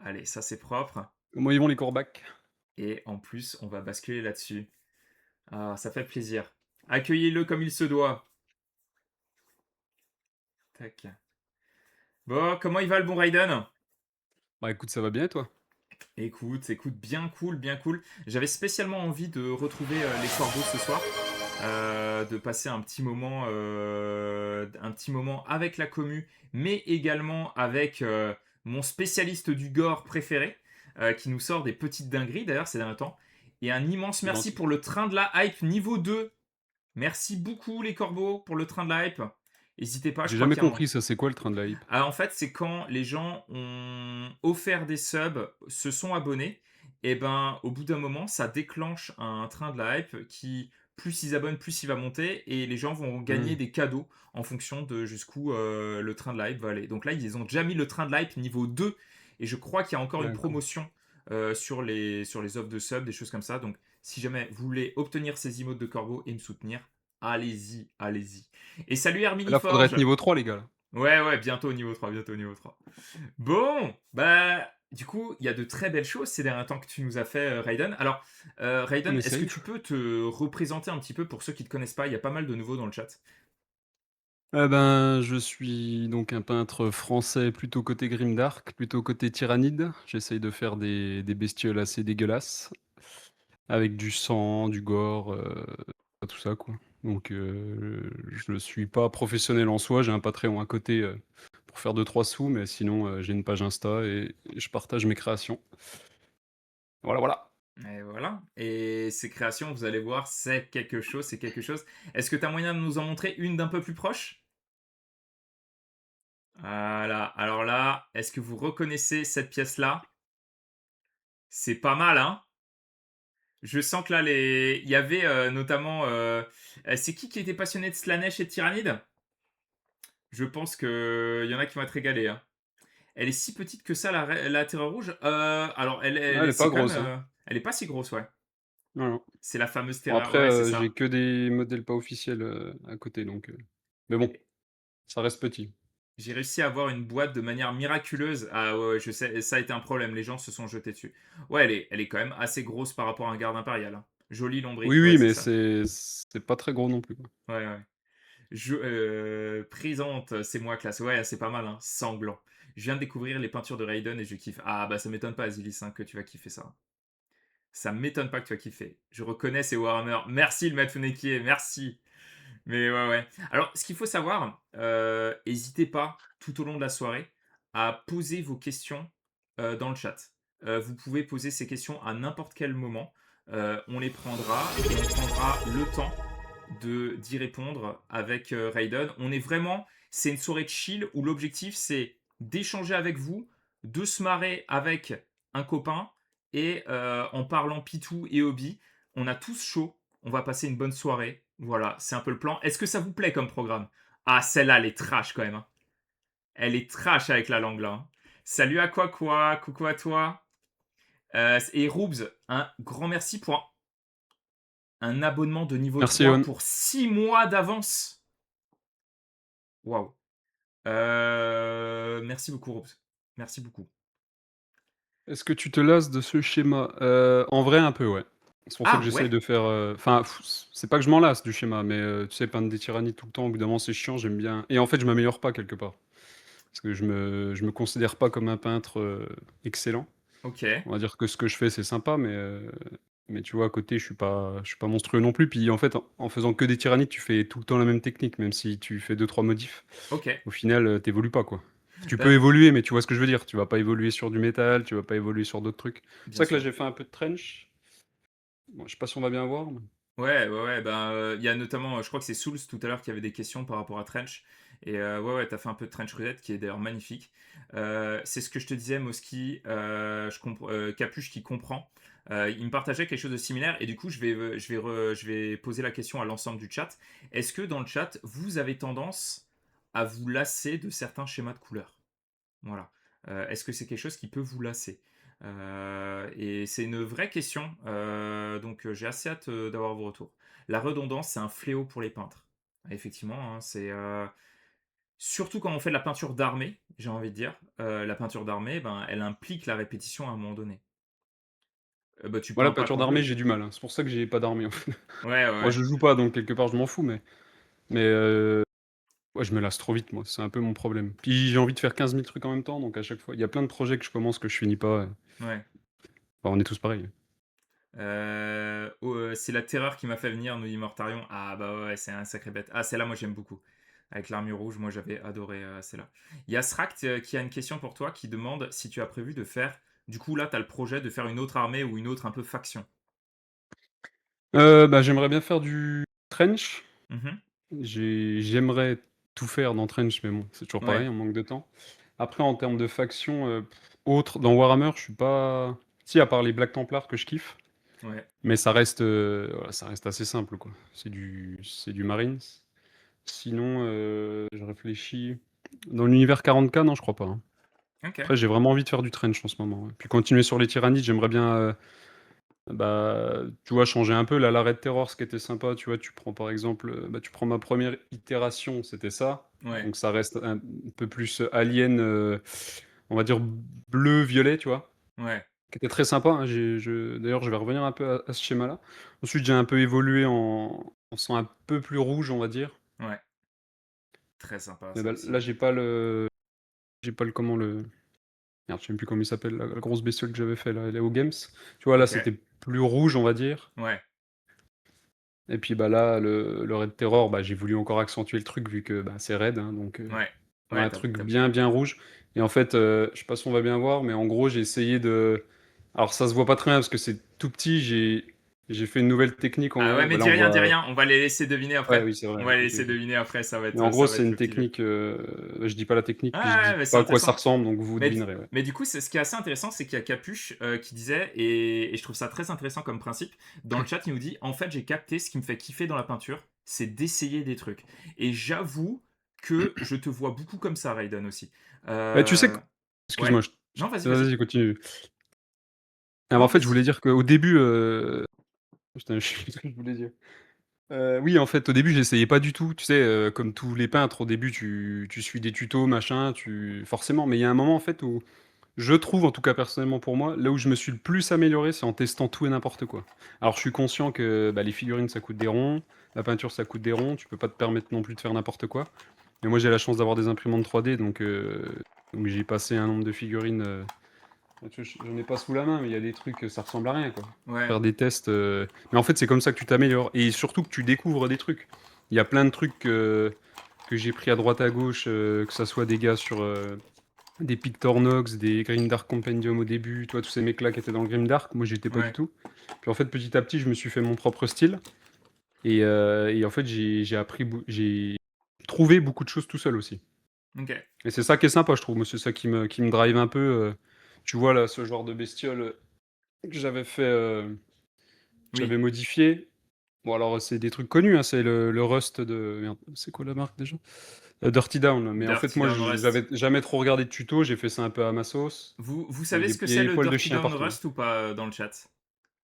Allez, ça c'est propre Comment ils vont les Corbacs? et en plus, on va basculer là-dessus. Ah, ça fait plaisir. Accueillez-le comme il se doit. Tac. Bon, comment il va le bon Raiden? Bah écoute, ça va bien et toi? Écoute, bien cool, bien cool. J'avais spécialement envie de retrouver les corbeaux ce soir, de passer un petit moment avec la commu, mais également avec mon spécialiste du gore préféré, qui nous sort des petites dingueries d'ailleurs ces derniers temps. Et un immense C'est merci gentil. pour le train de la hype niveau 2. Merci beaucoup les corbeaux pour le train de la hype. N'hésitez pas, je J'ai crois jamais qu'il y a un... compris ça, c'est quoi le train de la hype? En fait, c'est quand les gens ont offert des subs, se sont abonnés, et ben, au bout d'un moment, ça déclenche un train de la hype qui, plus ils abonnent, plus il va monter, et les gens vont gagner Mmh, des cadeaux en fonction de jusqu'où le train de la hype va aller. Donc là, ils ont déjà mis le train de la hype niveau 2, et je crois qu'il y a encore une d'accord. promotion sur les offres de subs, des choses comme ça. Donc, si jamais vous voulez obtenir ces emotes de corbeau et me soutenir, allez-y, allez-y. Et salut Là, faudrait être Herminiforge. niveau 3 les gars, là. Ouais, ouais, bientôt au niveau 3, bientôt au niveau 3. Bon, bah, du coup, il y a de très belles choses ces derniers temps que tu nous as fait, Raiden. Alors, On Raiden, est-ce que essaye. tu peux te représenter un petit peu pour ceux qui ne te connaissent pas? Il y a pas mal de nouveaux dans le chat. Ben, je suis donc un peintre français plutôt côté grimdark, plutôt côté tyrannide. J'essaye de faire des bestioles assez dégueulasses, avec du sang, du gore, tout ça quoi. Donc je suis pas professionnel en soi, j'ai un Patreon à côté, pour faire deux trois sous, mais sinon, j'ai une page Insta et je partage mes créations. Voilà, voilà. Et voilà. Et ces créations, vous allez voir, c'est quelque chose, c'est quelque chose. Est-ce que tu as moyen de nous en montrer une d'un peu plus proche? Voilà. Alors là, est-ce que vous reconnaissez cette pièce-là? C'est pas mal, hein? Je sens que là, il y avait notamment. C'est qui était passionné de Slanesh et de Tyrannide? Je pense qu'il y en a qui vont être régalés, hein. Elle est si petite que ça, la Terreur Rouge. Alors, Ah, elle est c'est pas quand même. grosse, hein. Elle est pas si grosse, ouais. Non, non. C'est la fameuse Bon Terreur. après, Ouais, c'est j'ai ça. que des modèles pas officiels, à côté donc mais bon, Et ça reste petit. j'ai réussi à avoir une boîte de manière miraculeuse. Ah ouais, ouais, je sais, ça a été un problème. Les gens se sont jetés dessus. Ouais, elle est quand même assez grosse par rapport à un garde impérial, hein. Joli Oui, lombric, ouais, oui, c'est mais ça. c'est pas très gros non plus, quoi. Ouais, ouais. Présente, c'est moi classe. Ouais, c'est pas mal, hein. Sanglant. Je viens de découvrir les peintures de Raiden et je kiffe. Ah bah ça m'étonne pas, Azilis, hein, que tu vas kiffer ça. Ça m'étonne pas que tu as kiffé. Je reconnais ces Warhammer. Merci le maître Funekier, merci. Mais ouais, ouais. Alors, ce qu'il faut savoir, n'hésitez pas tout au long de la soirée à poser vos questions dans le chat. Vous pouvez poser ces questions à n'importe quel moment. On les prendra et on prendra le temps d'y répondre avec Raiden. On est vraiment, c'est une soirée de chill où l'objectif c'est d'échanger avec vous, de se marrer avec un copain et en parlant Pitou et Obi, on a tous chaud, on va passer une bonne soirée. Voilà, c'est un peu le plan. Est-ce que ça vous plaît comme programme? Ah, celle-là, elle est trash quand même, hein. Elle est trash avec la langue là, hein. Salut à quoi, coucou à toi. Et Roobs, un grand merci pour un abonnement de niveau Merci 3 Ewan. pour 6 mois d'avance. Waouh. Merci beaucoup, Roobs. Merci beaucoup. Est-ce que tu te lasses de ce schéma? En vrai un peu ouais. C'est pour ça que Ah j'essaye ouais. de faire, enfin, c'est pas que je m'en lasse du schéma, mais tu sais peindre des tyrannies tout le temps, au bout d'un moment c'est chiant, j'aime bien et en fait je m'améliore pas quelque part. Parce que je me considère pas comme un peintre, excellent. Ok. On va dire que ce que je fais, c'est sympa, mais tu vois, à côté, je suis pas monstrueux non plus. Puis en fait, en faisant que des tyrannies, tu fais tout le temps la même technique, même si tu fais deux trois modifs. Ok. Au final, tu pas, quoi. Tu peux Ben, évoluer, mais tu vois ce que je veux dire. Tu vas pas évoluer sur du métal, tu vas pas évoluer sur d'autres trucs. C'est bien ça que là, sûr. j'ai fait un peu de trench. Bon, je sais pas si on va bien voir, mais Ouais, ouais, ouais. Ben, il y a notamment, je crois que c'est Souls tout à l'heure qui avait des questions par rapport à Trench. Et ouais, ouais, t'as fait un peu de Trench Roulette qui est d'ailleurs magnifique. C'est ce que je te disais, Moski, Capuche qui comprend. Il me partageait quelque chose de similaire et du coup, je vais poser la question à l'ensemble du chat. Est-ce que dans le chat, vous avez tendance à vous lasser de certains schémas de couleurs? Voilà. Est-ce que c'est quelque chose qui peut vous lasser? Et c'est une vraie question, donc j'ai assez hâte d'avoir vos retours. La redondance, c'est un fléau pour les peintres. Effectivement, hein, Surtout quand on fait de la peinture d'armée, j'ai envie de dire. La peinture d'armée, ben, elle implique la répétition à un moment donné. Bah, tu Moi, la peins pas peinture quand tu d'armée, veux. j'ai du mal, hein. C'est pour ça que j'ai pas d'armée, en fait. Ouais, ouais, Moi, ouais. je joue pas, donc quelque part, je m'en fous, mais ouais, je me lasse trop vite, moi, c'est un peu mon problème. Puis j'ai envie de faire 15 000 trucs en même temps, donc à chaque fois il y a plein de projets que je commence que je finis pas, Ouais. bah, on est tous pareils. Oh, c'est la terreur qui m'a fait venir, nous dit Mortarion. Ah bah ouais, c'est un sacré bête. Ah, celle-là, moi j'aime beaucoup. Avec l'armure rouge, moi j'avais adoré celle-là. Il y a Sract qui a une question pour toi qui demande si tu as prévu de faire. Du coup, là, tu as le projet de faire une autre armée ou une autre un peu faction. Bah, j'aimerais bien faire du trench. Mhm. J'aimerais tout faire dans trench, mais bon, c'est toujours Ouais, pareil, on manque de temps. Après en termes de faction, autre dans Warhammer, je suis pas si à part les Black Templars que je kiffe, ouais. mais voilà, ça reste assez simple, quoi. C'est du Marines. Sinon, je réfléchis. Dans l'univers 40K, non, je crois pas, hein. Ok. Après, j'ai vraiment envie de faire du trench en ce moment, ouais. Puis continuer sur les tyrannides, j'aimerais bien, bah, tu vois, changer un peu. Là, l'arrêt de terror, ce qui était sympa, tu vois, tu prends par exemple, bah, tu prends ma première itération, c'était ça. Ouais, Donc ça reste un peu plus, alien, on va dire bleu-violet, tu vois? ouais, Qui était très sympa, hein. D'ailleurs, je vais revenir un peu à ce schéma-là. Ensuite, j'ai un peu évolué en sang un peu plus rouge, on va dire. ouais. Très sympa Mais ça bah, aussi. là, j'ai pas le comment le merde, je sais même plus comment il s'appelle, la grosse bestiole que j'avais fait là, elle est au Games. Tu vois, là, Ok. c'était plus rouge, on va dire. Ouais, Et puis, bah, là, le Red Terror, bah, j'ai voulu encore accentuer le truc vu que, bah, c'est raid, hein, donc ouais. faire Ouais, un truc t'as bien, bien rouge. Et en fait, je sais pas si on va bien voir, mais en gros, j'ai essayé de alors ça se voit pas très bien parce que c'est tout petit, j'ai fait une nouvelle technique en Ah ouais, gros, mais bah, là, on dis voit rien. On va les laisser deviner ouais, après. oui, c'est On vrai, va les OK, laisser OK. deviner après, Mais en gros, ça va c'est être une le petit jeu. technique, je dis pas la technique, puis je Ah dis ouais, mais c'est pas à quoi ça intéressant. ressemble, donc vous Mais, devinerez, ouais. mais du coup, c'est ce qui est assez intéressant, c'est qu'il y a Capuche qui disait, et je trouve ça très intéressant comme principe, dans le chat, il nous dit, en fait, j'ai capté ce qui me fait kiffer dans la peinture, c'est d'essayer des trucs. Et j'avoue que je te vois beaucoup comme ça, Raiden aussi. Bah, tu sais Euh, q ouais. excuse-moi, je Non, vas-y, vas-y. vas-y, continue. Ah, bah, en Non, fait, je voulais vas-y. dire qu'au début, putain, je sais plus ce que je voulais dire. Oui, en fait, au début, j'essayais pas du tout. Tu sais, comme tous les peintres, au début, tu suis des tutos, machin, tu forcément, mais il y a un moment, en fait, où je trouve, en tout cas personnellement pour moi, là où je me suis le plus amélioré, c'est en testant tout et n'importe quoi. Alors, je suis conscient que, bah, les figurines, ça coûte des ronds, la peinture, ça coûte des ronds, tu peux pas te permettre non plus de faire n'importe quoi. Mais moi, j'ai la chance d'avoir des imprimantes 3D, donc j'ai passé un nombre de figurines, tu vois, j'en ai pas sous la main, mais il y a des trucs, ça ressemble à rien, quoi. Ouais, Faire des tests, mais en fait, c'est comme ça que tu t'améliores et surtout que tu découvres des trucs. Il y a plein de trucs que j'ai pris à droite à gauche, que ça soit des gars sur, des Pictornox, des Grimdark Compendium au début, tu vois? Tous ces mecs-là qui étaient dans le Grimdark, moi, j'y étais pas du ouais. tout. Puis en fait, petit à petit, je me suis fait mon propre style et en fait, j'ai trouvé beaucoup de choses tout seul aussi Ok. et c'est ça qui est sympa, je trouve. Moi, c'est ça qui me drive un peu, tu vois, là, ce genre de bestiole, que j'avais fait, j'avais Oui. modifié. Bon alors, c'est des trucs connus, hein, c'est le Rust de merde, c'est quoi la marque déjà? Dirty Down, mais en fait, Dirty moi, Down Rust. j'avais jamais trop regardé de tuto, j'ai fait ça un peu à ma sauce Vous et savez ce que il y a c'est des le poils de Dirty chien Down partout. Rust ou pas dans le chat?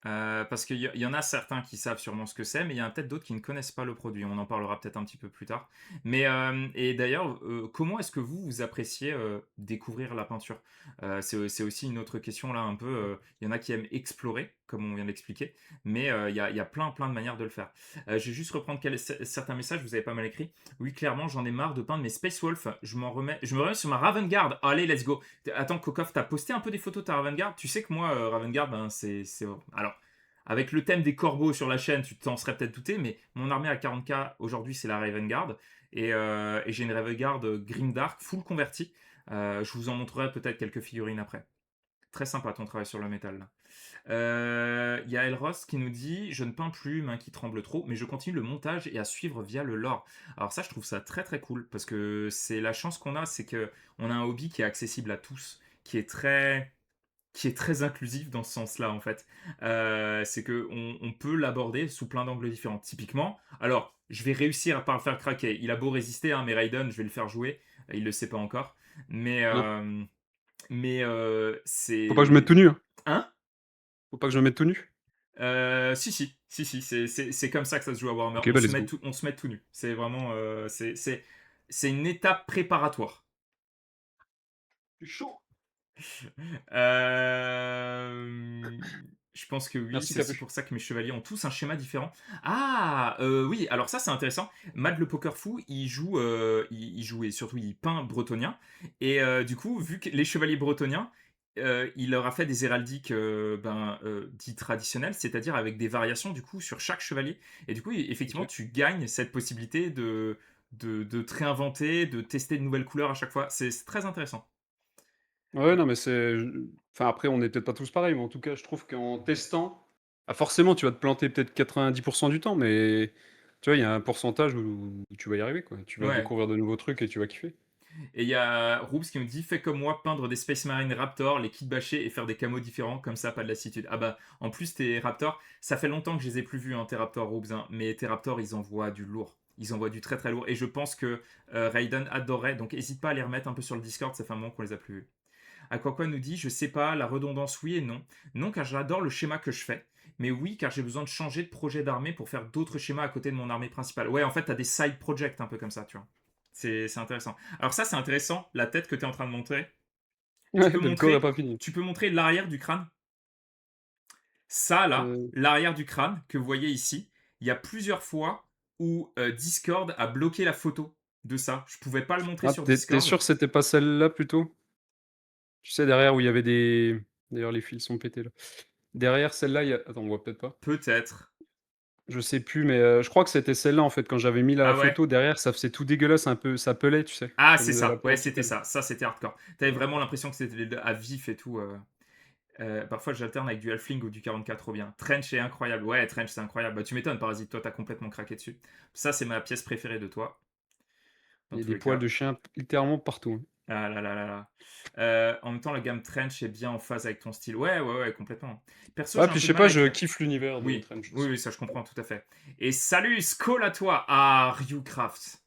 Parce qu'il y en a certains qui savent sûrement ce que c'est, mais il y en a peut-être d'autres qui ne connaissent pas le produit. On en parlera peut-être un petit peu plus tard. Mais et d'ailleurs, comment est-ce que vous appréciez découvrir la peinture? C'est aussi une autre question là un peu. Il y en a qui aiment explorer, comme on vient d'expliquer, mais il y a plein de manières de le faire. Je vais juste reprendre certains messages. Vous avez pas mal écrit. Oui, clairement, j'en ai marre de peindre mes Space Wolf. Je me remets sur ma Raven Guard. Allez, let's go. Attends, Kokov, t'as posté un peu des photos de ta Raven Guard. Tu sais que moi, Raven Guard, ben, alors, avec le thème des corbeaux sur la chaîne, tu t'en serais peut-être douté, mais mon armée à 40k aujourd'hui, c'est la Raven Guard. Et j'ai une Raven Guard Grimdark full convertie. Je vous en montrerai peut-être quelques figurines après. Très sympa ton travail sur le métal. Il y a Elros qui nous dit: Je ne peins plus, main qui tremble trop, mais je continue le montage et à suivre via le lore. Alors, ça, je trouve ça très très cool parce que c'est la chance qu'on a, c'est que on a un hobby qui est accessible à tous, qui est très inclusif dans ce sens-là, en fait. C'est que on peut l'aborder sous plein d'angles différents. Typiquement, alors, je vais réussir à pas le faire craquer. Il a beau résister, hein, mais Raiden, je vais le faire jouer. Il le sait pas encore. Mais, Non, faut pas que je me mette tout c'est. nu, hein. Hein? Faut pas que je me mette tout nu? Si, c'est comme ça que ça se joue à Warhammer. OK, bah, let's go. On se met tout nu. C'est vraiment. C'est C'est une étape préparatoire. Je suis chaud. Hem, je pense que oui, Merci c'est aussi Capu. pour ça que mes chevaliers ont tous un schéma différent. Ah! Oui, alors ça, c'est intéressant. Matt le poker fou, il joue et surtout il peint bretonien et du coup, vu que les chevaliers bretoniens, il leur a fait des héraldiques, dits traditionnels, c'est-à-dire avec des variations du coup sur chaque chevalier et du coup, effectivement, OK. tu gagnes cette possibilité de te réinventer, de tester de nouvelles couleurs à chaque fois. C'est très intéressant. Ouais, non, mais enfin, après, on est peut-être pas tous pareils, mais en tout cas, je trouve qu'en testant, ah, forcément, tu vas te planter peut-être 90 du temps, mais tu vois, il y a un pourcentage où tu vas y arriver, quoi. Tu vas Ouais. découvrir de nouveaux trucs et tu vas kiffer. Et il y a Roops qui nous dit: «Fais comme moi, peindre des Space Marine Raptor, les kits bâchés et faire des camos différents, comme ça, pas de lassitude». Ah bah, en plus, tes Raptors, ça fait longtemps que je les ai plus vus, hein, tes Raptors Roops, hein, mais tes Raptors, ils envoient du lourd. Ils envoient du très très lourd. Et je pense que Raiden adorerait, donc hésite pas à les remettre un peu sur le Discord, ça fait un moment qu'on les a plus vus. Aquaqua nous dit: «Je sais pas, la redondance, oui et non. Non, car j'adore le schéma que je fais. Mais oui, car j'ai besoin de changer de projet d'armée pour faire d'autres schémas à côté de mon armée principale». Ouais, en fait, t'as des side projects un peu comme ça, tu vois. C'est intéressant. Alors ça, c'est intéressant, la tête que tu es en train de montrer. Tu Ouais, peux le corps est montrer, pas fini. tu peux montrer l'arrière du crâne. Ça, là, Heu, l'arrière du crâne que vous voyez ici, il y a plusieurs fois où Discord a bloqué la photo de ça. Je pouvais pas le montrer ah, sur tu Discord. sûr que c'était pas celle-là plutôt? Tu sais, derrière où il y avait des d'ailleurs, les fils sont pétés, là. Derrière celle-là, il y a attends, on voit peut-être pas. Peut-être. Je sais plus, mais je crois que c'était celle-là, en fait, quand j'avais mis la Ah ouais. photo derrière, ça faisait tout dégueulasse un peu, ça pelait, tu sais? Ah, Ça c'est faisait la ça. Ouais, peau qui c'était pèle. ça. Ça, c'était hardcore. T'avais Ouais. vraiment l'impression que c'était à vif et tout. Parfois, j'alterne avec du Halfling ou du 44, trop bien. Trench est incroyable. Ouais, Trench, c'est incroyable. Bah, tu m'étonnes, Parasite. Toi, t'as complètement craqué dessus. Ça, c'est ma pièce préférée de toi, dans Il y a tous des les poils cas. de chien littéralement partout, hein. Ah là là là là. En même temps, la gamme Trench est bien en phase avec ton style. Ouais, ouais, ouais, complètement. Perso, Ouais, j'ai un puis je peu de sais mal pas, avec. je kiffe l'univers de Oui, Trench oui, aussi. oui, ça je comprends tout à fait. Et salut, Skull à toi, à Ryucraft.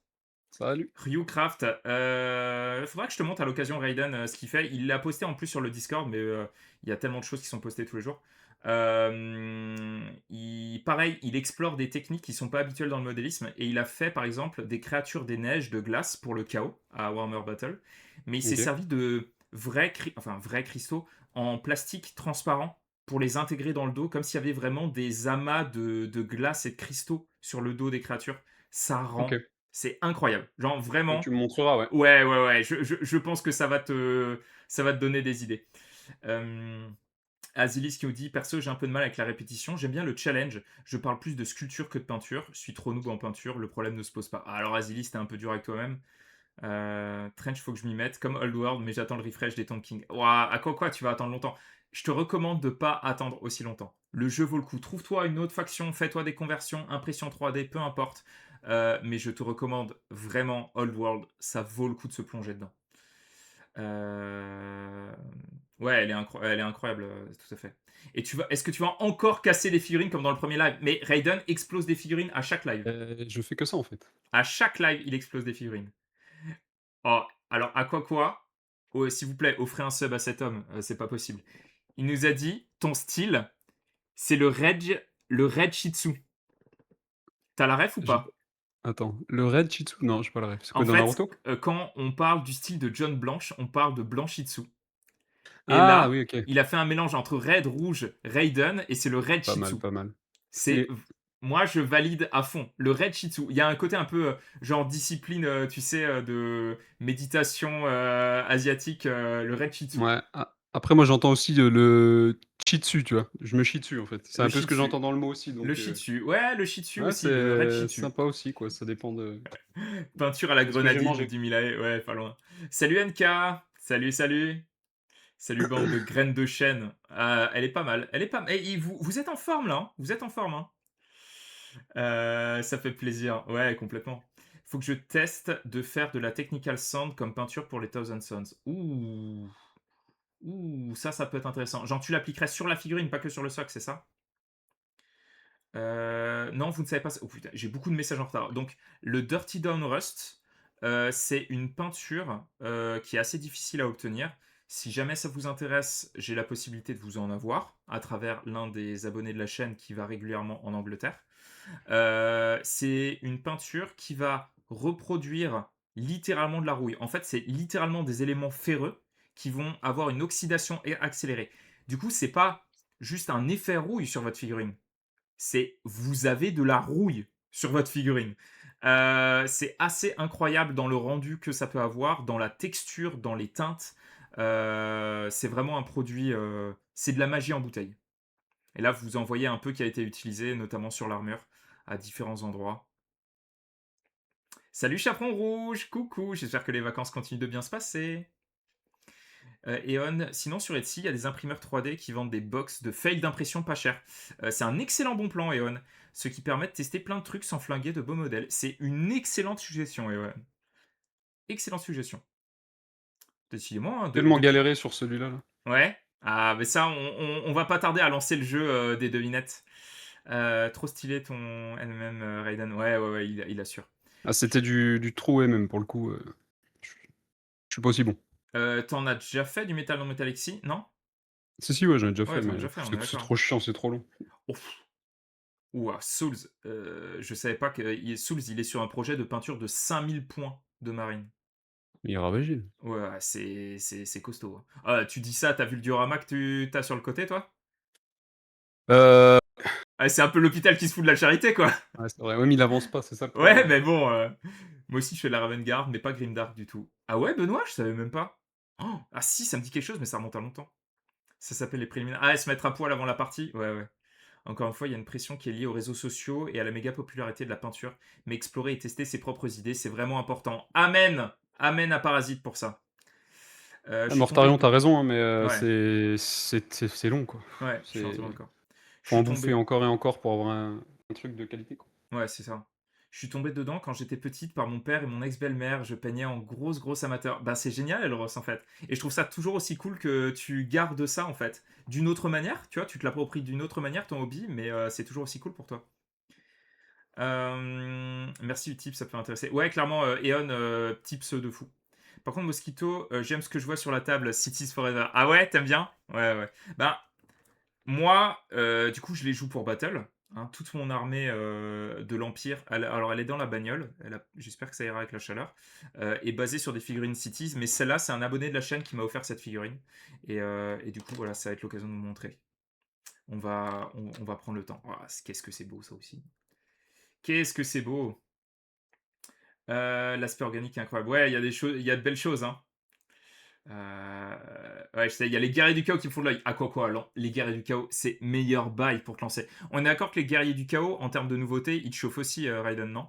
Salut! Ryucraft, faudra que je te montre à l'occasion Raiden ce qu'il fait. Il l'a posté en plus sur le Discord, mais il y a tellement de choses qui sont postées tous les jours. Pareil, il explore des techniques qui sont pas habituelles dans le modélisme et il a fait par exemple des créatures des neiges de glace pour le chaos à Warhammer Battle, mais il s'est OK, servi de vrais cristaux en plastique transparent pour les intégrer dans le dos, comme s'il y avait vraiment des amas de glace et de cristaux sur le dos des créatures. Ça rend OK. C'est incroyable. Genre Bah, vraiment, tu me montreras, ouais. ouais, ouais, ouais, je pense que ça va te donner des idées. Azilis qui nous dit: «Perso, j'ai un peu de mal avec la répétition. J'aime bien le challenge. Je parle plus de sculpture que de peinture. Je suis trop noob en peinture. Le problème ne se pose pas». Ah, alors Azilis, t'es un peu dur avec toi-même. Trench, faut que je m'y mette. Comme Old World, mais j'attends le refresh des Tomb King. Ouah, à quoi tu vas attendre longtemps? Je te recommande de pas attendre aussi longtemps. Le jeu vaut le coup. Trouve-toi une autre faction, fais-toi des conversions, impression 3D, peu importe. Mais je te recommande vraiment Old World. Ça vaut le coup de se plonger dedans. Euh, Ouais, elle est incroyable, tout à fait. Et est-ce que tu vas encore casser des figurines comme dans le premier live? Mais Raiden explose des figurines à chaque live. Je fais que ça, en fait. À chaque live, il explose des figurines. Oh, alors, à quoi? Oh, s'il vous plaît, offrez un sub à cet homme, c'est pas possible. Il nous a dit, ton style, c'est le Red Shih Tzu. T'as la ref ou J'ai pas pas? attends, le Red Shih Tzu? Non, j'ai pas la ref. C'est En quoi, dans fait, Naruto? quand on parle du style de John Blanche, on parle de Blanc Shih Tzu. Et Ah là, oui, OK. il a fait un mélange entre Red, Rouge, Raiden, et c'est le Red Pas Shih mal, Tzu. pas mal. C'est Stylé. Moi, je valide à fond le Red Shih Tzu. Il y a un côté un peu genre discipline, tu sais, de méditation asiatique, le Red Shih Tzu. Ouais, après moi j'entends aussi, le Shih Tzu, tu vois? Je me chie dessus, en fait. C'est Le un peu Shih ce que j'entends Tzu. dans le mot aussi, Le donc Shih Tzu. Ouais, le Shih Tzu ouais, aussi, le Red Shih c'est Tzu. sympa aussi, quoi. Ça dépend Peinture à la de ce que j'ai grenadine, nous mangé. dit Milae. Ouais, pas loin. Salut NK. Salut, salut. Salut, bande de graines de chêne. Elle est pas mal. Elle est pas mal. Et vous êtes en forme, là, hein. Vous êtes en forme, hein. Ça fait plaisir. Ouais, complètement. Faut que je teste de faire de la technical sand comme peinture pour les Thousand Sons. Ouh. Ouh, ça peut être intéressant. Genre, tu l'appliquerais sur la figurine, pas que sur le socle, c'est ça? Non, vous ne savez pas. Oh putain, j'ai beaucoup de messages en retard. Donc, le Dirty Down Rust, c'est une peinture qui est assez difficile à obtenir. Si jamais ça vous intéresse, j'ai la possibilité de vous en avoir à travers l'un des abonnés de la chaîne qui va régulièrement en Angleterre. C'est une peinture qui va reproduire littéralement de la rouille. En fait, c'est littéralement des éléments ferreux qui vont avoir une oxydation accélérée. Du coup, c'est pas juste un effet rouille sur votre figurine, c'est vous avez de la rouille sur votre figurine. C'est assez incroyable dans le rendu que ça peut avoir, dans la texture, dans les teintes. C'est vraiment un produit, c'est de la magie en bouteille. Et là, vous en voyez un peu qui a été utilisé, notamment sur l'armure, à différents endroits. Salut Chaperon Rouge, coucou, j'espère que les vacances continuent de bien se passer. Eon, sinon sur Etsy, il y a des imprimeurs 3D qui vendent des box de fails d'impression pas cher. C'est un excellent bon plan, Eon, ce qui permet de tester plein de trucs sans flinguer de beaux modèles. C'est une excellente suggestion, Eon. Excellente suggestion. Décidément, hein, Tellement depuis... galéré sur celui-là, là. Ouais. Ah, mais ça, on va pas tarder à lancer le jeu des devinettes. Trop stylé ton NMM Raiden. Ouais, ouais, ouais, il assure. Ah, c'était du trou même pour le coup, je je suis pas aussi bon. T'en as déjà fait du Metal non Metallexy, non? Si, ouais, j'en ai déjà Ouais, fait, t'en as mais déjà fait, on est c'est d'accord. trop chiant, c'est trop long. Ouf. Ouah, Souls. Je savais pas que Souls, il est sur un projet de peinture de 5000 points de marine. Il est ravagé. Ouais, c'est costaud, hein. Ah, tu dis ça, t'as vu le diorama que tu as sur le côté, toi? Heu, Ah, c'est un peu l'hôpital qui se fout de la charité, quoi. ouais, c'est vrai. Ouais, mais il avance pas, c'est ça le Ouais, problème. mais bon, moi aussi je fais de la Ravengard, mais pas Grimdark du tout. Ah ouais, Benoît, je savais même pas. Oh, ah si, ça me dit quelque chose, mais ça remonte à longtemps. Ça s'appelle les préliminaires. Ah, se mettre à poil avant la partie. Ouais, ouais. Encore une fois, il y a une pression qui est liée aux réseaux sociaux et à la méga popularité de la peinture. Mais explorer et tester ses propres idées, c'est vraiment important. Amen. Amen à Parasite pour ça. Je Ah, suis tombé Mortarion, tu de... as raison, hein, mais Ouais, c'est long, quoi. ouais, je suis entièrement C'est d'accord. Je faut suis en bouffer tombé... encore et encore pour avoir un truc de qualité, quoi. Ouais, c'est ça. Je suis tombé dedans quand j'étais petite par mon père et mon ex-belle-mère. Je peignais en grosse amateur. Bah, c'est génial, Elros, en fait. Et je trouve ça toujours aussi cool que tu gardes ça, en fait. D'une autre manière, tu vois, tu te l'appropries d'une autre manière, ton hobby, mais c'est toujours aussi cool pour toi. Merci Utip, ça peut intéresser. Ouais, clairement, Eon, tips de fou. Par contre, Mosquito, j'aime ce que je vois sur la table, Cities Forever. Ah ouais, t'aimes bien? Ouais, ouais. Bah, moi, du coup, je les joue pour Battle, hein. Toute mon armée de l'Empire, alors elle est dans la bagnole, j'espère que ça ira avec la chaleur, est basée sur des figurines Cities, mais celle-là, c'est un abonné de la chaîne qui m'a offert cette figurine. Et du coup, voilà, ça va être l'occasion de vous montrer. On va prendre le temps. Oh, qu'est-ce que c'est beau, ça aussi. Qu'est-ce que c'est beau. L'aspect organique est incroyable. Ouais, il y a des choses, il y a de belles choses, hein. Ouais, je sais, il y a les guerriers du chaos qui me font de l'œil. Ah, quoi, non. Les guerriers du chaos, c'est meilleur bail pour te lancer. On est d'accord que les guerriers du chaos, en termes de nouveautés, ils te chauffent aussi, Raiden, non?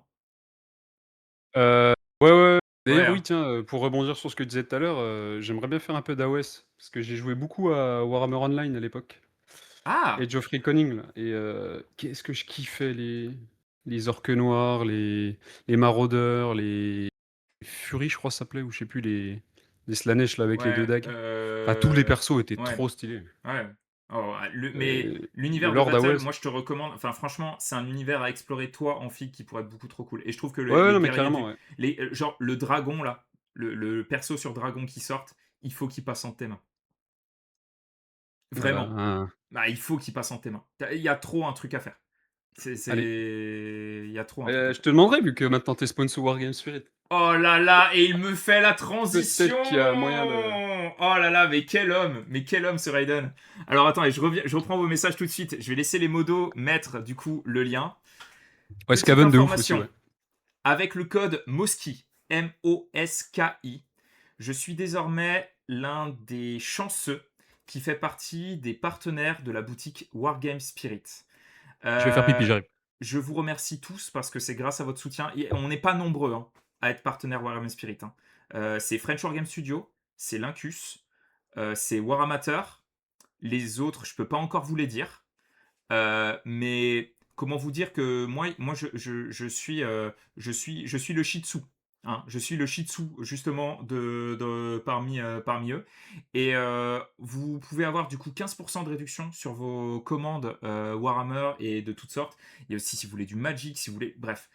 Heu, ouais, ouais, Ouais, d'ailleurs, oui, hein. tiens, pour rebondir sur ce que tu disais tout à l'heure, j'aimerais bien faire un peu d'AOS parce que j'ai joué beaucoup à Warhammer Online à l'époque. Ah! Age of Reckoning là et qu'est-ce que je kiffais les orques noirs, les maraudeurs, les furies je crois ça s'appelait ou je sais plus les Slaanesh là avec les 2 Ouais, dagues. Enfin tous les persos étaient ouais, trop stylés ouais. Oh, mais le l'univers de lore Battle, d'AOS. moi, je te recommande. Enfin, franchement, c'est un univers à explorer, toi, en fille, qui pourrait être beaucoup trop cool. Et je trouve que Ouais, ouais, les non mais guerriers carrément, du. ouais. Genre, le dragon, là, le perso sur dragon qui sortent, il faut qu'il passe entre tes mains. Ah bah, Vraiment. Bah, il faut qu'il passe entre tes mains. Il y a trop un truc à faire. allez, Il y a trop un truc à je faire. te demanderai vu que maintenant tu es sponsor Wargame Spirit. Oh là là, et il me fait la transition. Peut-être qu'il y a moyen de Oh là là, mais quel homme ce Raiden. Alors attends, et je reprends vos messages tout de suite. Je vais laisser les modos mettre du coup le lien. ouais, Petite Skaven de ouf aussi, information, ouais. avec le code MOSKI, M-O-S-K-I, je suis désormais l'un des chanceux qui fait partie des partenaires de la boutique Wargame Spirit. Je vais faire pipi, Euh, j'arrive. je vous remercie tous parce que c'est grâce à votre soutien. Et on n'est pas nombreux, hein, à être partenaire Warhammer Spirit, hein. C'est French Wargame Studio, c'est Lincus, c'est Waramateur. Les autres, je peux pas encore vous les dire. Mais comment vous dire que moi je suis le Shih Tzu, hein. Je suis le Shih Tzu justement parmi eux. Et vous pouvez avoir du coup 15% de réduction sur vos commandes Warhammer et de toutes sortes. Il y a aussi si vous voulez du Magic, si vous voulez. Bref,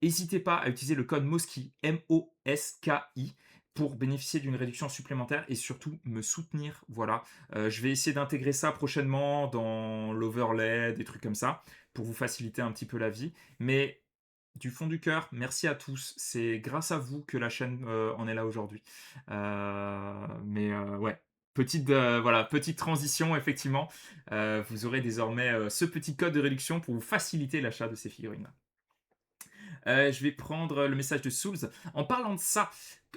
n'hésitez pas à utiliser le code MOSKI, M-O-S-K-I, pour bénéficier d'une réduction supplémentaire et surtout me soutenir. Voilà. Je vais essayer d'intégrer ça prochainement dans l'overlay, des trucs comme ça, pour vous faciliter un petit peu la vie. Mais Du fond du cœur, merci à tous. C'est grâce à vous que la chaîne, en est là aujourd'hui. Ouais, voilà, petite transition effectivement. Vous aurez désormais, ce petit code de réduction pour vous faciliter l'achat de ces figurines. Je vais prendre le message de Souls. En parlant de ça,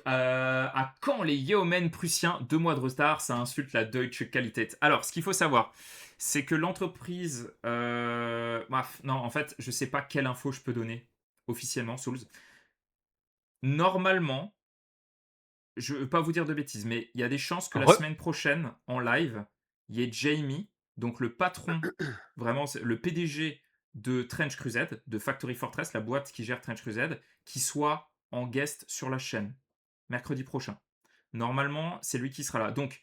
à quand les Yeomen prussiens? 2 mois de retard, ça insulte la Deutsche Qualität. Alors, ce qu'il faut savoir, c'est que l'entreprise, non, en fait, je sais pas quelle info je peux donner officiellement, Souls. Normalement, je veux pas vous dire de bêtises, mais il y a des chances que la Re semaine prochaine, en live, il y ait Jamie, donc le patron, vraiment le PDG de Trench Crusade, de Factory Fortress, la boîte qui gère Trench Crusade, qui soit en guest sur la chaîne, mercredi prochain. Normalement, c'est lui qui sera là. Donc,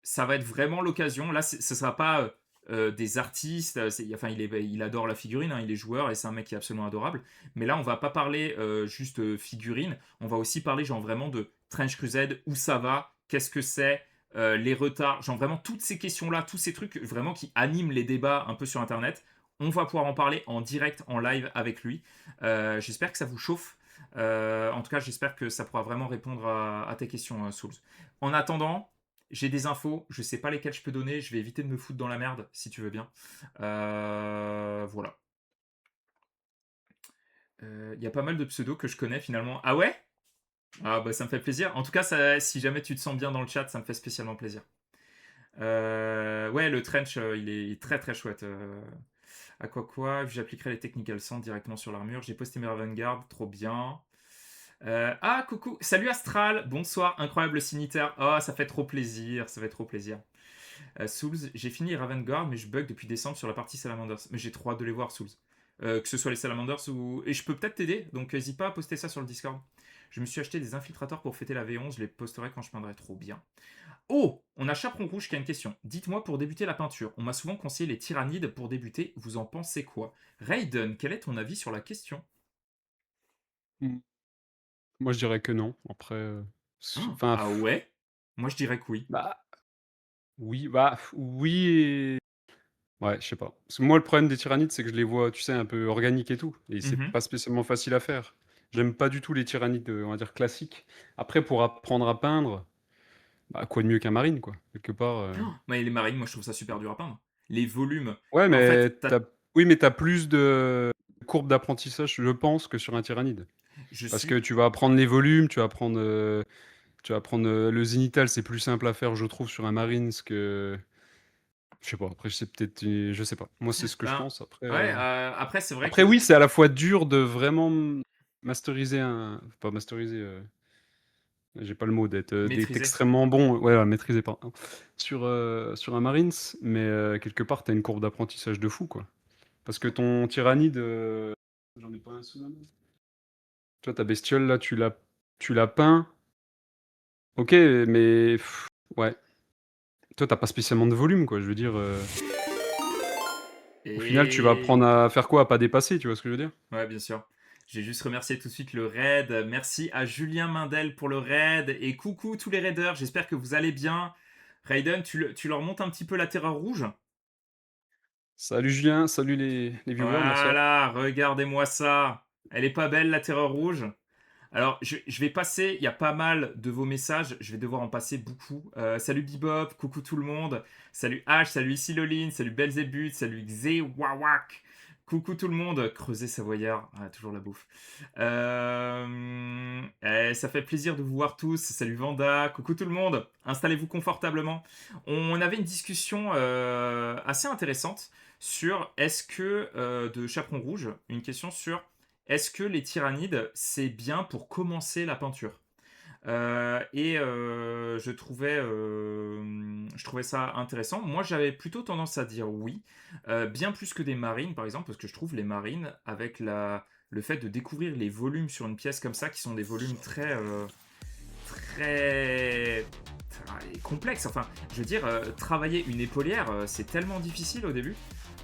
ça va être vraiment l'occasion. Là, ce sera pas des artistes. Enfin, il adore la figurine, hein, il est joueur et c'est un mec qui est absolument adorable. Mais là, on va pas parler juste figurine. On va aussi parler genre vraiment de Trench Crusade, où ça va, qu'est-ce que c'est, les retards, genre vraiment toutes ces questions-là, tous ces trucs vraiment qui animent les débats un peu sur Internet. On va pouvoir en parler en direct, en live avec lui. J'espère que ça vous chauffe. En tout cas, j'espère que ça pourra vraiment répondre à tes questions, Souls. En attendant, j'ai des infos, je sais pas lesquelles je peux donner, je vais éviter de me foutre dans la merde, si tu veux bien. Voilà. Il y a pas mal de pseudos que je connais finalement. Ah ouais? Ah bah ça me fait plaisir. En tout cas, si jamais tu te sens bien dans le chat, ça me fait spécialement plaisir. Ouais, le trench, il est très très chouette. À quoi, j'appliquerai les technical sand directement sur l'armure. J'ai posté mes Ravengard, trop bien. Coucou, salut Astral, bonsoir, incroyable signitaire. Oh, ça fait trop plaisir, ça fait trop plaisir. Souls, j'ai fini Ravengard, mais je bug depuis décembre sur la partie Salamanders. Mais j'ai trop hâte de les voir, Souls. Que ce soit les Salamanders ou. Et je peux peut-être t'aider, donc n'hésite pas à poster ça sur le Discord. Je me suis acheté des infiltrateurs pour fêter la V11, je les posterai quand je peindrai. Trop bien. Oh, on a Chaperon Rouge qui a une question. Dites-moi pour débuter la peinture. On m'a souvent conseillé les tyrannides pour débuter. Vous en pensez quoi? Raiden, quel est ton avis sur la question? Mmh. Moi, je dirais que non. Après, enfin, Ah ouais? Moi je dirais que oui. bah, oui, bah, oui et ouais, je sais pas. Parce que moi, le problème des tyrannides, c'est que je les vois, tu sais, un peu organiques et tout et c'est Mhm. pas spécialement facile à faire. J'aime pas du tout les tyrannides, on va dire classiques. Après, pour apprendre à peindre, bah, quoi de mieux qu'un marine, quoi, quelque part, Mais les marines, moi je trouve ça super dur à peindre. Les volumes. Ouais, En mais fait, t'as. oui, mais t'as plus de courbes d'apprentissage, je pense, que sur un tyrannide. Je Parce que suis. tu vas apprendre les volumes, tu vas apprendre, le zénithal, c'est plus simple à faire, je trouve, sur un marines que je sais pas, après c'est peut-être, je sais pas. Moi, c'est ce que je Ben, pense. Après, ouais, après, c'est vrai après que oui, c'est à la fois dur de vraiment masteriser un pas masteriser, j'ai pas le mot, d'être maîtriser. extrêmement bon, ouais, ouais, maîtriser, pardon, sur un marines, mais quelque part, tu as une courbe d'apprentissage de fou, quoi. Parce que ton tyrannide, j'en ai pas un sous la main. Tu vois, ta bestiole là, tu l'as peint, OK, mais ouais. Toi, tu pas spécialement de volume, quoi. Je veux dire, au final, tu vas apprendre Et. à faire quoi? À pas dépasser, tu vois ce que je veux dire? Ouais, bien sûr. J'ai juste remercié tout de suite le raid. Merci à Julien Mindel pour le raid. Et coucou tous les raiders, j'espère que vous allez bien. Raiden, tu leur montes un petit peu la terreur rouge? Salut Julien, salut les viewers, bonsoir. Voilà, regardez-moi ça. Elle est pas belle la terreur rouge? Alors, je vais passer, il y a pas mal de vos messages, je vais devoir en passer beaucoup. Salut Bebop, coucou tout le monde. Salut H, salut ici Loline, salut Belzébuth, salut Xewawak. Coucou tout le monde, Creuset Savoyard, ah, toujours la bouffe. Ça fait plaisir de vous voir tous. Salut Vanda, coucou tout le monde. Installez-vous confortablement. On avait une discussion assez intéressante sur est-ce que de Chaperon Rouge, une question sur est-ce que les tyrannides, c'est bien pour commencer la peinture? Je trouvais ça intéressant. Moi, j'avais plutôt tendance à dire oui, bien plus que des marines, par exemple, parce que je trouve les marines, avec le fait de découvrir les volumes sur une pièce comme ça, qui sont des volumes très complexes. Enfin, je veux dire, travailler une épaulière, c'est tellement difficile au début.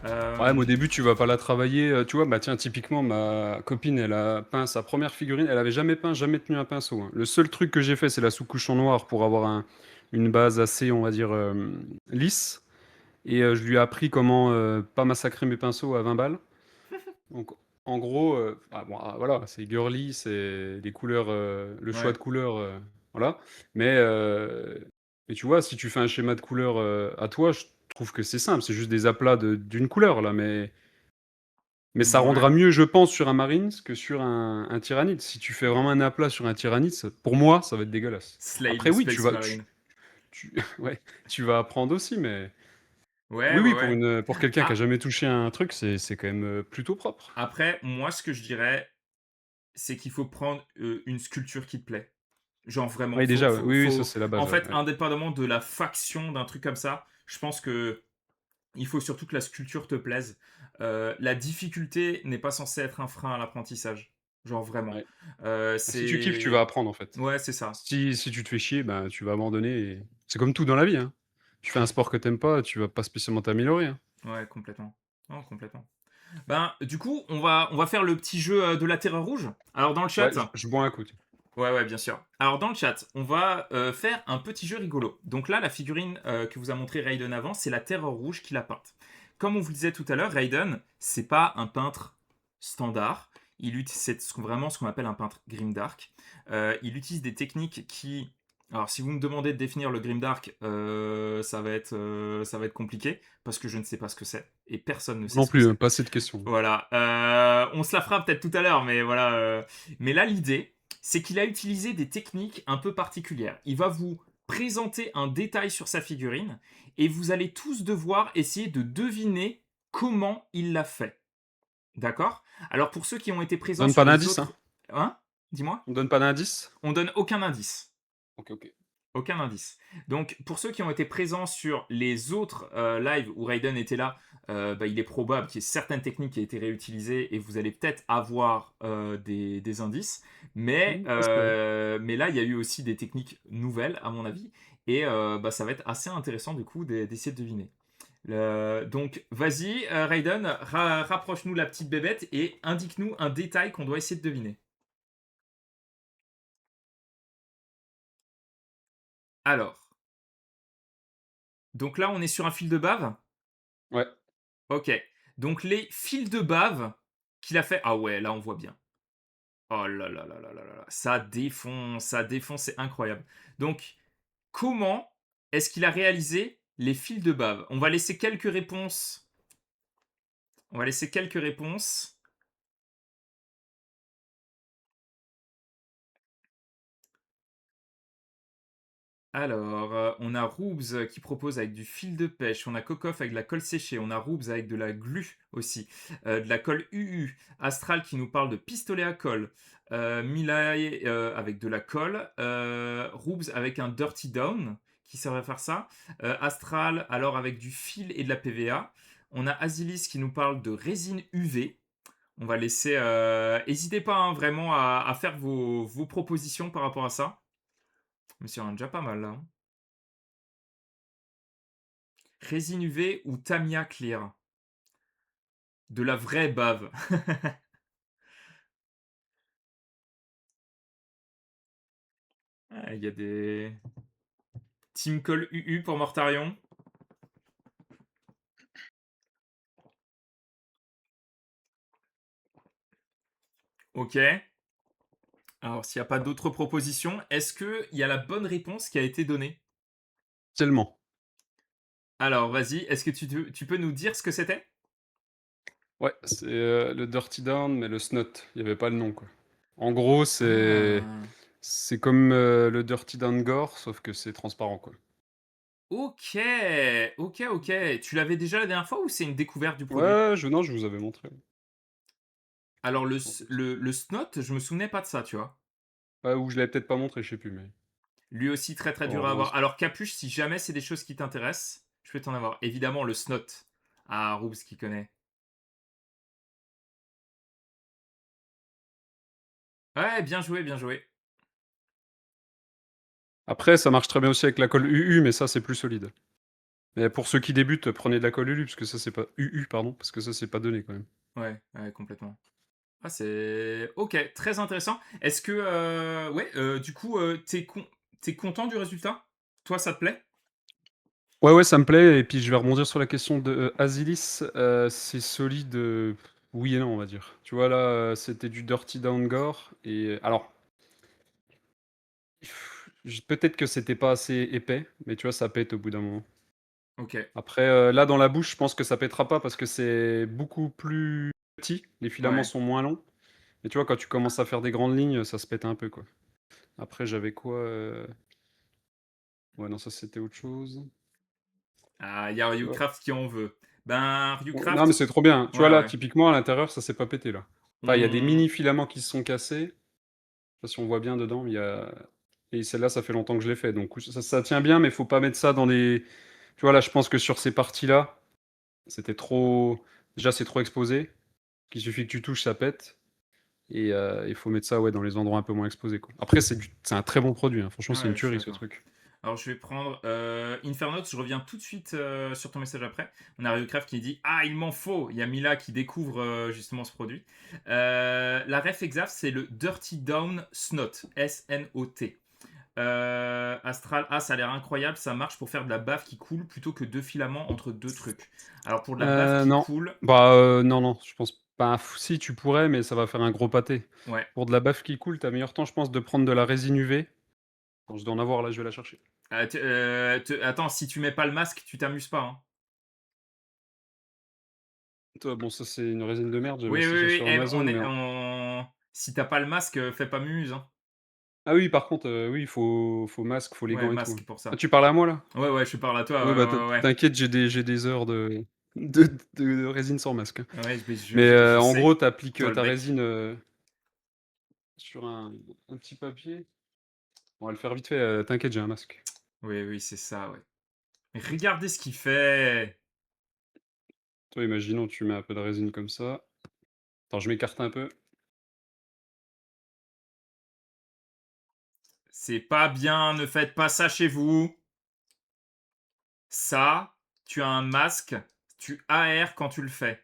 Ouais, mais au Euh, début, tu vas pas la travailler, tu vois? Bah, tiens, typiquement, ma copine, elle a peint sa première figurine, elle avait jamais peint, jamais tenu un pinceau, hein. Le seul truc que j'ai fait, c'est la sous-couche en noir pour avoir une base assez, on va dire, lisse et je lui ai appris comment, pas massacrer mes pinceaux à 20 balles. Donc En gros, bon, voilà, c'est girly, c'est les couleurs, le choix Ouais. de couleurs, voilà. Mais tu vois, si tu fais un schéma de couleurs, à toi, je trouve que c'est simple, c'est juste des aplats d'une couleur là, mais ça Ouais. rendra mieux, je pense, sur un Marines que sur un Tyrannide. Si tu fais vraiment un aplat sur un Tyrannide, ça pour moi, ça va être dégueulasse. Slay Après le oui, Space Marine. ouais, tu vas apprendre aussi, mais Ouais, oui, ouais, oui, ouais. pour quelqu'un qui a Ah, jamais touché un truc, c'est quand même, plutôt propre. après, moi, ce que je dirais, c'est qu'il faut prendre, une sculpture qui te plaît. Genre vraiment, Oui, déjà, ouais. Oui, oui, ça, c'est la en base, ouais, fait, ouais. indépendamment de la faction d'un truc comme ça, je pense que il faut surtout que la sculpture te plaise. La difficulté n'est pas censée être un frein à l'apprentissage. Genre vraiment. Ouais. Bah, si tu kiffes, tu vas C'est apprendre, en fait. ouais, c'est ça. Si tu te fais chier, ben, tu vas abandonner et c'est comme tout dans la vie, hein. Tu fais un sport que t'aimes pas, tu vas pas spécialement t'améliorer, hein. Ouais, complètement. Non, complètement. Ben, du coup, on va faire le petit jeu, de la terreur rouge. Alors dans le Ouais, chat, je bois un coup, tiens. ouais, ouais, bien sûr. Alors dans le chat, on va, faire un petit jeu rigolo. Donc là, la figurine, que vous a montré Raiden avant, c'est la terreur rouge qu'il a peinte. Comme on vous le disait tout à l'heure, Raiden, c'est pas un peintre standard. C'est vraiment ce qu'on appelle un peintre grimdark. Il utilise des techniques qui... Alors, si vous me demandez de définir le grimdark, ça va être compliqué, parce que je ne sais pas ce que c'est, et personne ne Moi sait non ce que plus, hein, c'est. pas assez de questions. Voilà. On se la fera peut-être tout à l'heure, mais voilà. Mais là, l'idée, c'est qu'il a utilisé des techniques un peu particulières. Il va vous présenter un détail sur sa figurine et vous allez tous devoir essayer de deviner comment il l'a fait. D'accord? Alors pour ceux qui ont été On présents donne sur pas les d'indice, hein? autres... Hein? Dis-moi. On donne pas d'indice? On donne aucun indice. OK, OK. Aucun indice. Donc, pour ceux qui ont été présents sur les autres lives où Raiden était là, bah, il est probable qu'il y ait certaines techniques qui aient été réutilisées et vous allez peut-être avoir des indices. Mmh, possible, ouais. Mais là, il y a eu aussi des techniques nouvelles, à mon avis. Et bah, ça va être assez intéressant, du coup, d'essayer de deviner. Donc, vas-y, Raiden, rapproche-nous la petite bébête et indique-nous un détail qu'on doit essayer de deviner. Alors, donc là, on est sur un fil de bave. Ouais, Ok. Donc les fils de bave qu'il a fait. Ah ouais, là on voit bien. Oh là là là là là là. Ça défonce, c'est incroyable. Donc, comment est-ce qu'il a réalisé les fils de bave? On va laisser quelques réponses. On va laisser quelques réponses. Alors, on a Roobs qui propose avec du fil de pêche, on a Kokoff avec de la colle séchée, on a Roobs avec de la glu aussi, de la colle UU, Astral qui nous parle de pistolet à colle, Milai avec de la colle, Roobs avec un Dirty Down qui servait à faire ça, Astral alors avec du fil et de la PVA, on a Asilis qui nous parle de résine UV. On va laisser. N'hésitez pas hein, vraiment à faire vos propositions par rapport à ça. Mais c'est déjà pas mal là, hein. Résine UV ou Tamiya Clear. De la vraie bave. Ah, il y a des... Team Call UU pour Mortarion. Ok. Alors, s'il n'y a pas d'autres propositions, est-ce qu'il y a la bonne réponse qui a été donnée? tellement. Alors, vas-y, est-ce que tu peux nous dire ce que c'était? Ouais, c'est, le Dirty Down, mais le Snot, il y avait pas le nom, quoi. En gros, Ah. c'est comme, le Dirty Down Gore, sauf que c'est transparent, quoi. Ok. Ok, ok. Tu l'avais déjà la dernière fois ou c'est une découverte du produit? Ouais, non, je vous avais montré. Alors, Je pense aussi. le snot, je me souvenais pas de ça, tu vois. Ouais, ou je l'avais peut-être pas montré, je sais plus, mais Lui aussi, très très faut dur à avoir avoir. Alors, Capuche, si jamais c'est des choses qui t'intéressent, je peux t'en avoir. Évidemment, le snot. Ah, Roubs qui connaît. Ouais, bien joué, bien joué. après, ça marche très bien aussi avec la colle UU, mais ça, c'est plus solide. Mais pour ceux qui débutent, prenez de la colle UU, parce que ça, c'est pas UU, pardon, parce que ça, c'est pas donné, quand même. Ouais, ouais, complètement. Ah, c'est... Ok, très intéressant. Est-ce que... ouais, du coup, t'es content du résultat? Toi, ça te plaît? Ouais, ouais, ça me plaît et puis je vais rebondir sur la question de, Asilis, c'est solide, oui et non, on va dire. Tu vois, là, c'était du Dirty Down Gore et alors, peut-être que c'était pas assez épais, mais tu vois, ça pète au bout d'un moment. OK, Après, là, dans la bouche, je pense que ça pètera pas parce que c'est beaucoup plus petit, les filaments ouais. sont moins longs. Et tu vois, quand tu commences à faire des grandes lignes, ça se pète un peu, quoi. Après, j'avais quoi, ouais, non, ça, c'était autre chose. Ah, il y a Tu vois? Ryucraft qui en veut. Ben, Ouais, non, mais Ryucraft c'est trop bien. Tu vois, ouais, là, ouais. typiquement, à l'intérieur, ça s'est pas pété, là. Enfin, il y a des Mmh, mini filaments qui se sont cassés. Je sais pas si on voit bien dedans, mais il y a et celle-là, ça fait longtemps que je l'ai fait, donc ça tient bien, mais faut pas mettre ça dans les tu vois, là, je pense que sur ces parties-là, c'était trop déjà, c'est trop exposé. Il suffit que tu touches, ça pète et il faut mettre ça, ouais, dans les endroits un peu moins exposés, quoi. Après, c'est un très bon produit, hein. Franchement, c'est ouais, une je suis tuerie, ce d'accord. truc. Alors je vais prendre, Infernox, je reviens tout de suite, sur ton message après. On a Ryucraft qui dit: «Ah, il m'en faut!» Il y a Mila qui découvre, justement ce produit. La ref exacte, c'est le Dirty Down Snot, S-N-O-T. Astral, ah, ça a l'air incroyable, ça marche pour faire de la bave qui coule plutôt que 2 filaments entre 2 trucs. Alors pour de la bave qui Non. coule, Bah, non, non, je pense pas. Si, tu pourrais, mais ça va faire un gros pâté. ouais. Pour de la baffe qui coule, tu as meilleur temps, je pense, de prendre de la résine UV. Bon, je dois en avoir là, je vais la chercher. Attends, si tu mets pas le masque, tu t'amuses pas, hein. Toi, bon, ça, c'est une résine de merde, j'avais Oui, acheté oui, ça oui, sur eh, Amazon, on est mais on si t'as pas le masque, fais pas mumuse, hein. ah oui, par contre, oui, il faut masque, faut les Ouais, gants et tout, masque hein. pour Ah, ça. tu parles à moi, là? Ouais, ouais, je parle à toi, Oui, ouais, bah, ouais, ouais, ouais. t'inquiète, j'ai des heures de de résine sans masque, hein. Ouais, mais Mais, je en gros, sais, tu appliques, toi le ta mec. résine, sur un petit papier. On va le faire vite fait, t'inquiète, j'ai un masque. Oui, oui, c'est ça, ouais. Mais regardez ce qu'il fait! Toi, imaginons, tu mets un peu de résine comme ça. Attends, je m'écarte un peu. C'est pas bien, ne faites pas ça chez vous. Ça, tu as un masque, tu aères quand tu le fais.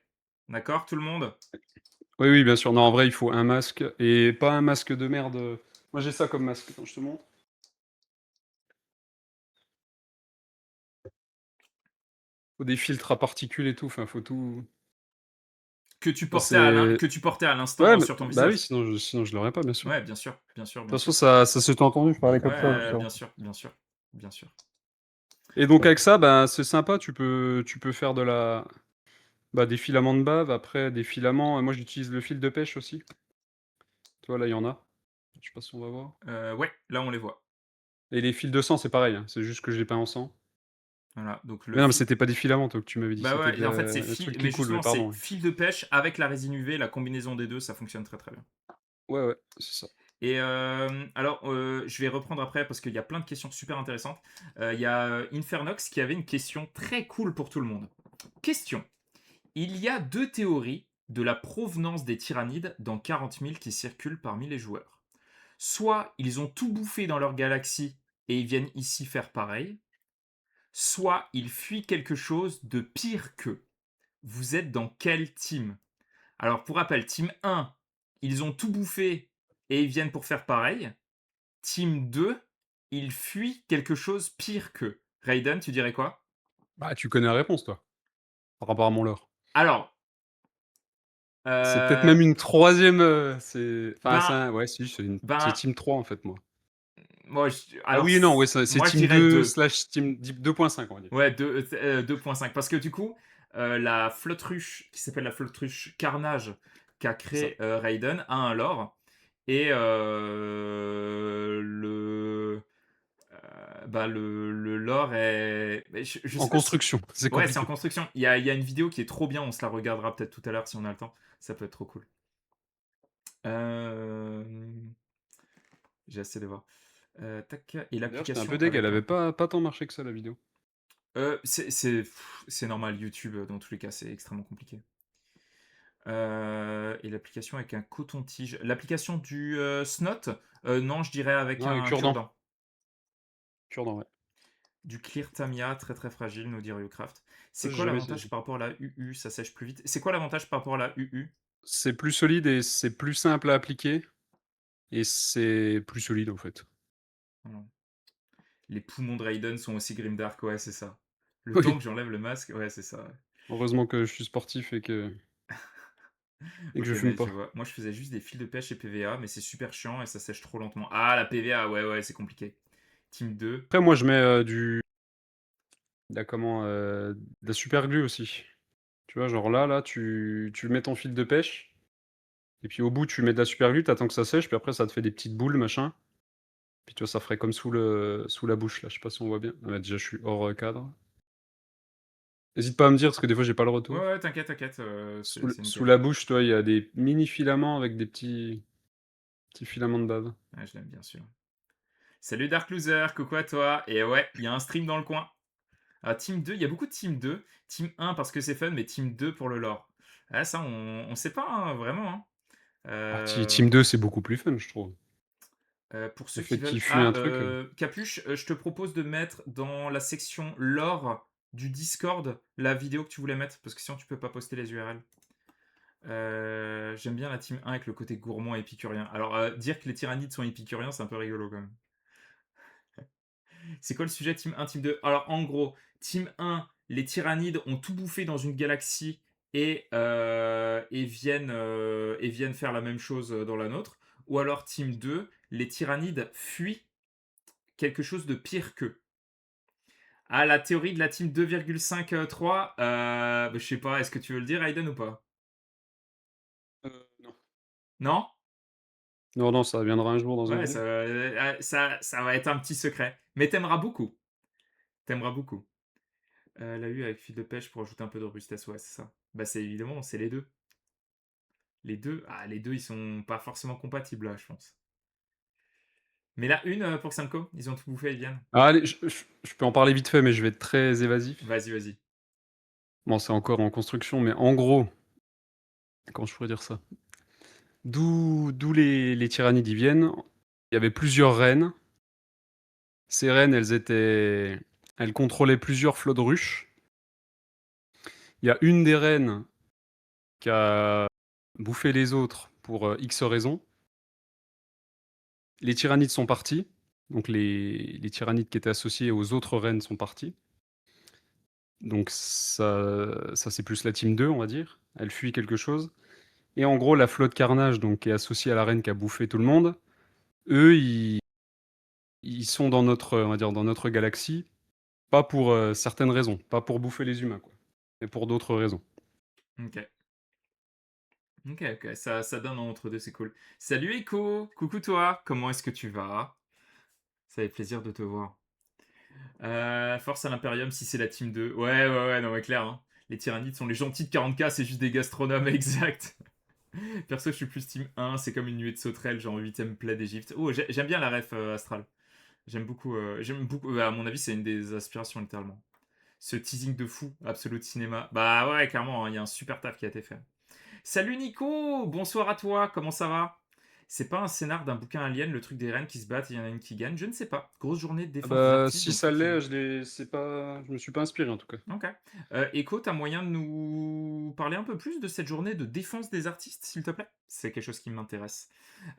D'accord, tout le monde? Oui, oui, bien sûr. Non, en vrai, il faut un masque et pas un masque de merde, moi, j'ai ça comme masque. Attends, je te montre. Faut des filtres à particules et tout, enfin, faut tout ça c'est Que tu portais à l'instant ouais, sur ton bah, oui, visage. sinon je l'aurais pas, bien sûr. Ouais, bien sûr, bien sûr, De bien toute façon, sûr. ça s'est entendu, je parlais comme ça, Ouais, justement. bien sûr, bien sûr, bien sûr. Et donc avec ça, ben, c'est sympa, tu peux faire des filaments de bave, après des filaments, moi, j'utilise le fil de pêche aussi. Tu vois, là, il y en a. Je sais pas si on va voir. Ouais, là on les voit. Et les fils de sang, c'est pareil, hein, c'est juste que je l'ai peint en sang. Voilà, donc le Mais non, mais fil. c'était pas des filaments, toi, que tu m'avais dit, Bah c'était ouais, de et en fait c'est un truc fil, qui mais coule, oui, justement c'est pardon, oui. fil de pêche avec la résine UV, la combinaison des deux, ça fonctionne très très bien. Ouais, ouais, c'est ça. Et alors, je vais reprendre après parce qu'il y a plein de questions super intéressantes. Il y a Infernox qui avait une question très cool pour tout le monde. Question. Il y a deux théories de la provenance des tyrannides dans 40 000 qui circulent parmi les joueurs. Soit ils ont tout bouffé dans leur galaxie et ils viennent ici faire pareil, soit ils fuient quelque chose de pire qu'eux. Vous êtes dans quel team? Alors pour rappel, team 1, ils ont tout bouffé et ils viennent pour faire pareil. Team 2, ils fuient quelque chose pire qu'eux. Raiden, tu dirais quoi? Bah, tu connais la réponse, toi, par rapport à mon lore. Alors, C'est peut-être euh, même une troisième. C'est ben, un ouais, si, c'est ben, team 3 en fait, moi. moi, Ah alors, oui et non, ouais, c'est moi je team dirais 2 2. slash team 2.5, on va dire. Ouais, 2.5. Parce que du coup, la flotte-ruche, qui s'appelle la flotte-ruche Carnage, qu'a C'est ça. créé Raiden, a un lore. Et le lore est. Mais je En sais pas si. construction, c'est Ouais, c'est en compliqué. construction. Il y a une vidéo qui est trop bien, on se la regardera peut-être tout à l'heure si on a le temps. Ça peut être trop cool. Euh, J'ai assez de voir. Tac, et D'ailleurs, j'étais un peu l'application deg, elle avec avait un. pas tant marché que ça, la vidéo. C'est normal, YouTube, dans tous les cas, c'est extrêmement compliqué. Et l'application avec un coton-tige. L'application du Snot, non, je dirais avec Non, un cure-dent. cure-dent. Cure-dent, ouais. Du Clear Tamiya, très très fragile, nous dit Ryucraft. Ça, C'est j'ai quoi jamais l'avantage essayé. par rapport à la UU? Ça sèche plus vite. C'est quoi l'avantage par rapport à la UU? C'est plus solide et c'est plus simple à appliquer et c'est plus solide, en fait. Voilà. Les poumons de Raiden sont aussi grimdark, ouais, c'est ça. Le temps Oui, que j'enlève le masque, ouais, c'est ça. Ouais. heureusement que je suis sportif et que et que OK, je fume mais je pas. vois. Moi, je faisais juste des fils de pêche et PVA, mais c'est super chiant et ça sèche trop lentement. Ah, la PVA, ouais, ouais, c'est compliqué. Team 2. Après moi je mets, de la comment, de la super glue aussi. Tu vois, genre là, tu mets ton fil de pêche et puis au bout tu mets de la super glue, tu attends que ça sèche, puis après ça te fait des petites boules machin, puis tu vois, ça ferait comme sous la bouche là, je sais pas si on voit bien. Ouais, déjà je suis hors, cadre. Hésite pas à me dire parce que des fois j'ai pas le Ouais, retour. ouais, t'inquiète, t'inquiète, c'est Sous nickel. la bouche, tu vois, il y a des mini filaments avec des petits filaments de bave. Ouais, je l'aime bien sûr. Salut Dark Loser, coucou à toi. Et ouais, il y a un stream dans le coin. Ah, Team 2, il y a beaucoup de Team 2. Team 1 parce que c'est fun, mais Team 2 pour le lore. Ah, ça, on sait pas hein, vraiment. Hein. Ah Euh, Team 2 c'est beaucoup plus fun je trouve. pour Le ceux qui fait veulent. qu'il fuit Ah, un truc, Capuche, je te propose de mettre dans la section lore du Discord la vidéo que tu voulais mettre, parce que sinon tu peux pas poster les URL. J'aime bien la team 1 avec le côté gourmand épicurien. Alors, dire que les tyrannides sont épicuriens, c'est un peu rigolo quand même. C'est quoi le sujet team 1, team 2? Alors, en gros, team 1, les tyrannides ont tout bouffé dans une galaxie et viennent faire la même chose dans la nôtre. Ou alors, team 2, les tyrannides fuient quelque chose de pire qu'eux. Ah, la théorie de la team 2,53, je sais pas, est-ce que tu veux le dire, Aiden, ou pas? non. Non? Non, non, ça viendra un jour dans un Ouais, groupe. ça va être un petit secret. Mais t'aimeras beaucoup. T'aimeras beaucoup. La U avec fil de pêche pour ajouter un peu de robustesse, ouais, c'est ça. Bah, c'est évidemment, c'est les deux. Les deux, ils sont pas forcément compatibles, là, je pense. Mais la une, pour Samco, ils ont tout bouffé, ils viennent. Ah allez, je peux en parler vite fait, mais je vais être très évasif. Vas-y, vas-y. Bon, c'est encore en construction, mais en gros, comment je pourrais dire ça? D'où les tyrannides y viennent. Il y avait plusieurs reines. Ces reines, elles contrôlaient plusieurs flots de ruches. Il y a une des reines qui a bouffé les autres pour, X raisons. Les tyrannides sont partis, donc les tyrannides qui étaient associés aux autres reines sont partis. Donc ça c'est plus la team 2, on va dire. Elle fuit quelque chose et en gros, la flotte Carnage, donc qui est associée à la reine qui a bouffé tout le monde, eux, ils sont dans notre, on va dire, dans notre galaxie, pas pour, certaines raisons, pas pour bouffer les humains, quoi, mais pour d'autres raisons. Ok. Ok, ok, ça donne un entre deux, c'est cool. Salut Echo, coucou toi, comment est-ce que tu vas? Ça fait plaisir de te voir. Force à l'Imperium si c'est la team 2. Ouais, ouais, ouais, non, mais clair. Hein. Les tyrannides sont les gentils de 40k, c'est juste des gastronomes, exact. Perso, je suis plus team 1, c'est comme une nuée de sauterelles, genre 8ème plat d'Égypte. Oh, j'aime bien la ref Astral. J'aime beaucoup. À mon avis, c'est une des aspirations, littéralement. Ce teasing de fou, Absolute Cinéma. Bah ouais, clairement, hein, il y a un super taf qui a été fait. Salut Nico, bonsoir à toi, comment ça va? C'est pas un scénar d'un bouquin alien, le truc des reines qui se battent et il y en a une qui gagne? Je ne sais pas. Grosse journée de Ah défense des bah, artistes, si donc ça faut qu'ils. l'est, je me suis pas inspiré en tout cas. Ok. Echo, t'as moyen de nous parler un peu plus de cette journée de défense des artistes, s'il te plaît? C'est quelque chose qui m'intéresse.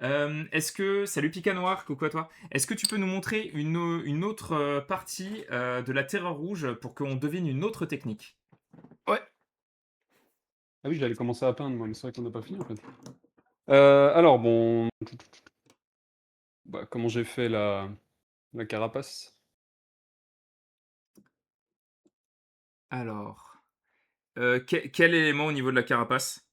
Est-ce que. Salut Pika Noir, coucou à toi. Est-ce que tu peux nous montrer une autre partie de la Terreur Rouge pour qu'on devine une autre technique? Ouais. Ah oui, j'allais commencer à peindre moi, mais c'est vrai qu'on n'a pas fini en fait. Alors bon, bah, comment j'ai fait la carapace? Alors. Quel élément au niveau de la carapace?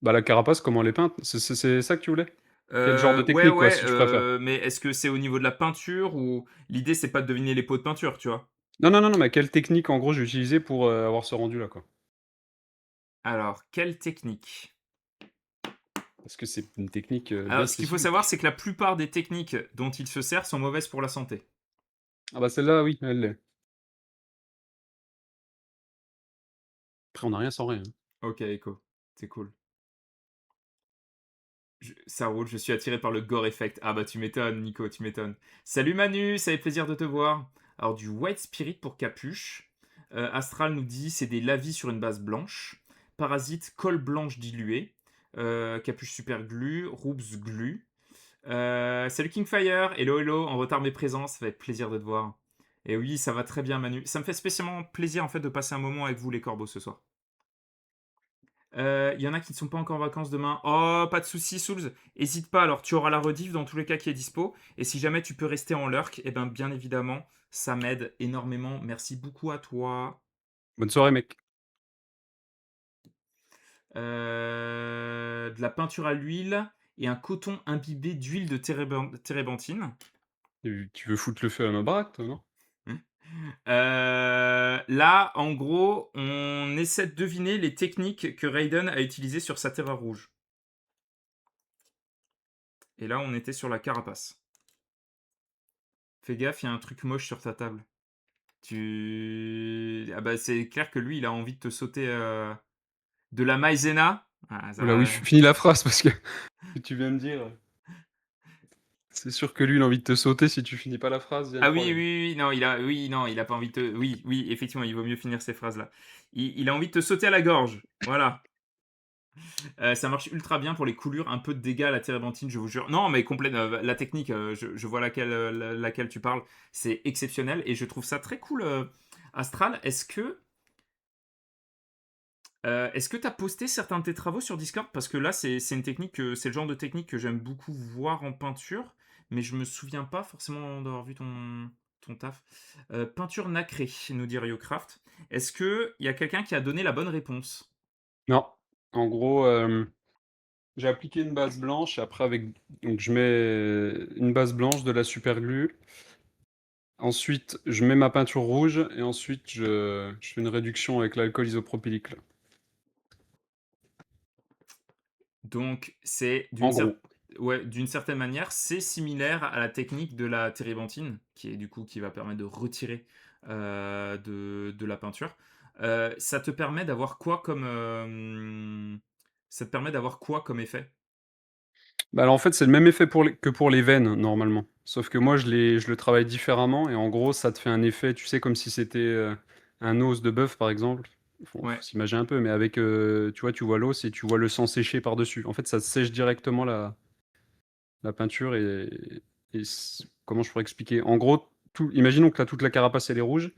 Bah, la carapace, comment elle est peinte? C'est ça que tu voulais? Quel genre de Ouais, technique, quoi, ouais, si tu préfères? mais est-ce que c'est au niveau de la peinture ou l'idée c'est pas de deviner les pots de peinture, tu vois? Non, non, non, non, mais quelle technique, en gros, j'ai utilisé pour, avoir ce rendu-là, quoi? Alors, quelle technique? Parce que c'est une technique, bien Alors, ce qu'il faut savoir, spécifique. c'est que la plupart des techniques dont il se sert sont mauvaises pour la santé. Ah bah, celle-là, oui, elle l'est. Après, on a rien sans rien, hein. Ok, Echo, c'est cool. Ça roule, je suis attiré par le gore effect. Ah bah tu m'étonnes, Nico, tu m'étonnes. Salut Manu, ça fait plaisir de te voir. Alors du White Spirit pour Capuche. Astral nous dit c'est des lavis sur une base blanche. Parasite, colle blanche diluée. Capuche super glue, Roobs glue. Salut Kingfire, hello hello, en retard mais présent, ça fait plaisir de te voir. Et oui, ça va très bien Manu. Ça me fait spécialement plaisir en fait de passer un moment avec vous les corbeaux ce soir. Il y en a qui ne sont pas encore en vacances demain. Oh, pas de souci, Souls. Hésite pas, alors tu auras la rediff dans tous les cas qui est dispo. Et si jamais tu peux rester en lurk, eh ben, bien évidemment, ça m'aide énormément. Merci beaucoup à toi. Bonne soirée, mec. De la peinture à l'huile et un coton imbibé d'huile de térébenthine. Tu veux foutre le feu à ma baraque, toi, non? Là, en gros, on essaie de deviner les techniques que Raiden a utilisées sur sa terreur rouge. Et là, on était sur la carapace. Fais gaffe, il y a un truc moche sur ta table. Ah bah, c'est clair que lui, il a envie de te sauter, de la maïzena. Ah Oh là, oui, ça finis la phrase parce que ce que tu viens de dire, c'est sûr que lui, il a envie de te sauter si tu finis pas la phrase, il y a un ah oui, oui, problème. oui, non, il a pas envie de te oui, oui, effectivement, il vaut mieux finir ces phrases-là. Il a envie de te sauter à la gorge, voilà. Ça marche ultra bien pour les coulures, un peu de dégâts à la térébenthine, je vous jure. Non, mais complète, la technique, je vois laquelle tu parles, c'est exceptionnel et je trouve ça très cool, Astral. Est-ce que tu as posté certains de tes travaux sur Discord? Parce que là, c'est une technique c'est le genre de technique que j'aime beaucoup voir en peinture, mais je me souviens pas forcément d'avoir vu ton taf. Peinture nacrée, nous dit Riocraft. Est-ce qu'il y a quelqu'un qui a donné la bonne réponse? Non, en gros, j'ai appliqué une base blanche et après avec donc je mets une base blanche, de la superglue. Ensuite, je mets ma peinture rouge et ensuite je fais une réduction avec l'alcool isopropylique, là. Donc, c'est En gros. ouais, d'une certaine manière, c'est similaire à la technique de la térébenthine, qui est du coup qui va permettre de retirer de la peinture. Ça te permet d'avoir quoi comme ça te permet d'avoir quoi comme effet? Bah, alors, en fait, c'est le même effet que pour les veines, normalement. Sauf que moi, je le travaille différemment et en gros, ça te fait un effet, tu sais, comme si c'était, un os de bœuf, par exemple. Faut Ouais, s'imaginer un peu, mais avec, tu vois l'os et tu vois le sang sécher par-dessus. En fait, ça sèche directement la peinture et comment je pourrais expliquer? En gros, imaginons que là, toute la carapace, elle est rouge.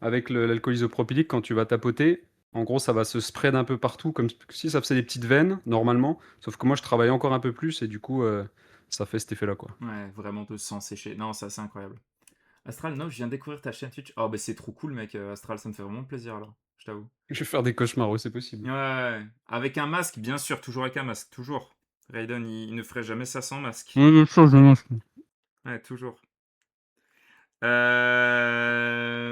Avec l'alcool isopropylique, quand tu vas tapoter, en gros, ça va se spread un peu partout, comme si ça faisait des petites veines, normalement. Sauf que moi, je travaille encore un peu plus et du coup, ça fait cet effet-là, quoi. ouais, vraiment de sang séché. Non, ça c'est incroyable. Astral, non, je viens de découvrir ta chaîne Twitch. Oh, bah c'est trop cool, mec. Astral, ça me fait vraiment plaisir alors, je t'avoue. Je vais faire des cauchemars, ouais, c'est possible. Ouais, ouais, ouais. Avec un masque, bien sûr, toujours avec un masque, toujours. Raiden, il ne ferait jamais ça sans masque. Ouais, ça, je mange. Ouais, toujours.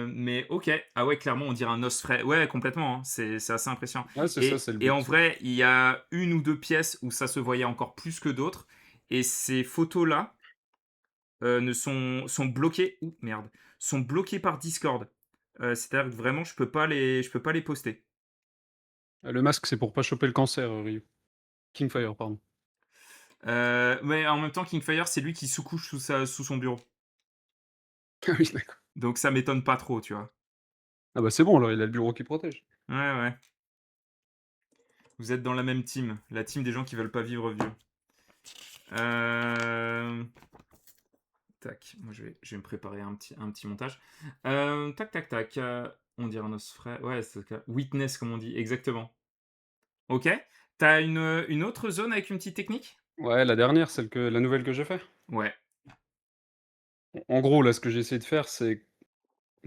Mais OK. Ah ouais, clairement, on dirait un os frais. Ouais, complètement, hein. C'est assez impressionnant. Ouais, c'est ça, c'est le Et en but. vrai, il y a une ou 2 pièces où ça se voyait encore plus que d'autres et ces photos-là, ne sont bloquées ouh merde, sont bloquées par Discord. C'est-à-dire que vraiment je peux pas les poster. Le masque, c'est pour pas choper le cancer, Ryu. Kingfire, pardon. Mais en même temps, Kingfire, c'est lui qui sous-couche sous son bureau. Ah oui, d'accord. Donc ça m'étonne pas trop, tu vois? Ah bah, c'est bon, alors il a le bureau qui protège. Ouais, ouais. Vous êtes dans la même team, la team des gens qui veulent pas vivre vieux. Hem, tac, moi je vais me préparer un petit montage. Tac, tac, tac, on dirait un os frais. Ouais, c'est le cas. Witness, comme on dit, exactement. OK. T'as une autre zone avec une petite technique? Ouais, la dernière, la nouvelle que j'ai fait. Ouais, En gros, là, ce que j'ai essayé de faire, c'est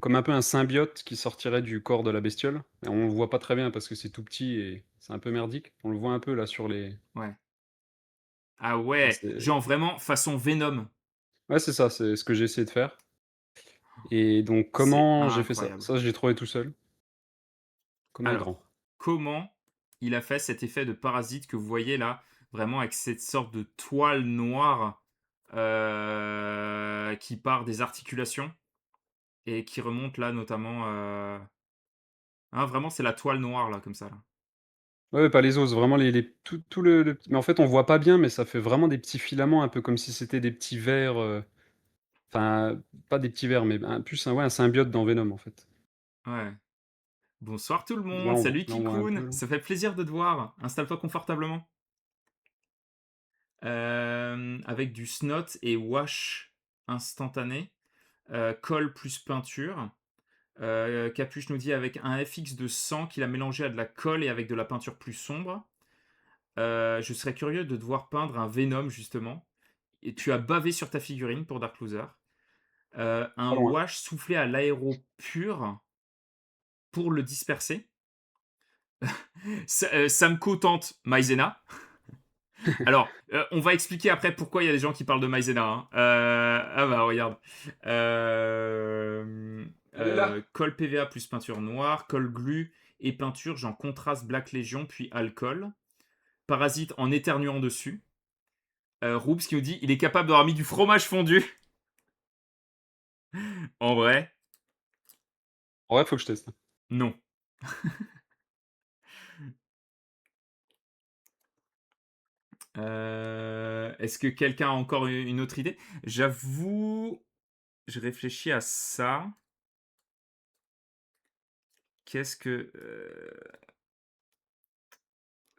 comme un peu un symbiote qui sortirait du corps de la bestiole. Et on le voit pas très bien parce que c'est tout petit et c'est un peu merdique. On le voit un peu là sur les. ouais. Ah Là, ouais, genre vraiment façon Venom. ouais, c'est ça, c'est ce que j'ai essayé de faire. Et donc, C'est comment j'ai fait ça? incroyable. Ça, j'ai trouvé tout seul, comme un grand. Alors, comment il a fait cet effet de parasite que vous voyez là, vraiment avec cette sorte de toile noire qui part des articulations et qui remonte là notamment. Ah, vraiment, c'est la toile noire là, comme ça. Là. Ouais, ouais, pas les os, vraiment tout mais en fait, on voit pas bien, mais ça fait vraiment des petits filaments, un peu comme si c'était des petits vers, enfin, pas des petits vers, mais plus un ouais, un symbiote dans Venom, en fait. Ouais. Bonsoir tout le Là, monde, salut on voit un Kikun, peu, là. ça fait plaisir de te voir. Installe-toi confortablement. Avec du snot et wash instantané, colle plus peinture. Capuche nous dit: «Avec un FX de 100 qu'il a mélangé à de la colle et avec de la peinture plus sombre. Je serais curieux de devoir peindre un Venom justement et tu as bavé sur ta figurine pour Dark Loser. Un Pas loin. wash soufflé à l'aéro pur pour le disperser. Samco tente Maïzena. Alors, on va expliquer après pourquoi il y a des gens qui parlent de Maïzena, hein. Ah bah regarde. Elle est là. Colle PVA plus peinture noire, colle glu et peinture, genre contraste Black Légion, puis alcool. Parasite en éternuant dessus. Roops qui nous dit il est capable d'avoir mis du fromage fondu. En vrai, En vrai, faut que je teste. non. Est-ce que quelqu'un a encore une autre idée? J'avoue, je réfléchis à ça. Qu'est-ce que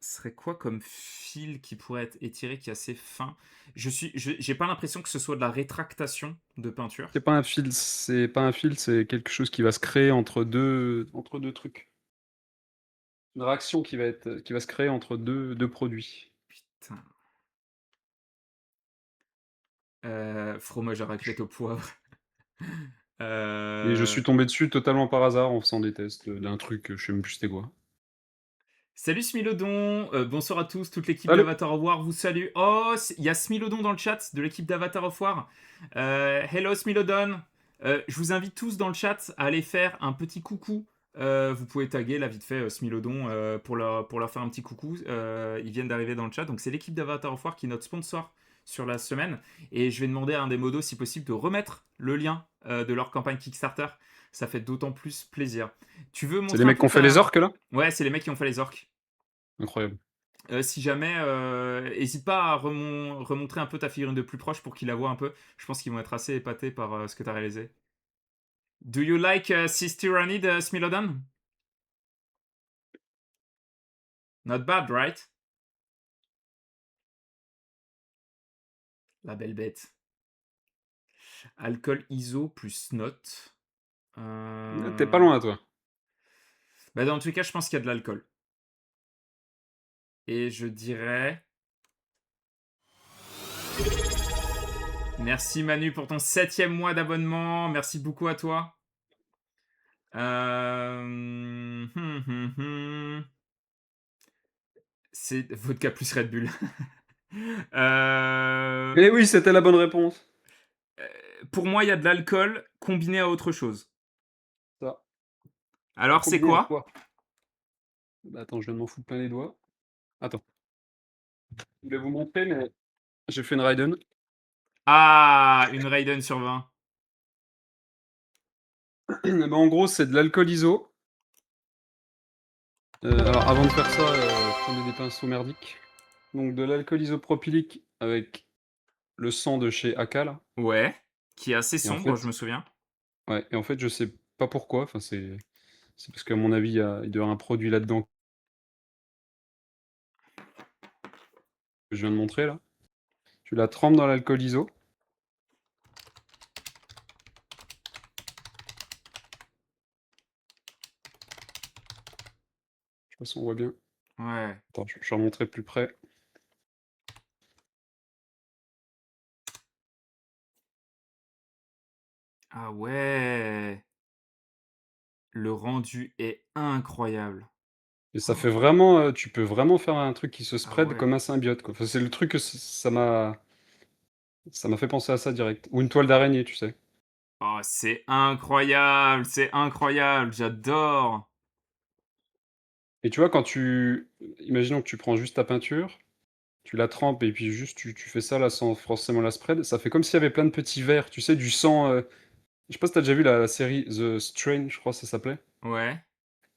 serait quoi comme fil qui pourrait être étiré, qui est assez fin? J'ai pas l'impression que ce soit de la rétractation de peinture. C'est pas un fil, c'est quelque chose qui va se créer entre deux trucs. Une réaction qui va se créer entre deux produits. Putain, fromage à raclette au poivre. Et je Heu suis tombé dessus totalement par hasard en faisant des tests, d'un truc, je sais même plus c'était quoi. Salut Smilodon, bonsoir à tous, toute l'équipe Salut! d'Avatar of War vous salue. Oh, il y a Smilodon dans le chat de l'équipe d'Avatar of War. Hello Smilodon. Je vous invite tous dans le chat à aller faire un petit coucou. Vous pouvez taguer là vite fait Smilodon pour leur faire un petit coucou. Ils viennent d'arriver dans le chat. Donc c'est l'équipe d'Avatar of War qui est notre sponsor sur la semaine. Et je vais demander à un des modos si possible de remettre le lien de leur campagne Kickstarter. Ça fait d'autant plus plaisir. Tu veux C'est les montrer un mecs qui peu ont fait les ta... orques là? Ouais, c'est les mecs qui ont fait les orques. Incroyable. Si jamais, hésite pas à remontrer un peu ta figurine de plus proche pour qu'ils la voient un peu. Je pense qu'ils vont être assez épatés par ce que tu as réalisé. Do you like Sis Tyrannid, Smilodon? Not bad, right? La belle bête. Alcool ISO plus note. Tu pas loin, toi. Bah, dans tous les cas, je pense qu'il y a de l'alcool. Et je dirais. Merci Manu pour ton 7e mois d'abonnement. Merci beaucoup à toi. C'est vodka plus Red Bull. Euh, Eh oui, c'était la bonne réponse. pour moi, il y a de l'alcool combiné à autre chose. Ça. Alors, c'est Combiné à quoi? quoi? Bah, attends, je viens de m'en foutre plein les doigts. Attends, je voulais vous montrer, mais j'ai fait une Raiden. Ah, une Raiden sur 20. Bah, en gros, c'est de l'alcool iso. Alors avant de faire ça, prenez des pinceaux merdiques. Donc de l'alcool isopropylique avec le sang de chez Aka là. Ouais, qui est assez Et en sombre, je fait me souviens. ouais, et en fait, je sais pas pourquoi, enfin c'est parce qu'à mon avis, il doit y avoir un produit là-dedans que je viens de montrer là. Tu la trempes dans l'alcool iso. Je sais pas si on voit bien. Ouais. Attends, je vais remontrer plus près. Ah ouais. Le rendu est incroyable. Et ça Oh, fait vraiment, tu peux vraiment faire un truc qui se ah spread ouais. comme un symbiote, quoi. Enfin, c'est le truc que ça m'a fait penser à ça direct. Ou une toile d'araignée, tu sais? Oh, c'est incroyable, j'adore. Et tu vois, imaginons que tu prends juste ta peinture, tu la trempes et puis juste tu fais ça là sans forcément la spread, ça fait comme s'il y avait plein de petits verres, tu sais, du sang, je sais pas si tu déjà vu la série The Strain, je crois que ça s'appelait, Ouais.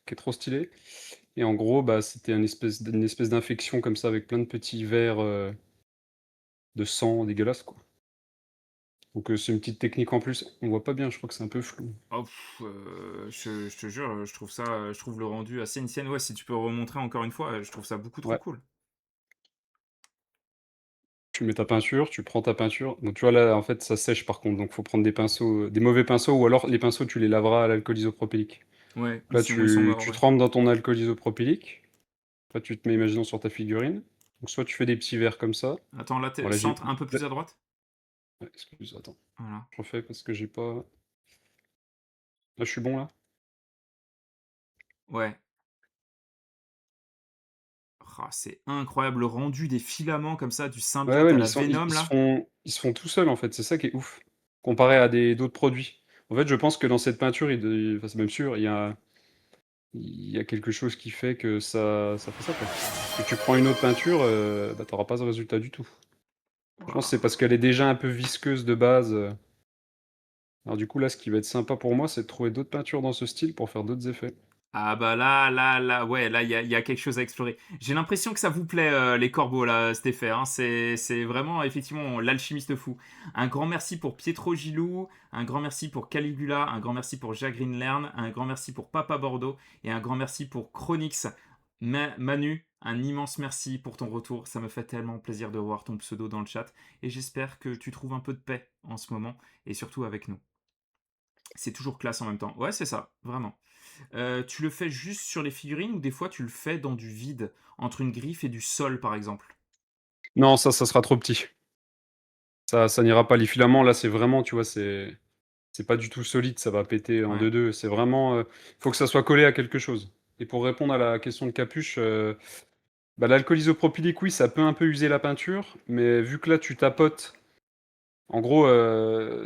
qui est trop stylée. Et en gros, bah, c'était une espèce d'infection comme ça avec plein de petits verres, de sang dégueulasse, quoi. Donc c'est une petite technique en plus. On voit pas bien, je crois que c'est un peu flou. Oh, je te jure, je trouve ça, je trouve le rendu assez insane. Ouais, si tu peux remontrer encore une fois, je trouve ça beaucoup trop Ouais. cool. Tu mets ta peinture, tu prends ta peinture, donc tu vois là, en fait, ça sèche par contre, donc faut prendre des pinceaux, des mauvais pinceaux ou alors les pinceaux, tu les laveras à l'alcool isopropylique. Ouais, Là, sinon ils sont morts, tu ouais. trempes dans ton alcool isopropylique. Là, tu te mets, imaginons, sur ta figurine. Donc soit tu fais des petits verres comme ça. Attends, là, Bon tu là, j'ai centre un peu là plus à droite. ouais, excuse, attends, Voilà. je refais parce que j'ai pas là, je suis bon là? Ouais. Ah, c'est incroyable le rendu des filaments comme ça, du Ouais, symbiote ouais, à mais la Venom là. ils se font tout seuls, en fait, c'est ça qui est ouf, comparé à des d'autres produits. En fait, je pense que dans cette peinture, enfin, c'est même sûr, il y a quelque chose qui fait que ça fait ça, quoi. Que tu prends une autre peinture, bah, tu auras pas ce résultat du tout. Je pense que c'est Waouh. parce qu'elle est déjà un peu visqueuse de base, alors du coup, là, ce qui va être sympa pour moi, c'est de trouver d'autres peintures dans ce style pour faire d'autres effets. Ah bah là, ouais, là, il y a quelque chose à explorer. J'ai l'impression que ça vous plaît, les corbeaux, là, cet effet, hein. C'est vraiment, effectivement, l'alchimiste fou. Un grand merci pour Pietro Gilou, un grand merci pour Caligula, un grand merci pour Jacques Greenlern, un grand merci pour Papa Bordeaux et un grand merci pour Chronix. Manu, un immense merci pour ton retour. Ça me fait tellement plaisir de voir ton pseudo dans le chat et j'espère que tu trouves un peu de paix en ce moment et surtout avec nous. C'est toujours classe en même temps. Ouais, c'est ça, vraiment. Tu le fais juste sur les figurines ou des fois tu le fais dans du vide, entre une griffe et du sol par exemple? Non, ça sera trop petit. Ça n'ira pas. Les filaments, là, c'est vraiment, tu vois, c'est pas du tout solide, ça va péter en Ouais, deux. C'est vraiment, faut que ça soit collé à quelque chose. Et pour répondre à la question de Capuche, bah, l'alcool isopropylique, oui, ça peut un peu user la peinture, mais vu que là, tu tapotes, en gros,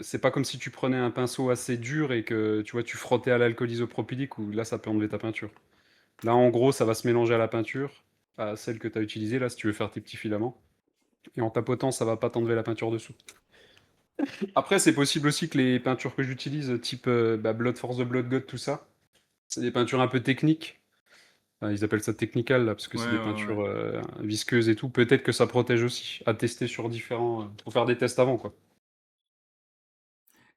c'est pas comme si tu prenais un pinceau assez dur et que, tu vois, tu frottais à l'alcool isopropylique où là, ça peut enlever ta peinture. Là, en gros, ça va se mélanger à la peinture, à celle que tu as utilisée, là, si tu veux faire tes petits filaments. Et en tapotant, ça va pas t'enlever la peinture dessous. Après, c'est possible aussi que les peintures que j'utilise, type bah, Blood for the Blood God, tout ça, c'est des peintures un peu techniques. Enfin, ils appellent ça technical, là, parce que ouais, c'est des ouais, ouais. peintures visqueuses et tout. Peut-être que ça protège aussi, à tester sur différents. Faut faire des tests avant, quoi.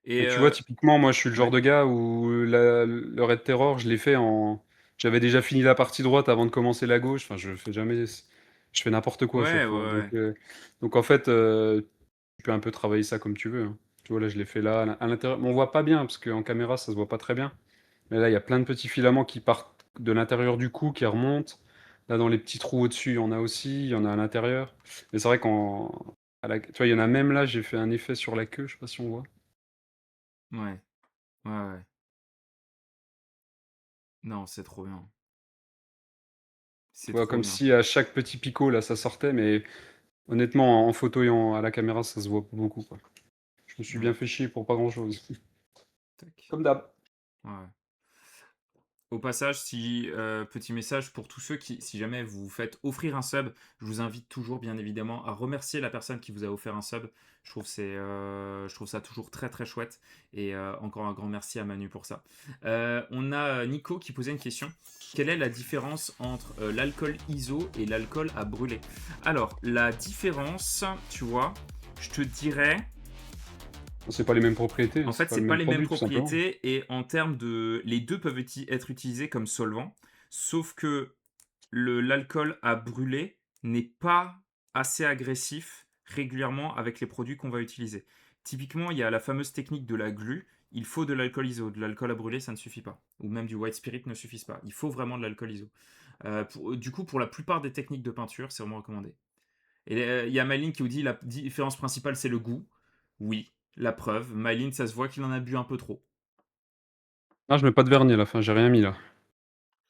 Et Mais tu vois, typiquement, moi, je suis le genre ouais. de gars où le Red Terror, je l'ai fait en. J'avais déjà fini la partie droite avant de commencer la gauche. Enfin, je fais jamais. Je fais n'importe quoi à chaque Ouais, ouais, fois. ouais. Donc en fait, tu peux un peu travailler ça comme tu veux, hein. Tu vois, là, je l'ai fait là, à l'intérieur. Mais on voit pas bien, parce qu'en caméra, ça se voit pas très bien. Mais là, il y a plein de petits filaments qui partent de l'intérieur du cou, qui remontent. Là, dans les petits trous au-dessus, il y en a aussi, il y en a à l'intérieur. Mais c'est vrai tu vois, il y en a même là, j'ai fait un effet sur la queue, je sais pas si on voit. Ouais, ouais, ouais. Non, c'est trop bien. Tu C'est vois, trop comme bien. si à chaque petit picot, là, ça sortait, mais honnêtement, en photo et à la caméra, ça se voit pas beaucoup, quoi. Je me suis bien Ouais, fait chier pour pas grand-chose. tac. Comme d'hab. Ouais. Au passage, si petit message pour tous ceux qui, si jamais vous vous faites offrir un sub, je vous invite toujours, bien évidemment, à remercier la personne qui vous a offert un sub. Je trouve ça toujours très très chouette. Et encore un grand merci à Manu pour ça. On a Nico qui posait une question. Quelle est la différence entre l'alcool ISO et l'alcool à brûler? Alors, la différence, tu vois, je te dirais, C'est pas les mêmes propriétés, hein, en c'est fait, pas c'est le pas même les mêmes produit, tout simplement. propriétés et en termes de, les deux peuvent être utilisés comme solvants, sauf que l'alcool à brûler n'est pas assez agressif régulièrement avec les produits qu'on va utiliser. Typiquement, il y a la fameuse technique de la glu. Il faut de l'alcool ISO. De l'alcool à brûler, ça ne suffit pas. Ou même du white spirit ne suffisent pas. Il faut vraiment de l'alcool ISO. Du coup, pour la plupart des techniques de peinture, c'est vraiment recommandé. Et il y a Mylene qui vous dit la différence principale, c'est le goût. Oui, la preuve. Mylene, ça se voit qu'il en a bu un peu trop. Ah, je mets pas de vernis à la fin, j'ai rien mis là.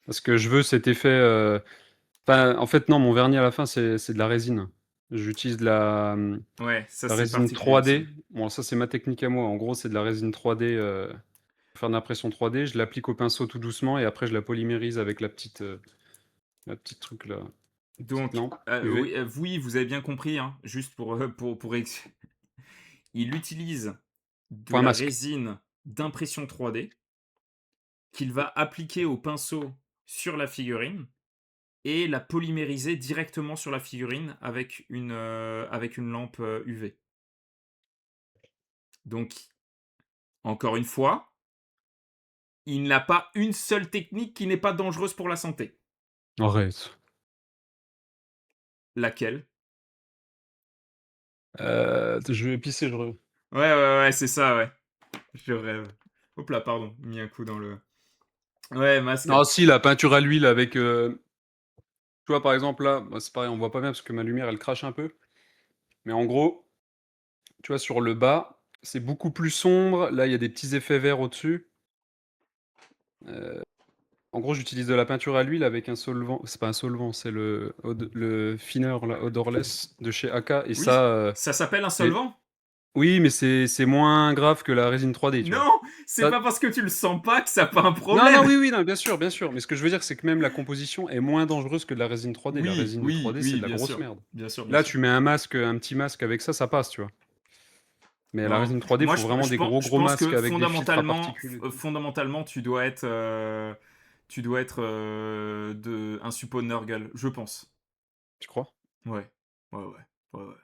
Parce que je veux cet effet. Enfin, en fait, non, mon vernis à la fin, c'est de la résine. J'utilise Ouais, ça la c'est résine particulier aussi. 3D. Bon, ça, c'est ma technique à moi. En gros, c'est de la résine 3D, pour faire de l'impression 3D. Je l'applique au pinceau tout doucement et après, je la polymérise avec la petite truc là, la petite Donc, lampe UV. oui, vous avez bien compris, hein, juste il utilise de Pour un la masque. résine d'impression 3D qu'il va appliquer au pinceau sur la figurine et la polymériser directement sur la figurine avec une lampe UV. Donc, encore une fois, il n'a pas une seule technique qui n'est pas dangereuse pour la santé. Arrête. Laquelle? Je vais pisser, Ouais, ouais, ouais, c'est ça, ouais. Je rêve. Hop là, pardon, mis un coup dans le ouais, masque. non, si, la peinture à l'huile avec, tu vois, par exemple, là, bah, c'est pareil, on voit pas bien parce que ma lumière, elle crache un peu, mais en gros, tu vois, sur le bas, c'est beaucoup plus sombre. Là, il y a des petits effets verts au-dessus. Heu, En gros, j'utilise de la peinture à l'huile avec un solvant, c'est pas un solvant, c'est le thinner là, odorless de chez Aka et Oui, ça, ça s'appelle un c'est solvant? oui, mais c'est moins grave que la résine 3D, tu vois? Non! C'est Ça pas parce que tu le sens pas que ça a pas un Non, non, problème! oui, oui, non, bien sûr, mais ce que je veux dire, c'est que même la composition est moins dangereuse que de la résine 3D. La Oui, résine oui, 3D, c'est oui, de la bien grosse sûr. merde. Bien sûr, bien Là, sûr. tu mets un masque, un petit masque avec ça passe, tu vois? Mais la Non, résine 3D, moi faut vraiment des gros, je gros pense masques que avec des filtres à particules et tout. fondamentalement, tu dois être, de un suppôt Nurgle, je pense. Tu crois? Ouais. Ouais, ouais. Ouais,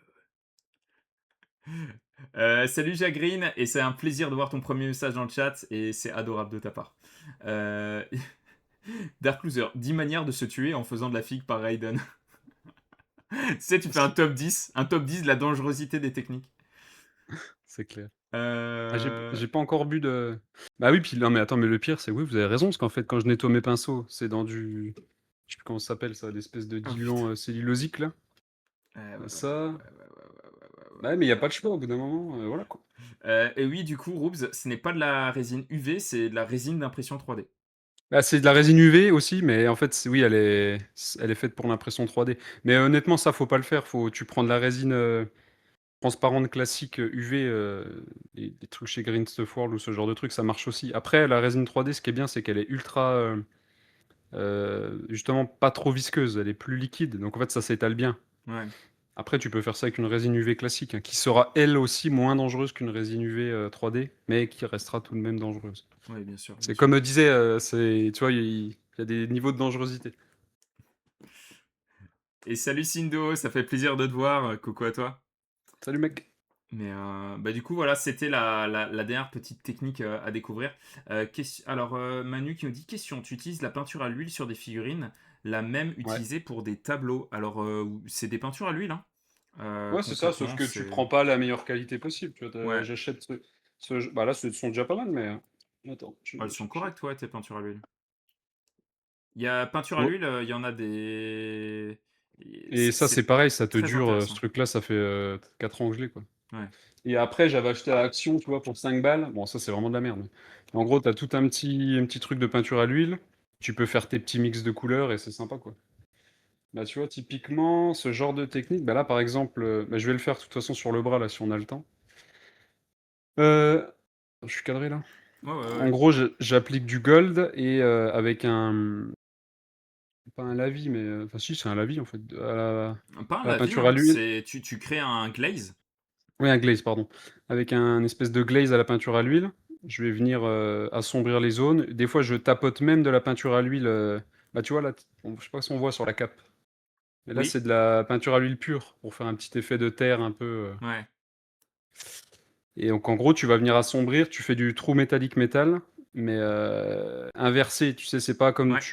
ouais. Salut Jagreen et c'est un plaisir de voir ton premier message dans le chat et c'est adorable de ta part. Heu, Dark Loser, 10 manières de se tuer en faisant de la figue par Raiden. Tu sais, tu fais un top 10 de la dangerosité des techniques. C'est clair. Ah, Heu, j'ai pas encore bu de bah, oui, puis non, mais attends, mais le pire, c'est oui, vous avez raison, parce qu'en fait, quand je nettoie mes pinceaux, c'est dans du je sais plus comment ça s'appelle ça, l'espèce de oh putain. diluant, cellulosique là. Ouais, ouais, ouais, Ça ouais, ouais, ouais, ouais, ouais, ouais, bah, ouais, mais il y a pas de choix au bout d'un moment, voilà quoi. Et oui, du coup, Roobs, ce n'est pas de la résine UV, c'est de la résine d'impression 3D. Bah, c'est de la résine UV aussi, mais en fait, c'est oui, elle est faite pour l'impression 3D. Mais honnêtement, ça, faut pas le faire. Tu prends de la résine, transparente classique, UV, les trucs chez Green Stuff World ou ce genre de trucs, ça marche aussi. Après, la résine 3D, ce qui est bien, c'est qu'elle est ultra, justement pas trop visqueuse, elle est plus liquide, donc en fait, ça s'étale bien. Ouais, Après, tu peux faire ça avec une résine UV classique, hein, qui sera elle aussi moins dangereuse qu'une résine UV, 3D, mais qui restera tout de même dangereuse. ouais, bien sûr, bien C'est sûr. comme, disait, c'est tu vois, il y a des niveaux de dangerosité. Et salut Sindo, ça fait plaisir de te voir, coucou à toi. Salut mec. Mais bah, du coup, voilà, c'était la dernière petite technique, à découvrir. Alors, Manu qui nous dit: «Question, tu utilises la peinture à l'huile sur des figurines, la même Ouais. utilisée pour des tableaux?» Alors, c'est des peintures à l'huile, hein. Ouais, c'est ça, sauf Concrètement, que tu c'est prends pas la meilleure qualité possible, tu vois? ouais, J'achète bah, là, ce sont déjà pas mal, mais attends, je elles vais sont chercher. correctes, ouais, tes peintures à l'huile. Il y a peinture à Ouais, l'huile, il y en a des et ça, c'est c'est pareil, ça te très dure, ce intéressant. truc-là, ça fait, 4 ans que je l'ai, quoi. Ouais. Et après, j'avais acheté à Action, tu vois, pour 5 balles. Bon, ça, c'est vraiment de la merde, mais en gros, tu as tout un petit truc de peinture à l'huile. Tu peux faire tes petits mix de couleurs et c'est sympa, quoi. Bah, tu vois, typiquement, ce genre de technique, bah, là, par exemple, bah, je vais le faire de toute façon sur le bras, là, si on a le temps. Heu, je suis cadré, là? Ouais, ouais, En ouais. gros, j'applique du gold et avec pas un lavis, mais enfin si, c'est un lavis, en fait, Pas un à la lavis, peinture à hein, l'huile. c'est tu crées un glaze. Oui, un glaze, pardon. Avec un espèce de glaze à la peinture à l'huile. Je vais venir, assombrir les zones. Des fois, je tapote même de la peinture à l'huile, bah, tu vois, là, je sais pas si on voit sur la cape, mais là, Oui, c'est de la peinture à l'huile pure pour faire un petit effet de terre un peu, ouais, et donc en gros, tu vas venir assombrir, tu fais du trou métallique métal, mais inversé, tu sais? C'est pas comme ouais,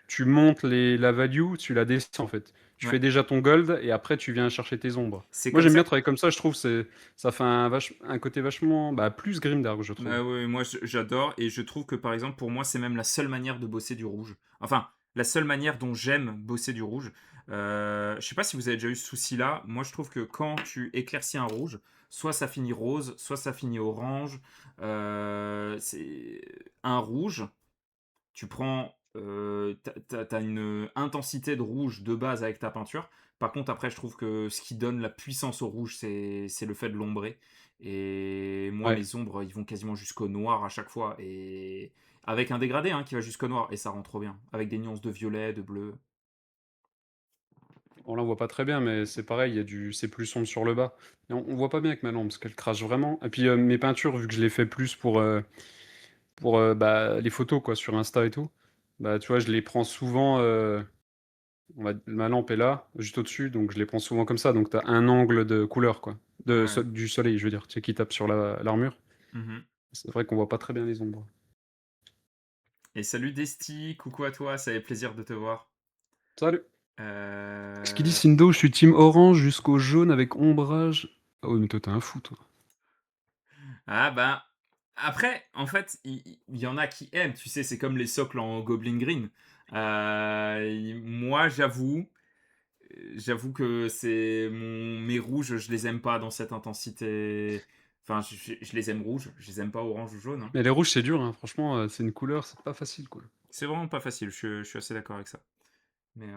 tu montes la value, tu la descends, en fait. Tu ouais. fais déjà ton gold et après tu viens chercher tes ombres. C'est Moi, comme j'aime bien ça. travailler comme ça, je trouve, ça fait un côté vachement, bah, plus grimdark, je trouve. Bah, ouais, moi j'adore et je trouve que par exemple pour moi c'est même la seule manière de bosser du rouge. Enfin, la seule manière dont j'aime bosser du rouge. Je sais pas si vous avez déjà eu ce souci-là. Moi je trouve que quand tu éclaircis un rouge, soit ça finit rose, soit ça finit orange. C'est un rouge. Tu prends, tu une intensité de rouge de base avec ta peinture. Par contre, après, je trouve que ce qui donne la puissance au rouge, c'est le fait de l'ombrer. Et moi, Ouais. mes ombres, ils vont quasiment jusqu'au noir à chaque fois. Et avec un dégradé hein, qui va jusqu'au noir. Et ça rend trop bien. Avec des nuances de violet, de bleu. Bon, là, on voit pas très bien, mais c'est pareil, c'est plus sombre sur le bas. Et on voit pas bien avec ma lampe parce qu'elle crache vraiment. Et puis, mes peintures, vu que je les fais plus pour, bah, les photos, quoi, sur Insta et tout, bah, tu vois, je les prends souvent, ma lampe est là, juste au-dessus, donc je les prends souvent comme ça. Donc tu as un angle de couleur, quoi, Ouais. du soleil, je veux dire, tu sais, qui tape sur l'armure. Mhm. C'est vrai qu'on voit pas très bien les ombres. Et salut Desti, coucou à toi, ça fait plaisir de te voir. Salut! Ce qu'il dit Euh, Sindo, je suis team orange jusqu'au jaune avec ombrage. Ah ouais, mais toi, tu un fou, toi. Ah ben, après, en fait, il y en a qui aiment, tu sais? C'est comme les socles en Goblin Green. Moi, j'avoue que c'est mes rouges, je les aime pas dans cette intensité. Enfin, je les aime rouges, je les aime pas orange ou jaune, hein. Mais les rouges, c'est dur, hein, franchement, c'est une couleur, c'est pas facile, quoi. C'est vraiment pas facile, je suis assez d'accord avec ça. Mais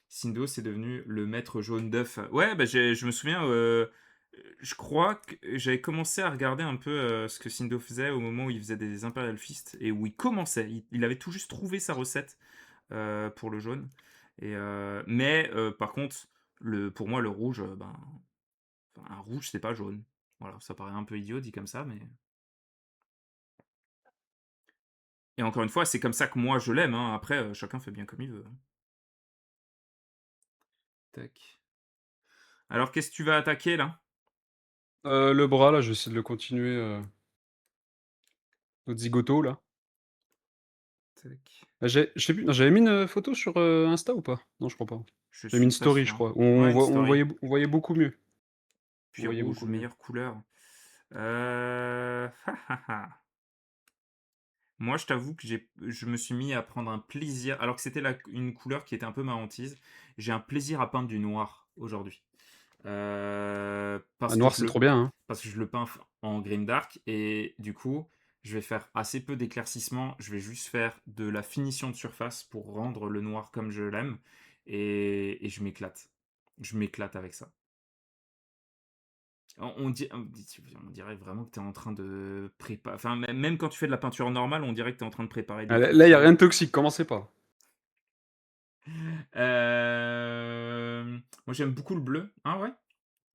Sindo, c'est devenu le maître jaune d'œuf. Ouais, bah, je me souviens, je crois que j'avais commencé à regarder un peu ce que Sindo faisait au moment où il faisait des Imperial Fist et où il commençait. Il avait tout juste trouvé sa recette pour le jaune. Mais par contre, pour moi, le rouge, ben, enfin, un rouge, c'est pas jaune. Voilà, ça paraît un peu idiot dit comme ça, mais. Et encore une fois, c'est comme ça que moi je l'aime, hein. Après, chacun fait bien comme il veut, hein. Tac. Alors, qu'est-ce que tu vas attaquer là? Le bras, là, je vais essayer de le continuer, notre zigoto, là. Tac. Bah, je sais plus, non, j'avais mis une, photo sur, Insta ou pas? Non, je crois pas. Je J'avais mis suis une pas story, je sûr. crois. Ouais, une story. On voyait beaucoup mieux. On Puis voyait rouge, beaucoup mieux. meilleure couleur. Ha, ha, ha. Moi, je t'avoue que je me suis mis à prendre un plaisir, alors que c'était une couleur qui était un peu ma hantise. J'ai un plaisir à peindre du noir aujourd'hui. Ah, noir, c'est trop bien, hein. Parce que je le peins en grimdark et du coup, je vais faire assez peu d'éclaircissement. Je vais juste faire de la finition de surface pour rendre le noir comme je l'aime et je m'éclate. Je m'éclate avec ça. On dirait vraiment que tu es en train de préparer. Enfin, même quand tu fais de la peinture normale, on dirait que tu es en train de préparer Ah, des là, trucs. il y a rien de toxique, commencez pas. Moi, j'aime beaucoup le bleu. Ah ouais.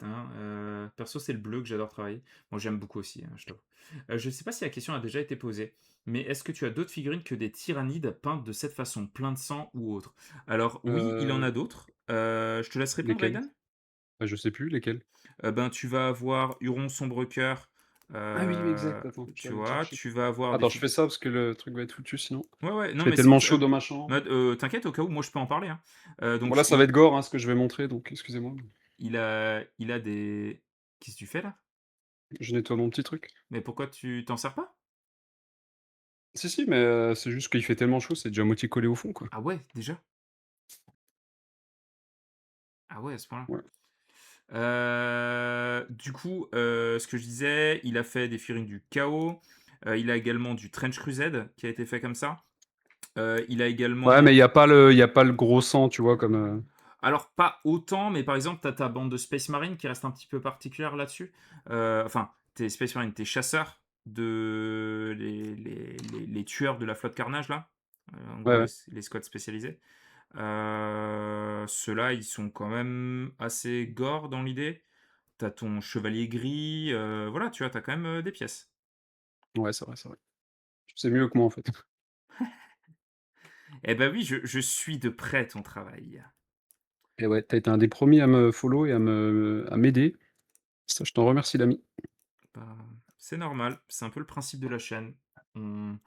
Hein, perso, c'est le bleu que j'adore travailler. Moi, j'aime beaucoup aussi, hein, je t'avoue. Je sais pas si la question a déjà été posée, mais est-ce que tu as d'autres figurines que des tyrannides peintes de cette façon, plein de sang ou autre? Alors, oui, il en a Heu, d'autres. Je te laisse répondre, Lesquels? Raiden. Bah, je sais plus lesquels. Ben, tu vas avoir Huron Sombre Cœur. Ah oui, oui, exact, attends, je Tu vais aller vois, chercher. tu vas avoir des Attends, je figurines. fais ça parce que le truc va être foutu sinon. Ouais, ouais, Il non, fait mais c'est tellement pour ça. chaud dans ma chambre. T'inquiète, au cas où, moi je peux en parler, hein. Bon Donc, là, ça va être gore, hein, ce que je vais montrer, donc excusez-moi. il a des. Qu'est-ce que tu fais là? Je nettoie mon petit truc. Mais pourquoi tu t'en sers pas? Si, si, mais c'est juste qu'il fait tellement chaud, c'est déjà moitié collé au fond, quoi. Ah ouais, déjà? Ah ouais, à ce point-là. Ouais. Du coup, ce que je disais, il a fait des figurines du chaos. Il a également du Trench Crusade qui a été fait comme ça. Il a Ouais, mais également. il y a pas le gros sang, tu vois? Comme, Alors, pas autant, mais par exemple, tu as ta bande de Space Marine qui reste un petit peu particulière là-dessus. Enfin, tes Space Marine, tes chasseurs, les tueurs de la flotte Carnage, là. En ouais, gros, ouais. les squads spécialisés. Ceux-là, ils sont quand même assez gore dans l'idée. T'as ton chevalier gris, voilà, tu vois, t'as quand même des pièces. Ouais, c'est vrai, c'est vrai. C'est mieux que moi, en fait. Eh ben oui, je suis de près ton travail. Et ouais, tu as été un des premiers à me follow et à m'aider. Ça, je t'en remercie, l'ami. Bah, c'est normal, c'est un peu le principe de la chaîne. On,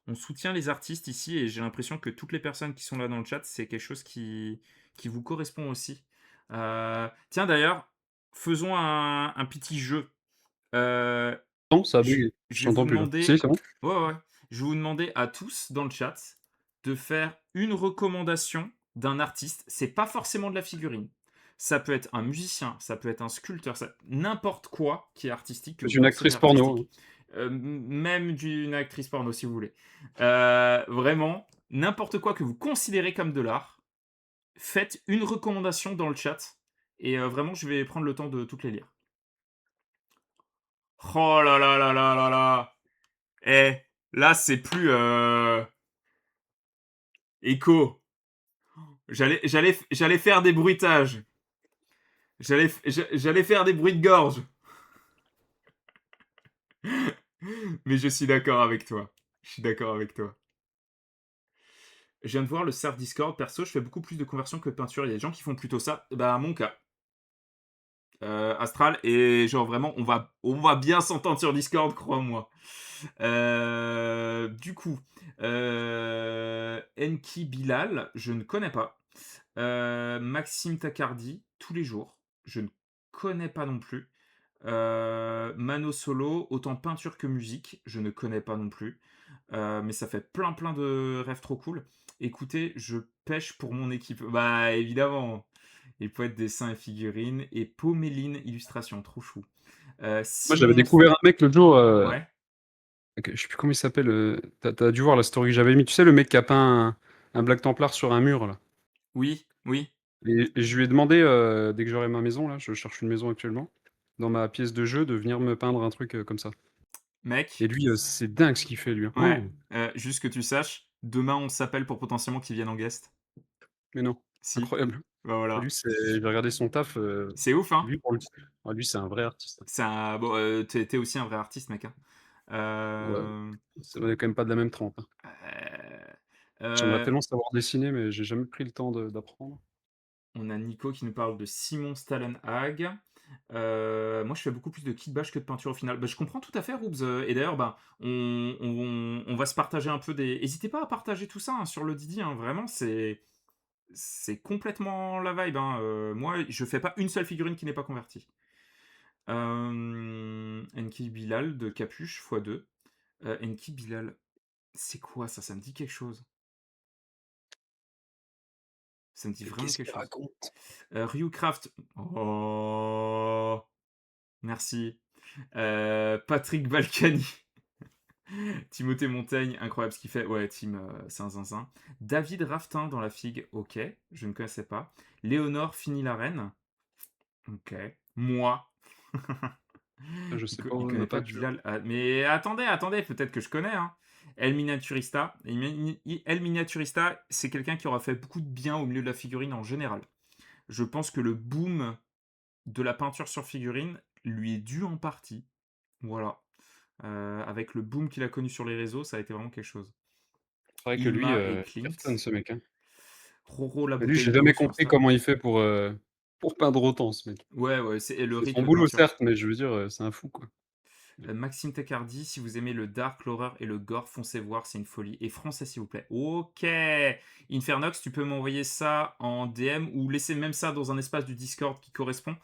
on soutient les artistes ici et j'ai l'impression que toutes les personnes qui sont là dans le chat, c'est quelque chose qui vous correspond aussi. Tiens d'ailleurs, faisons un petit jeu. Euh, Non, ça a je, bugué. Je je vais vous t'entends plus, là. Si, demander, c'est bon? ouais, ouais, ouais. Je vais vous demander à tous dans le chat de faire une recommandation d'un artiste. C'est pas forcément de la figurine. Ça peut être un musicien, ça peut être un sculpteur, n'importe quoi qui est artistique, que C'est vous une considérez actrice porno, artistique. hein. Même d'une actrice porno si vous voulez. Vraiment, n'importe quoi que vous considérez comme de l'art, faites une recommandation dans le chat. Et vraiment, je vais prendre le temps de toutes les lire. Oh là là là là là là. Eh, là, c'est plus écho. J'allais faire des bruitages. J'allais faire des bruits de gorge. Mais je suis d'accord avec toi. Je suis d'accord avec toi. Je viens de voir le serve Discord. Perso, je fais beaucoup plus de conversion que de peinture. Il y a des gens qui font plutôt ça. Bah, mon cas. Astral. Et genre, vraiment, on va bien s'entendre sur Discord, crois-moi. Du coup, Enki Bilal, je ne connais pas. Maxime Tacardi, tous les jours, je ne connais pas non plus. Mano Solo, autant peinture que musique, je ne connais pas non plus, mais ça fait plein, plein de rêves trop cool. Écoutez, je pêche pour mon équipe. Bah, évidemment! Et poète, dessin et figurines et Poméline illustration, trop chou. Moi, j'avais Simon découvert un mec l'autre jour, Ouais? OK, je sais plus comment il s'appelle, tu as dû voir la story que j'avais mis. Tu sais, le mec qui a peint un Black Templar sur un mur, là? Oui, oui. Et je lui ai demandé, dès que j'aurai ma maison, là, je cherche une maison actuellement, dans ma pièce de jeu, de venir me peindre un truc, comme ça. Et Mec, lui, c'est dingue ce qu'il fait, lui, hein. ouais, juste que tu saches, demain on s'appelle pour potentiellement qu'il vienne en guest. Mais non, Si, incroyable. bah, Lui, voilà. j'ai regardé son taf, C'est ouf, hein? lui, pour le lui, c'est un vrai artiste, hein. C'est un bon, tu es aussi un vrai artiste, mec, hein. Ouais, Hem, on est quand même pas de la même trempe, hein. J'aimerais heu, tellement savoir dessiner, mais j'ai jamais pris le temps d'apprendre. on a Nico qui nous parle de Simon Stallenhag. Moi, je fais beaucoup plus de kitbash que de peinture au final. Bah, je comprends tout à fait, Roobs, et d'ailleurs, ben, on va se partager un peu des hésitez pas à partager tout ça, hein, sur le Didi, hein, vraiment, c'est complètement la vibe, hein, moi, je fais pas une seule figurine qui n'est pas convertie. Enki Bilal de Capuche x2. Enki Bilal, c'est quoi ça? Ça me dit quelque chose. Ça me dit Mais vraiment qu'est-ce quelque qu'il chose. raconte? Ryucraft, oh! Merci. Patrick Balkany, Timothée Montaigne, incroyable ce qu'il fait. Ouais, Tim, c'est un zinzin. David Raftin dans la figue, OK, je ne connaissais pas. Léonore Fini la reine, OK. Moi, Ah, je sais pas, il ma connaît pas peinture. Bilal. Ah, mais attendez, attendez, peut-être que je connais, hein. El Miniaturista. El Miniaturista, c'est quelqu'un qui aura fait beaucoup de bien au milieu de la figurine en général. Je pense que le boom de la peinture sur figurine lui est dû en partie. Voilà. Avec le boom qu'il a connu sur les réseaux, ça a été vraiment quelque chose. C'est vrai que lui, Ilma et il Clint. cartonne ce mec, hein. Roro la Et lui, bouteille j'ai d'eau jamais sur compris Insta. comment il fait pour peindre autant, ce mec. Ouais, ouais, c'est et le C'est son rythme de boulot, peinture. certes, mais je veux dire, c'est un fou, quoi. Maxime Tecardi, si vous aimez le dark, l'horreur et le gore, foncez voir, c'est une folie. Et français, s'il vous plaît. Ok. Infernox, tu peux m'envoyer ça en DM ou laisser même ça dans un espace du Discord qui correspond.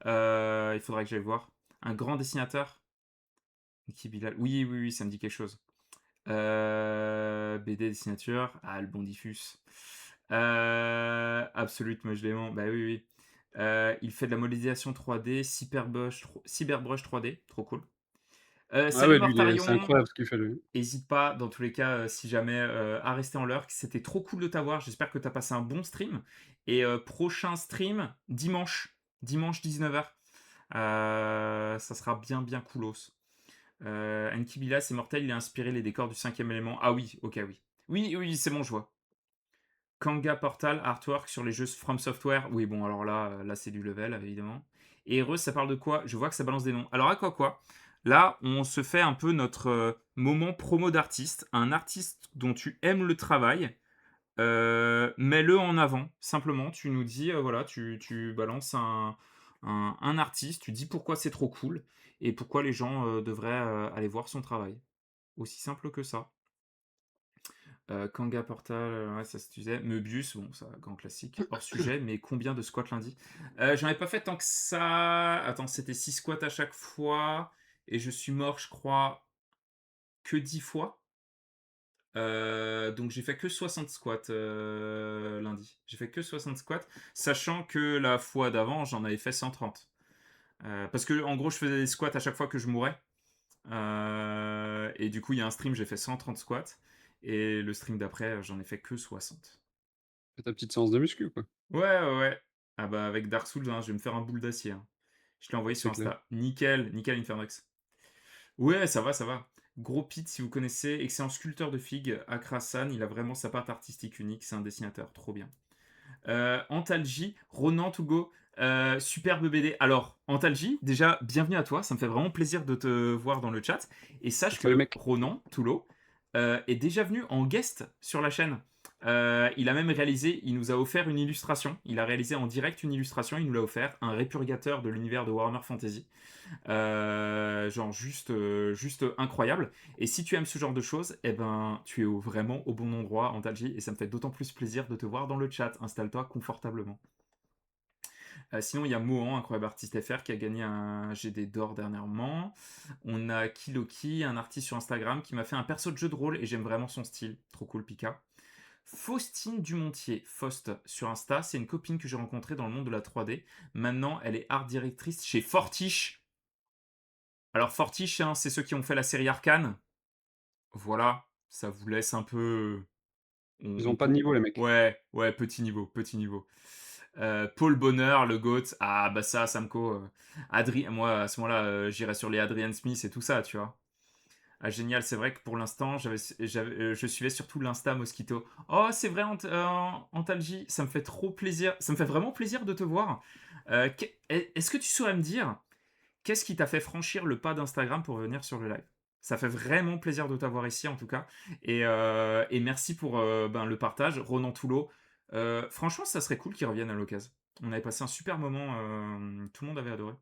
Il faudrait que j'aille voir. Un grand dessinateur. Niki Bilal. Oui, oui, oui, ça me dit quelque chose. BD dessinature. Ah, le bon diffus. Absolute, moi je l'aime. Bah oui, oui. Il fait de la modélisation 3D, Cyberbrush 3D, trop cool. Ah Salut ouais, lui, c'est Mortarion, incroyable ce qu'il fait, lui. hésite pas, dans tous les cas, si jamais, à rester en lurk. C'était trop cool de t'avoir. J'espère que tu as passé un bon stream. Et prochain stream, dimanche 19h. Ça sera bien, bien coolos. Enki Bilal, c'est mortel, il a inspiré les décors du cinquième élément. Ah oui, ok, oui. Oui, oui, c'est bon, je vois. Kanga Portal, artwork sur les jeux From Software. Oui, bon, alors là c'est du level, évidemment. Et Heureuse, ça parle de quoi? Je vois que ça balance des noms. Alors, à quoi? Là, on se fait un peu notre moment promo d'artiste. Un artiste dont tu aimes le travail. Mets-le en avant. Simplement, tu nous dis, voilà, tu balances un artiste, tu dis pourquoi c'est trop cool et pourquoi les gens devraient aller voir son travail. Aussi simple que ça. Kanga Portal, ouais, ça se disait. Möbius, bon, ça, grand classique. Hors sujet, mais combien de squats lundi? J'en ai pas fait tant que ça. Attends, c'était 6 squats à chaque fois. Et je suis mort, je crois, que 10 fois. Donc j'ai fait que 60 squats lundi. J'ai fait que 60 squats, sachant que la fois d'avant, j'en avais fait 130. Parce que en gros, je faisais des squats à chaque fois que je mourais. Et du coup, il y a un stream, j'ai fait 130 squats. Et le stream d'après, j'en ai fait que 60. Fais ta petite séance de muscu, quoi. Ouais, ouais, ouais. Ah bah avec Dark Souls, hein, je vais me faire un boule d'acier, hein. Je l'ai envoyé sur C'est clair. Insta. Nickel, nickel Infernox. Ouais, ça va, ça va. Gros Pete, si vous connaissez, excellent sculpteur de figues, Akrasan, il a vraiment sa patte artistique unique, c'est un dessinateur, trop bien. Antalgie, Ronan Tougo, superbe BD. Alors, Antalgie, déjà, bienvenue à toi, ça me fait vraiment plaisir de te voir dans le chat. Et sache Salut, que mec. Ronan Toulo est déjà venu en guest sur la chaîne. Il a même réalisé, il nous a offert une illustration. Il a réalisé en direct une illustration, il nous l'a offert, un répurgateur de l'univers de Warhammer Fantasy. Genre juste incroyable. Et si tu aimes ce genre de choses, eh ben, tu es vraiment au bon endroit, Antalgie, et ça me fait d'autant plus plaisir de te voir dans le chat. Installe-toi confortablement. Sinon, il y a Mohan, incroyable artiste FR, qui a gagné un GD d'or dernièrement. On a Kiloki, un artiste sur Instagram, qui m'a fait un perso de jeu de rôle et j'aime vraiment son style. Trop cool, Pika. Faustine Dumontier, Faust sur Insta, c'est une copine que j'ai rencontrée dans le monde de la 3D. Maintenant, elle est art directrice chez Fortiche. Alors, Fortiche, hein, c'est ceux qui ont fait la série Arcane. Voilà, ça vous laisse un peu. Ils ont pas de niveau, les mecs. Ouais, ouais, petit niveau, petit niveau. Paul Bonheur, le GOAT. Ah, bah ça, Samco. Moi, à ce moment-là, j'irais sur les Adrian Smith et tout ça, tu vois. Ah, génial, c'est vrai que pour l'instant, je suivais surtout l'Insta Mosquito. Oh, c'est vrai, Antalgie, ça me fait trop plaisir. Ça me fait vraiment plaisir de te voir. Est-ce que tu saurais me dire qu'est-ce qui t'a fait franchir le pas d'Instagram pour venir sur le live? Ça fait vraiment plaisir de t'avoir ici, en tout cas. Et merci pour le partage. Ronan Toulot. Franchement, ça serait cool qu'il revienne à l'occasion. On avait passé un super moment. Tout le monde avait adoré.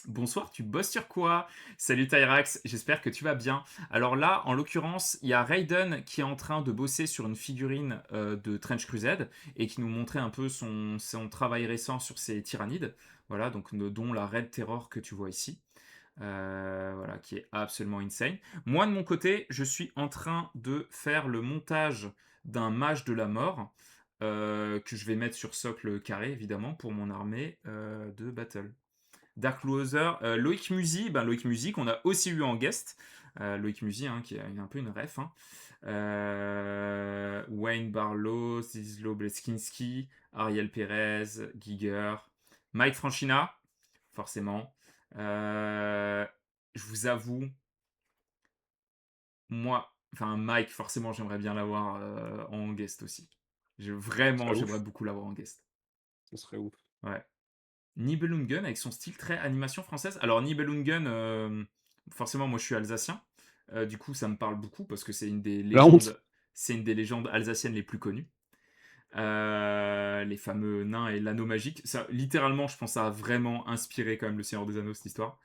Bonsoir, tu bosses sur quoi? Salut Tyrax, j'espère que tu vas bien. Alors là, en l'occurrence, il y a Raiden qui est en train de bosser sur une figurine de Trench Crusade et qui nous montrait un peu son travail récent sur ses tyrannides. Voilà, donc dont la Red Terror que tu vois ici. Voilà, qui est absolument insane. Moi, de mon côté, je suis en train de faire le montage d'un mage de la mort que je vais mettre sur socle carré, évidemment, pour mon armée de battle. Dark Loser, Loïc Musi, Loïc Musi qu'on a aussi eu en guest. Loïc Musi, hein, qui est un peu une ref. Hein. Wayne Barlow, Zizlo Bleskinski, Ariel Perez, Giger, Mike Franchina, forcément. Je vous avoue, moi, enfin Mike, forcément, j'aimerais bien l'avoir en guest aussi. Ce serait J'aimerais ouf. beaucoup l'avoir en guest. Ce serait ouf. Ouais. Nibelungen avec son style très animation française. Alors Nibelungen, forcément moi je suis alsacien, du coup ça me parle beaucoup parce que La honte. c'est une des légendes alsaciennes les plus connues. Les fameux nains et l'anneau magique. Ça, littéralement, je pense, ça a vraiment inspiré quand même le Seigneur des Anneaux cette histoire.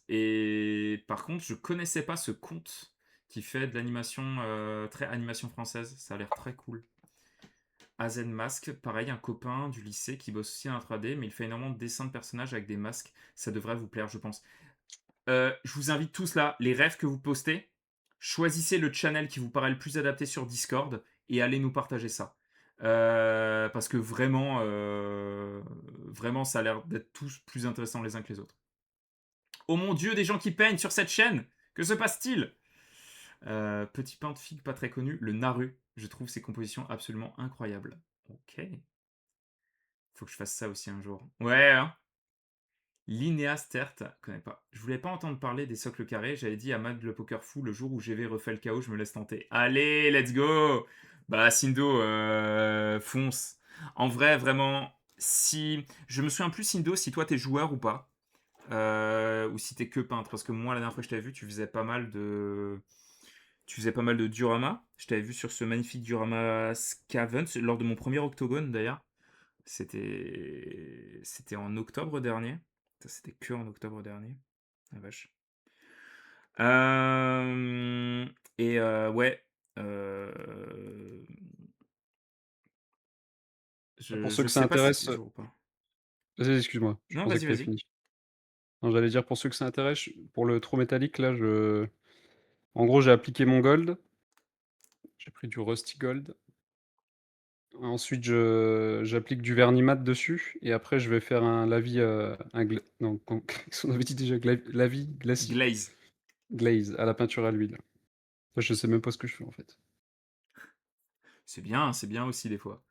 Et par contre, je connaissais pas ce conte qui fait de l'animation très animation française. Ça a l'air très cool. Azen Mask, pareil, un copain du lycée qui bosse aussi en 3D, mais il fait énormément de dessins de personnages avec des masques. Ça devrait vous plaire, je pense. Je vous invite tous là, les rêves que vous postez, choisissez le channel qui vous paraît le plus adapté sur Discord et allez nous partager ça. Parce que vraiment, vraiment, ça a l'air d'être tous plus intéressants les uns que les autres. Oh mon dieu, des gens qui peignent sur cette chaîne. Que se passe-t-il? Petit pain de figue pas très connu, le Naru. Je trouve ses compositions absolument incroyables. Ok. Faut que je fasse ça aussi un jour. Ouais, hein. Linéa Stert, connais pas. Je voulais pas entendre parler des socles carrés, j'avais dit à Mad le Poker Fou le jour où GV refait le chaos, je me laisse tenter. Allez, let's go. Bah Sindo, fonce. En vrai, vraiment, si... Je me souviens plus Sindo si toi t'es joueur ou pas. Ou si t'es que peintre, parce que moi la dernière fois que je t'avais vu, tu faisais pas mal de... Tu faisais pas mal de diorama. Je t'avais vu sur ce magnifique diorama Scaven, lors de mon premier octogone d'ailleurs. C'était en octobre dernier. Ça, c'était que en octobre dernier. La vache. Euh, ouais. euh, Pour ceux je que ça sais pas si t'es intéresse, jour ou pas. vas-y, excuse-moi, je Non, pensais que vas-y, tu avais vas-y. fini. Non, j'allais dire pour ceux que ça intéresse, pour le trou métallique, là, en gros, j'ai appliqué mon gold. J'ai pris du rusty gold. Ensuite, j'applique du vernis mat dessus et après je vais faire un lavis, non, qu'est-ce qu'on avait dit déjà? Lavis glacis? Glaze. Glaze à la peinture à l'huile. Je sais même pas ce que je fais en fait. C'est bien aussi des fois.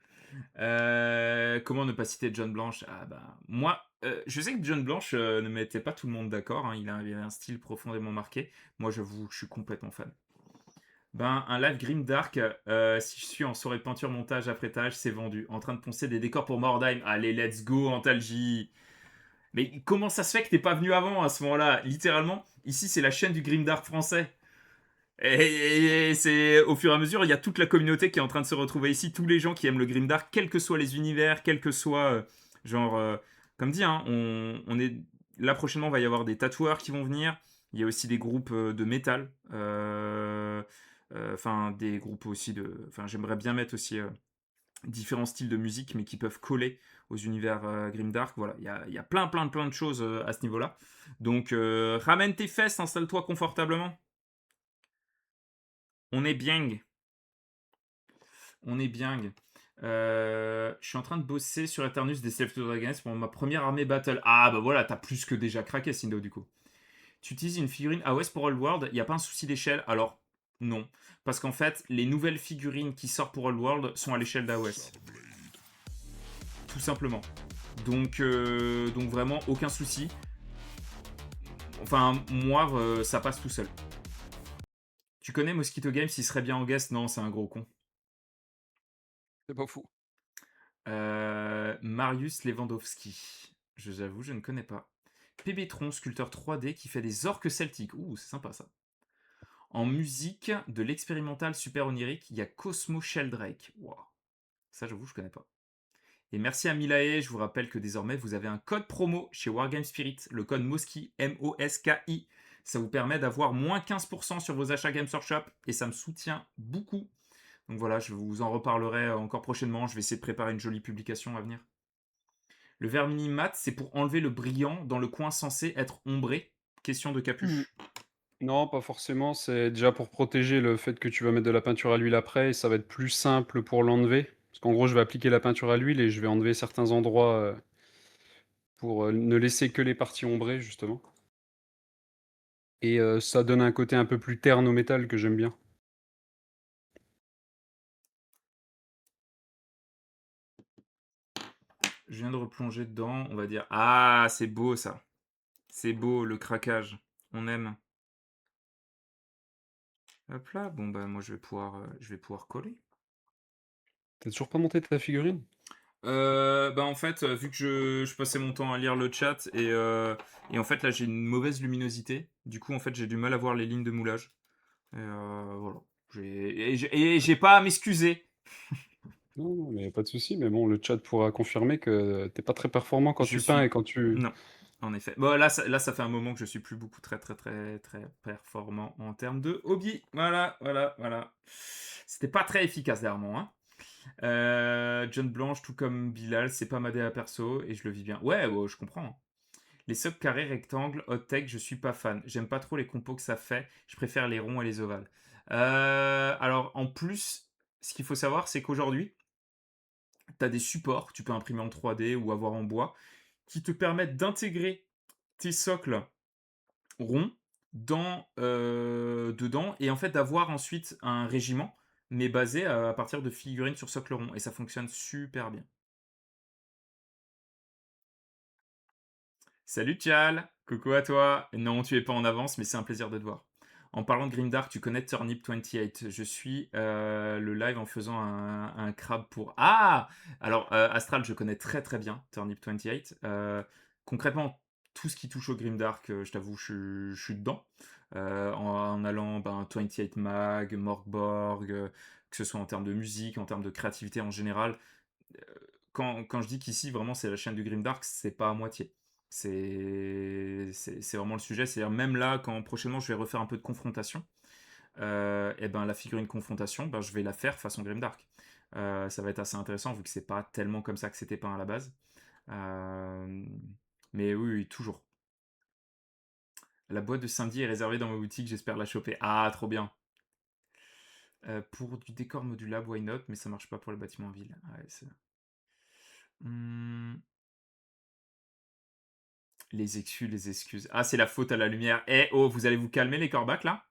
Comment ne pas citer John Blanche? Ah bah, moi, je sais que John Blanche ne mettait pas tout le monde d'accord. Hein, il avait un style profondément marqué. Moi, j'avoue que je suis complètement fan. Un live Grimdark, si je suis en soirée de peinture, montage, apprêtage, c'est vendu. En train de poncer des décors pour Mordheim. Allez, let's go, Antalgie. Mais comment ça se fait que t'es pas venu avant à ce moment-là? Littéralement, ici c'est la chaîne du Grimdark français. Et c'est au fur et à mesure, il y a toute la communauté qui est en train de se retrouver ici. Tous les gens qui aiment le Grimdark, quels que soient les univers, quels que soient. Genre, comme dit, hein, on est. Là prochainement, il va y avoir des tatoueurs qui vont venir. Il y a aussi des groupes de métal. Enfin, des groupes aussi de. Enfin, j'aimerais bien mettre aussi différents styles de musique, mais qui peuvent coller aux univers grimdark. Voilà, il y a plein de choses à ce niveau-là. Donc, ramène tes fesses, installe-toi confortablement. On est bien. On est bien. Je suis en train de bosser sur Eternus des Slave to Dragons pour ma première armée battle. Ah bah voilà, t'as plus que déjà craqué, Sindo, du coup. Tu utilises une figurine AOS pour Old World, il n'y a pas un souci d'échelle. Alors, non. Parce qu'en fait, les nouvelles figurines qui sortent pour Old World sont à l'échelle d'AOS. Tout simplement. Donc vraiment, aucun souci. Enfin, moi, ça passe tout seul. Tu connais Mosquito Games, il serait bien en guest? Non, c'est un gros con. C'est pas fou. Marius Lewandowski. J'avoue, je ne connais pas. Pébétron, sculpteur 3D qui fait des orques celtiques. Ouh, c'est sympa ça. En musique, de l'expérimental super onirique, il y a Cosmo Sheldrake. Wow. Ça, j'avoue, je connais pas. Et merci à Milae, je vous rappelle que désormais, vous avez un code promo chez Wargame Spirit, le code MOSKI, M-O-S-K-I. Ça vous permet d'avoir moins 15% sur vos achats Games Workshop et ça me soutient beaucoup. Donc voilà, je vous en reparlerai encore prochainement. Je vais essayer de préparer une jolie publication à venir. Le vermini mat, c'est pour enlever le brillant dans le coin censé être ombré. Question de Mmh. capuche. Non, pas forcément, c'est déjà pour protéger le fait que tu vas mettre de la peinture à l'huile après et ça va être plus simple pour l'enlever. Parce qu'en gros, je vais appliquer la peinture à l'huile et je vais enlever certains endroits, pour, ne laisser que les parties ombrées justement et ça donne un côté un peu plus terne au métal que j'aime bien. Je viens de replonger dedans, on va dire. Ah, c'est beau ça. C'est beau, le craquage. On aime. Hop là, bon bah moi je vais pouvoir coller. Tu toujours pas monté ta figurine? Bah en fait, vu que je passais mon temps à lire le chat et en fait là j'ai une mauvaise luminosité, du coup en fait j'ai du mal à voir les lignes de moulage. Et voilà. Et j'ai pas à m'excuser. Non, non, mais pas de souci, mais bon, le chat pourra confirmer que tu pas très performant quand Je tu peins suis. et quand tu Non, en effet. Bon, là, ça fait un moment que je suis plus beaucoup très performant en termes de hobby. Voilà. C'était pas très efficace dernièrement. Hein. John Blanche, tout comme Bilal, c'est pas ma DA perso et je le vis bien. Ouais, ouais, je comprends. Hein. Les socles carrés, rectangles, hot tech, je suis pas fan. J'aime pas trop les compos que ça fait. Je préfère les ronds et les ovales. Alors, en plus, ce qu'il faut savoir, c'est qu'aujourd'hui, tu as des supports que tu peux imprimer en 3D ou avoir en bois qui te permettent d'intégrer tes socles ronds dedans et en fait d'avoir ensuite un régiment, mais basé à partir de figurines sur socle rond. Et ça fonctionne super bien. Salut Tchal, coucou à toi. Non, tu es pas en avance, mais c'est un plaisir de te voir. En parlant de Grimdark, tu connais Turnip28. Je suis le live en faisant un crabe pour. Ah. Alors, Astral, je connais très bien Turnip28. Concrètement, tout ce qui touche au Grimdark, je t'avoue, je suis dedans. En allant 28 Mag, Morgborg, que ce soit en termes de musique, en termes de créativité en général, quand je dis qu'ici, vraiment, c'est la chaîne du Grimdark, c'est pas à moitié. C'est vraiment le sujet. C'est-à-dire, même là, quand prochainement je vais refaire un peu de confrontation, et ben la figurine confrontation, ben, je vais la faire façon Grimdark. Ça va être assez intéressant vu que c'est pas tellement comme ça que c'était peint à la base. Euh, mais oui, toujours. La boîte de samedi est réservée dans ma boutique, j'espère la choper. Ah, trop bien. Pour du décor modulable, why not? Mais ça marche pas pour les bâtiments en ville. Ouais, Hmm. Les excuses, les excuses. Ah, c'est la faute à la lumière. Eh oh, vous allez vous calmer les corbacs là?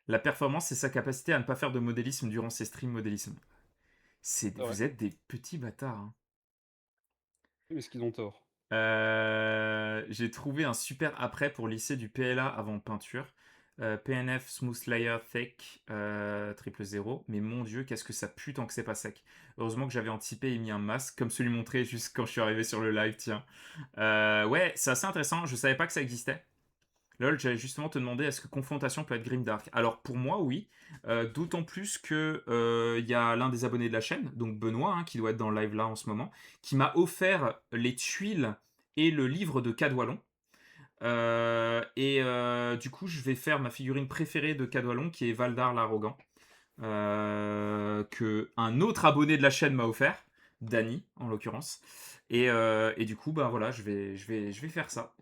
La performance, c'est sa capacité à ne pas faire de modélisme durant ses streams modélisme. c'est vrai. Vous êtes des petits bâtards. Hein. Oui, mais est-ce qu'ils ont tort? J'ai trouvé un super après pour lisser du PLA avant peinture. PNF Smooth Layer Thick 000. Mais mon dieu, qu'est-ce que ça pue tant que c'est pas sec. Heureusement que j'avais anticipé et mis un masque, comme celui montré juste quand je suis arrivé sur le live, tiens. Ouais, c'est assez intéressant, je savais pas que ça existait. Lol, j'allais justement te demander est-ce que confrontation peut être grimdark. Alors pour moi oui, d'autant plus que il y a l'un des abonnés de la chaîne, donc Benoît, hein, qui doit être dans le live là en ce moment, qui m'a offert les tuiles et le livre de Cadwallon. Du coup je vais faire ma figurine préférée de Cadwallon qui est Valdar l'arrogant. qu'un autre abonné de la chaîne m'a offert, Dany en l'occurrence. Et du coup, bah voilà, je vais faire ça.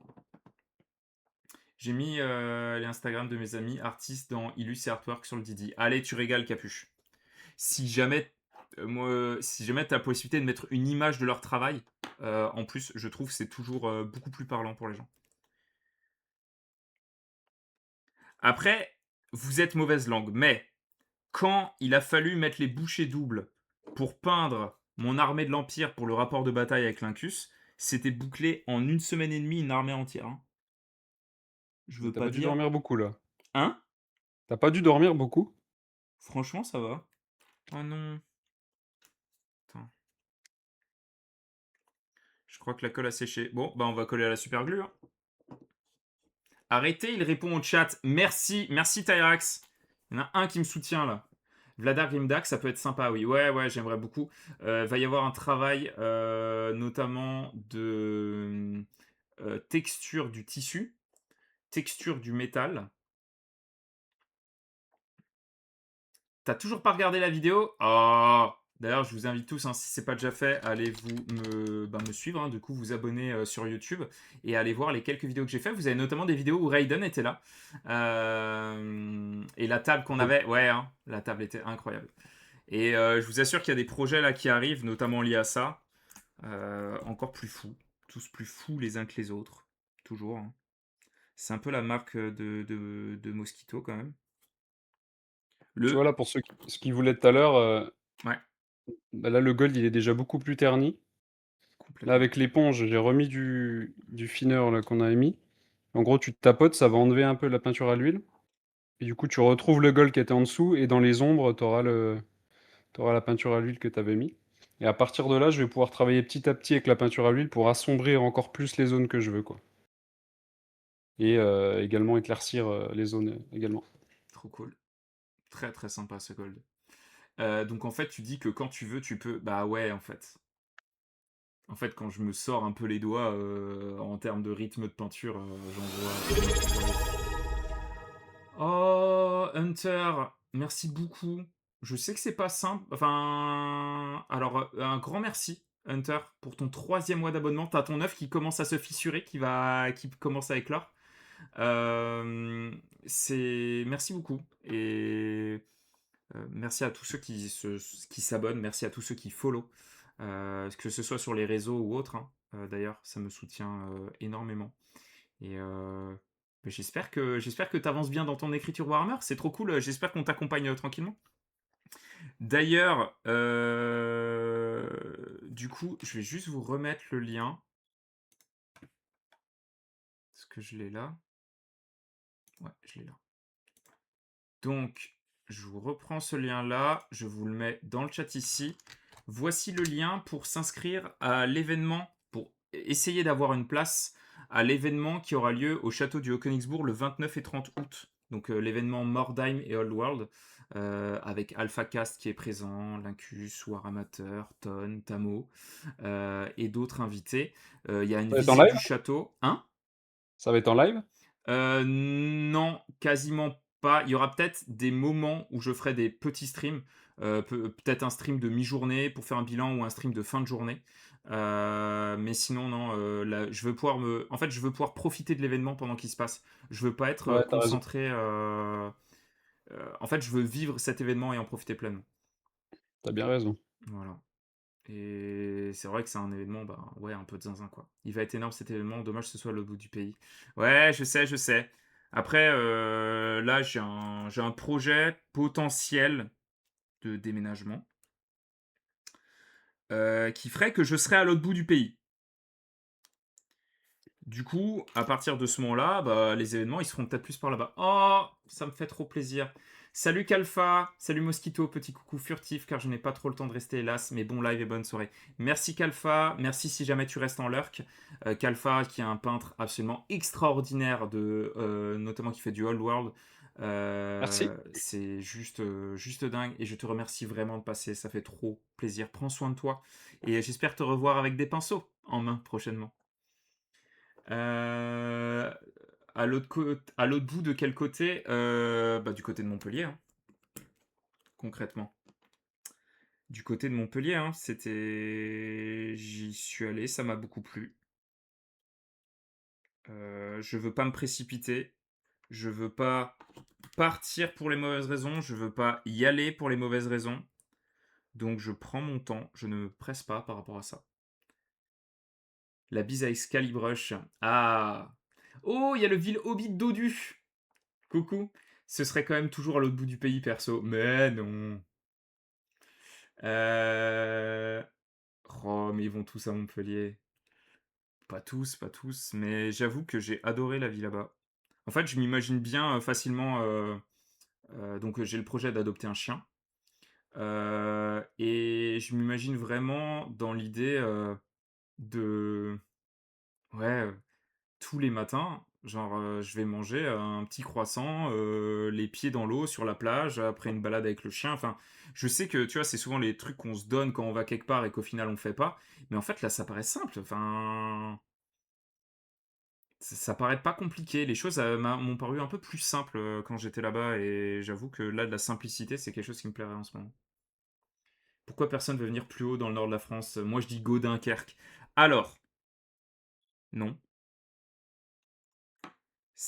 J'ai mis les Instagram de mes amis artistes dans Illus et Artwork sur le Didi. Allez, tu régales, Capuche. Si jamais, si jamais tu as la possibilité de mettre une image de leur travail, en plus, je trouve que c'est toujours beaucoup plus parlant pour les gens. Après, vous êtes mauvaise langue, mais quand il a fallu mettre les bouchées doubles pour peindre mon armée de l'Empire pour le rapport de bataille avec l'Incus, c'était bouclé en une semaine et demie une armée entière, hein. Je veux Tu pas pas dû dire. dormir beaucoup, là? Hein? T'as pas dû dormir beaucoup? Franchement, ça va. Oh non. Attends. Je crois que la colle a séché. Bon, bah on va coller à la super glue, hein. Arrêtez, il répond au chat. Merci, merci Tyrax. Il y en a un qui me soutient là. Vladar Grimdak, ça peut être sympa, oui. Ouais, ouais, j'aimerais beaucoup. Va y avoir un travail, notamment de texture du tissu, texture du métal. T'as toujours pas regardé la vidéo? Oh. D'ailleurs, je vous invite tous, hein, si c'est pas déjà fait, allez me suivre, hein, du coup vous abonner sur YouTube et allez voir les quelques vidéos que j'ai fait. Vous avez notamment des vidéos où Raiden était là. Et la table qu'on Cool. avait, ouais, hein, la table était incroyable. Et je vous assure qu'il y a des projets là qui arrivent, notamment liés à ça. Encore plus fous. Tous plus fous les uns que les autres. Toujours, hein. C'est un peu la marque de Mosquito quand même. Tu vois, Le. là, pour ceux qui voulaient tout à l'heure, Ouais, bah, là, le gold, il est déjà beaucoup plus terni. Là, complètement. avec l'éponge, j'ai remis du thinner là, qu'on avait mis. En gros, tu tapotes, ça va enlever un peu la peinture à l'huile. Et du coup, tu retrouves le gold qui était en dessous. Et dans les ombres, t'auras la peinture à l'huile que tu avais mis. Et à partir de là, je vais pouvoir travailler petit à petit avec la peinture à l'huile pour assombrir encore plus les zones que je veux, quoi. Et également éclaircir les zones également. Trop cool. Très très sympa ce gold. Donc en fait, tu dis que quand tu veux, tu peux. Bah ouais, en fait. En fait, quand je me sors un peu les doigts en termes de rythme de peinture, j'en vois. Oh, Hunter, merci beaucoup. Je sais que c'est pas simple. Enfin, alors un grand merci, Hunter, pour ton troisième mois d'abonnement. T'as ton œuf qui commence à se fissurer, qui commence à éclore. Euh, merci beaucoup et merci à tous ceux qui s'abonnent, merci à tous ceux qui follow, que ce soit sur les réseaux ou autres, hein. D'ailleurs, ça me soutient énormément. Et j'espère que tu avances bien dans ton écriture Warhammer. C'est trop cool. J'espère qu'on t'accompagne tranquillement. D'ailleurs, du coup, je vais juste vous remettre le lien. Est-ce que je l'ai là? Ouais, je l'ai là. Donc, je vous reprends ce lien-là. Je vous le mets dans le chat ici. Voici le lien pour s'inscrire à l'événement, pour essayer d'avoir une place à l'événement qui aura lieu au château du Haut-Königsbourg le 29 et 30 août. Donc l'événement Mordheim et Old World, avec AlphaCast qui est présent, Lincus, Waramateur, Ton, Tamo, et d'autres invités. Il y a une Ça va être en visite live? du château. Hein? Ça va être en live? Non, quasiment pas. Il y aura peut-être des moments où je ferai des petits streams. Peut-être un stream de mi-journée pour faire un bilan ou un stream de fin de journée. Mais sinon, non. Je veux pouvoir En fait, je veux pouvoir profiter de l'événement pendant qu'il se passe. Je veux pas être Ouais, t'as raison. concentré. En fait, je veux vivre cet événement et en profiter pleinement. T'as bien raison. Voilà. Et c'est vrai que c'est un événement, bah ouais, un peu de zinzin quoi. Il va être énorme cet événement, dommage que ce soit à l'autre bout du pays. Ouais, je sais, je sais. Après, là, j'ai un projet potentiel de déménagement qui ferait que je serais à l'autre bout du pays. Du coup, à partir de ce moment-là, bah, les événements, ils seront peut-être plus par là-bas. Oh, ça me fait trop plaisir. Salut Kalfa, salut Mosquito, petit coucou furtif car je n'ai pas trop le temps de rester hélas, mais bon live et bonne soirée. Merci Kalfa, merci si jamais tu restes en lurk. Kalfa qui est un peintre absolument extraordinaire notamment qui fait du old world. Merci. C'est juste dingue et je te remercie vraiment de passer, ça fait trop plaisir. Prends soin de toi et j'espère te revoir avec des pinceaux en main prochainement. Euh, à l'autre bout de quel côté? Bah, du côté de Montpellier, hein. concrètement? Du côté de Montpellier, hein, j'y suis allé, ça m'a beaucoup plu. Je veux pas me précipiter, je veux pas partir pour les mauvaises raisons, je veux pas y aller pour les mauvaises raisons, donc je prends mon temps, je ne me presse pas par rapport à ça. La bise à Excalibrush. Ah! Oh, il y a le ville Hobbit dodu! Coucou! Ce serait quand même toujours à l'autre bout du pays perso, mais non. Heu, oh, mais ils vont tous à Montpellier. Pas tous, pas tous, mais j'avoue que j'ai adoré la vie là-bas. En fait, je m'imagine bien, facilement, donc j'ai le projet d'adopter un chien, et je m'imagine vraiment dans l'idée, de ouais, tous les matins, genre, je vais manger un petit croissant, les pieds dans l'eau sur la plage, après une balade avec le chien. Enfin, je sais que, tu vois, c'est souvent les trucs qu'on se donne quand on va quelque part et qu'au final on fait pas. Mais en fait, là, ça paraît simple. Enfin, ça paraît pas compliqué. Les choses, m'ont paru un peu plus simples, quand j'étais là-bas et j'avoue que là, de la simplicité, c'est quelque chose qui me plairait en ce moment. Pourquoi personne veut venir plus haut dans le nord de la France? Moi, je dis go Dunkerque. Alors, non,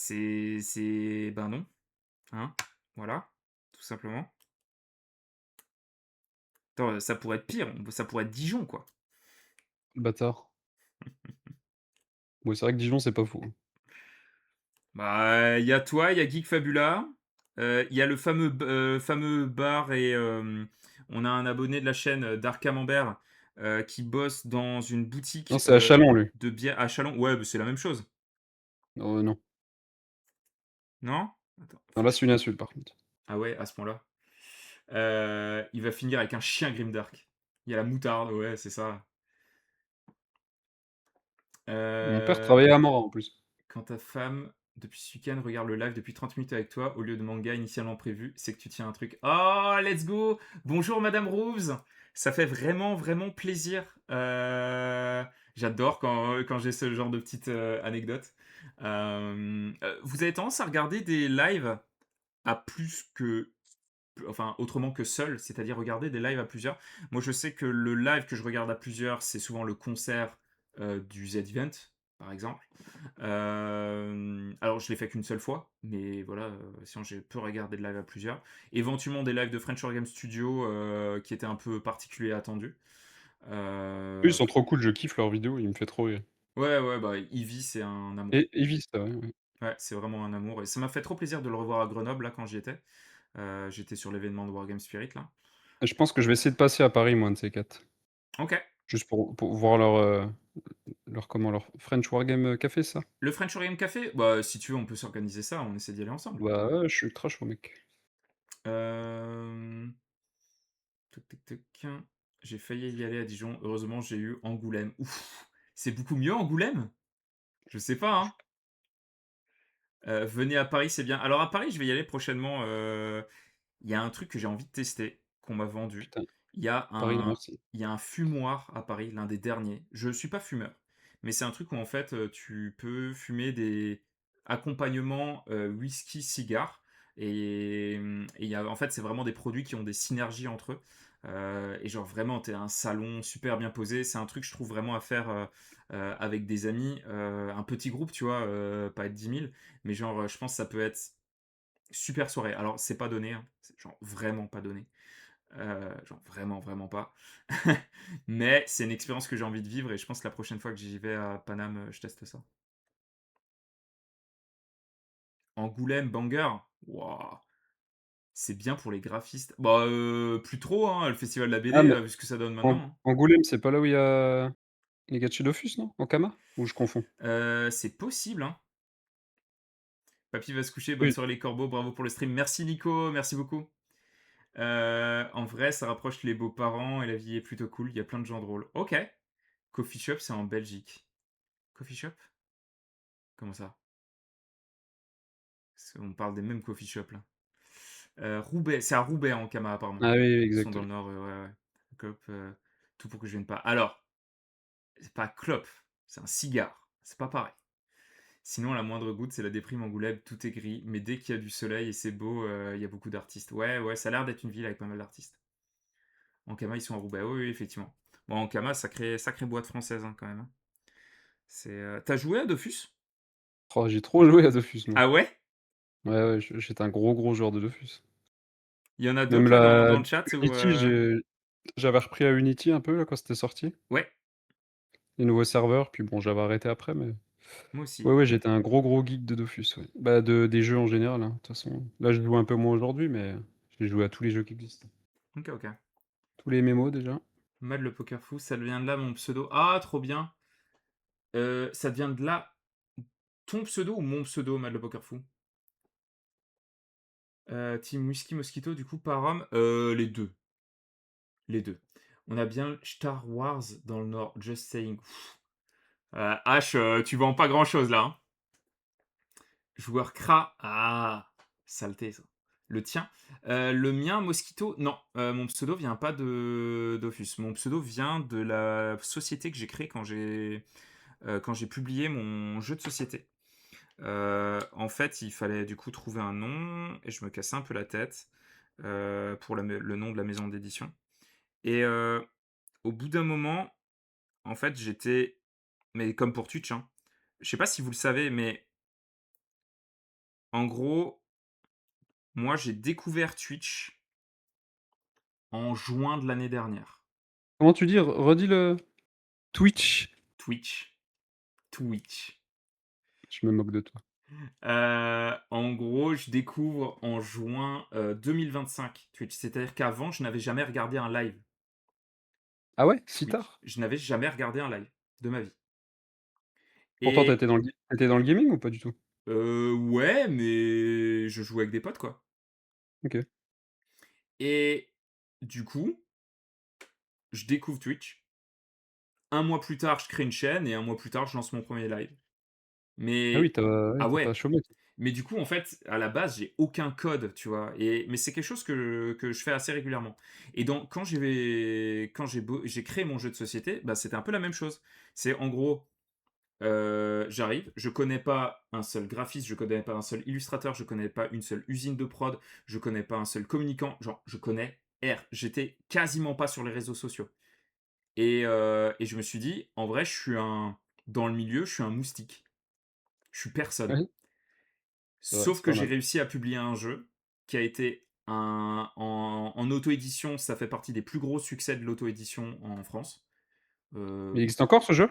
ben non, hein, voilà, tout simplement. Attends, ça pourrait être pire, ça pourrait être Dijon, quoi. Bâtard. Ouais, c'est vrai que Dijon, c'est pas fou, hein. Bah, il y a toi, il y a Geek Fabula, il y a le fameux bar et on a un abonné de la chaîne, Dark Camembert, qui bosse dans une Non, boutique, c'est à Châlons, lui. de bière à Châlons. Ouais, bah, c'est la même chose, Non. non? Attends, Non, faut que là, je c'est une insulte, par contre. ah ouais, à ce point-là? Il va finir avec un chien grimdark. Il y a la moutarde, ouais, c'est ça. Mon père Heu travaillait à Mora, en plus. Quand ta femme, depuis ce week-end, regarde le live depuis 30 minutes avec toi, au lieu de manga initialement prévu, c'est que tu tiens un truc. Oh, let's go! Bonjour Madame Roos! Ça fait vraiment, vraiment plaisir. J'adore quand j'ai ce genre de petites anecdotes. Vous avez tendance à regarder des lives à plus que enfin autrement que seul, c'est-à-dire regarder des lives à plusieurs. Moi, je sais que le live que je regarde à plusieurs, c'est souvent le concert du Z-Event, par exemple. Alors, je l'ai fait qu'une seule fois, mais voilà, sinon j'ai peu regardé de live à plusieurs. Éventuellement des lives de French Organ Studio qui étaient un peu particuliers et attendus. Eux, ils Euh, sont trop cool, je kiffe leurs vidéos, il me fait trop rire. ouais, ouais, bah, Eevee, c'est un amour. Et Evis, ça, ouais, ouais. Ouais, c'est vraiment un amour. Et ça m'a fait trop plaisir de le revoir à Grenoble, là, quand j'y étais. J'étais sur l'événement de Wargame Spirit, là. Et je pense que je vais essayer de passer à Paris, moi, un de ces 4. Ok. Juste pour voir leur French Wargame Café, c'est ça? Le French Orient Café, bah, si tu veux, on peut s'organiser ça, on essaie d'y aller ensemble. Bah, ouais, je suis ultra chaud, mec. Euh... Toc, toc, toc. J'ai failli y aller à Dijon. Heureusement, j'ai eu Angoulême. Ouf, c'est beaucoup mieux Angoulême? Je sais pas, hein. Venez à Paris, c'est bien. Alors à Paris, je vais y aller prochainement. Il y a un truc que j'ai envie de tester, qu'on m'a vendu. Putain, Il y a Paris, non un, merci. il y a un fumoir à Paris, l'un des derniers. Je suis pas fumeur, mais c'est un truc où en fait tu peux fumer des accompagnements whisky cigare et en fait c'est vraiment des produits qui ont des synergies entre eux. Et genre vraiment t'es un salon super bien posé. C'est un truc je trouve vraiment à faire avec des amis, un petit groupe tu vois, pas être 10 000, mais genre je pense que ça peut être super soirée. Alors, c'est pas donné, hein, c'est genre vraiment pas donné. Genre vraiment, vraiment pas. Mais c'est une expérience que j'ai envie de vivre et je pense que la prochaine fois que j'y vais à Paname, je teste ça. Angoulême, banger, waouh, c'est bien pour les graphistes. Bah, plus trop, hein, le festival de la Ah, BD, mais vu ce que ça donne maintenant, hein. Angoulême, c'est pas là où il y a les gars de chez Dofus, non? Ankama? Ou je confonds? C'est possible, hein. Papy va se coucher, bonne Oui. soirée les corbeaux, bravo pour le stream. Merci Nico, merci beaucoup. En vrai, ça rapproche les beaux-parents et la vie est plutôt cool, il y a plein de gens drôles. OK. Coffee shop, c'est en Belgique. Coffee shop? Comment ça? On parle des mêmes coffee shops là. Roubaix, c'est à Roubaix en Kama apparemment. Ah oui, oui, Ils sont exact, dans oui. le nord, ouais, ouais. Clope, tout pour que je vienne pas. Alors, c'est pas clope, c'est un cigare. C'est pas pareil. Sinon, la moindre goutte, c'est la déprime. Angoulême, tout est gris, mais dès qu'il y a du soleil et c'est beau, il y a beaucoup d'artistes. Ouais, ouais, ça a l'air d'être une ville avec pas mal d'artistes. Ankama, ils sont à Roubaix. Oui, oui, effectivement. Bon, Ankama, sacrée boîte française, hein, quand même, hein. Tu joué à Dofus? Oh, j'ai trop joué à Dofus, moi. Ah ouais? Ouais, ouais, j'étais un gros joueur de Dofus. Il y en a Même d'autres là dans la le chat ou Unity, j'avais repris à Unity un peu là quand c'était sorti, Ouais, les nouveaux serveurs, puis bon, j'avais arrêté après, mais moi ouais, aussi. ouais, j'étais un gros geek de Dofus, ouais. Bah, des jeux en général, hein, de toute façon. Là, je joue un peu moins aujourd'hui, mais j'ai joué à tous les jeux qui existent. OK, OK. Tous les MMO déjà. Mad le poker fou, ça vient de là mon pseudo. Ah, trop bien. Ça vient de là ton pseudo ou mon pseudo, Mad le poker fou? Team Whisky Mosquito, du coup, par homme? Les 2, les 2. On a bien Star Wars dans le Nord, just saying. H, tu vends pas grand-chose là, hein. Joueur Kra, ah, saleté ça. Le tien? Le mien, Mosquito, non, mon pseudo vient pas de Dofus. Mon pseudo vient de la société que j'ai créée quand j'ai publié mon jeu de société. En fait, il fallait du coup trouver un nom et je me cassais un peu la tête pour le nom de la maison d'édition. Et au bout d'un moment, en fait, j'étais, mais comme pour Twitch, hein. Je sais pas si vous le savez, mais en gros, moi, j'ai découvert Twitch en juin de l'année dernière. Comment tu dis? Redis le Twitch? Twitch, Twitch. Je me moque de toi. En gros, je découvre en juin 2025 Twitch. C'est-à-dire qu'avant, je n'avais jamais regardé un live Ah ouais? Si Twitch. tard? Je n'avais jamais regardé un live de ma vie. Pourtant, Et tu dans le gaming ou pas du tout? ouais, mais je jouais avec des potes, quoi. OK. Et du coup, je découvre Twitch. Un mois plus tard, je crée une chaîne et un mois plus tard, je lance mon premier live. Ah oui, Mais ouais, ah tu pas ouais, chômé, toi. mais du coup, en fait, à la base, j'ai aucun code, tu vois? Mais c'est quelque chose que je fais assez régulièrement. Et donc, j'ai créé mon jeu de société, bah, c'était un peu la même chose. C'est en gros, j'arrive, je connais pas un seul graphiste, je connais pas un seul illustrateur, je connais pas une seule usine de prod, je connais pas un seul communicant, genre je connais R. J'étais quasiment pas sur les réseaux sociaux. Et je me suis dit, en vrai, dans le milieu, je suis un moustique. Je suis personne. Ouais, Sauf c'est que pas j'ai mal. réussi à publier un jeu qui a été en auto-édition, ça fait partie des plus gros succès de l'auto-édition en France. Il Euh, existe encore ce jeu?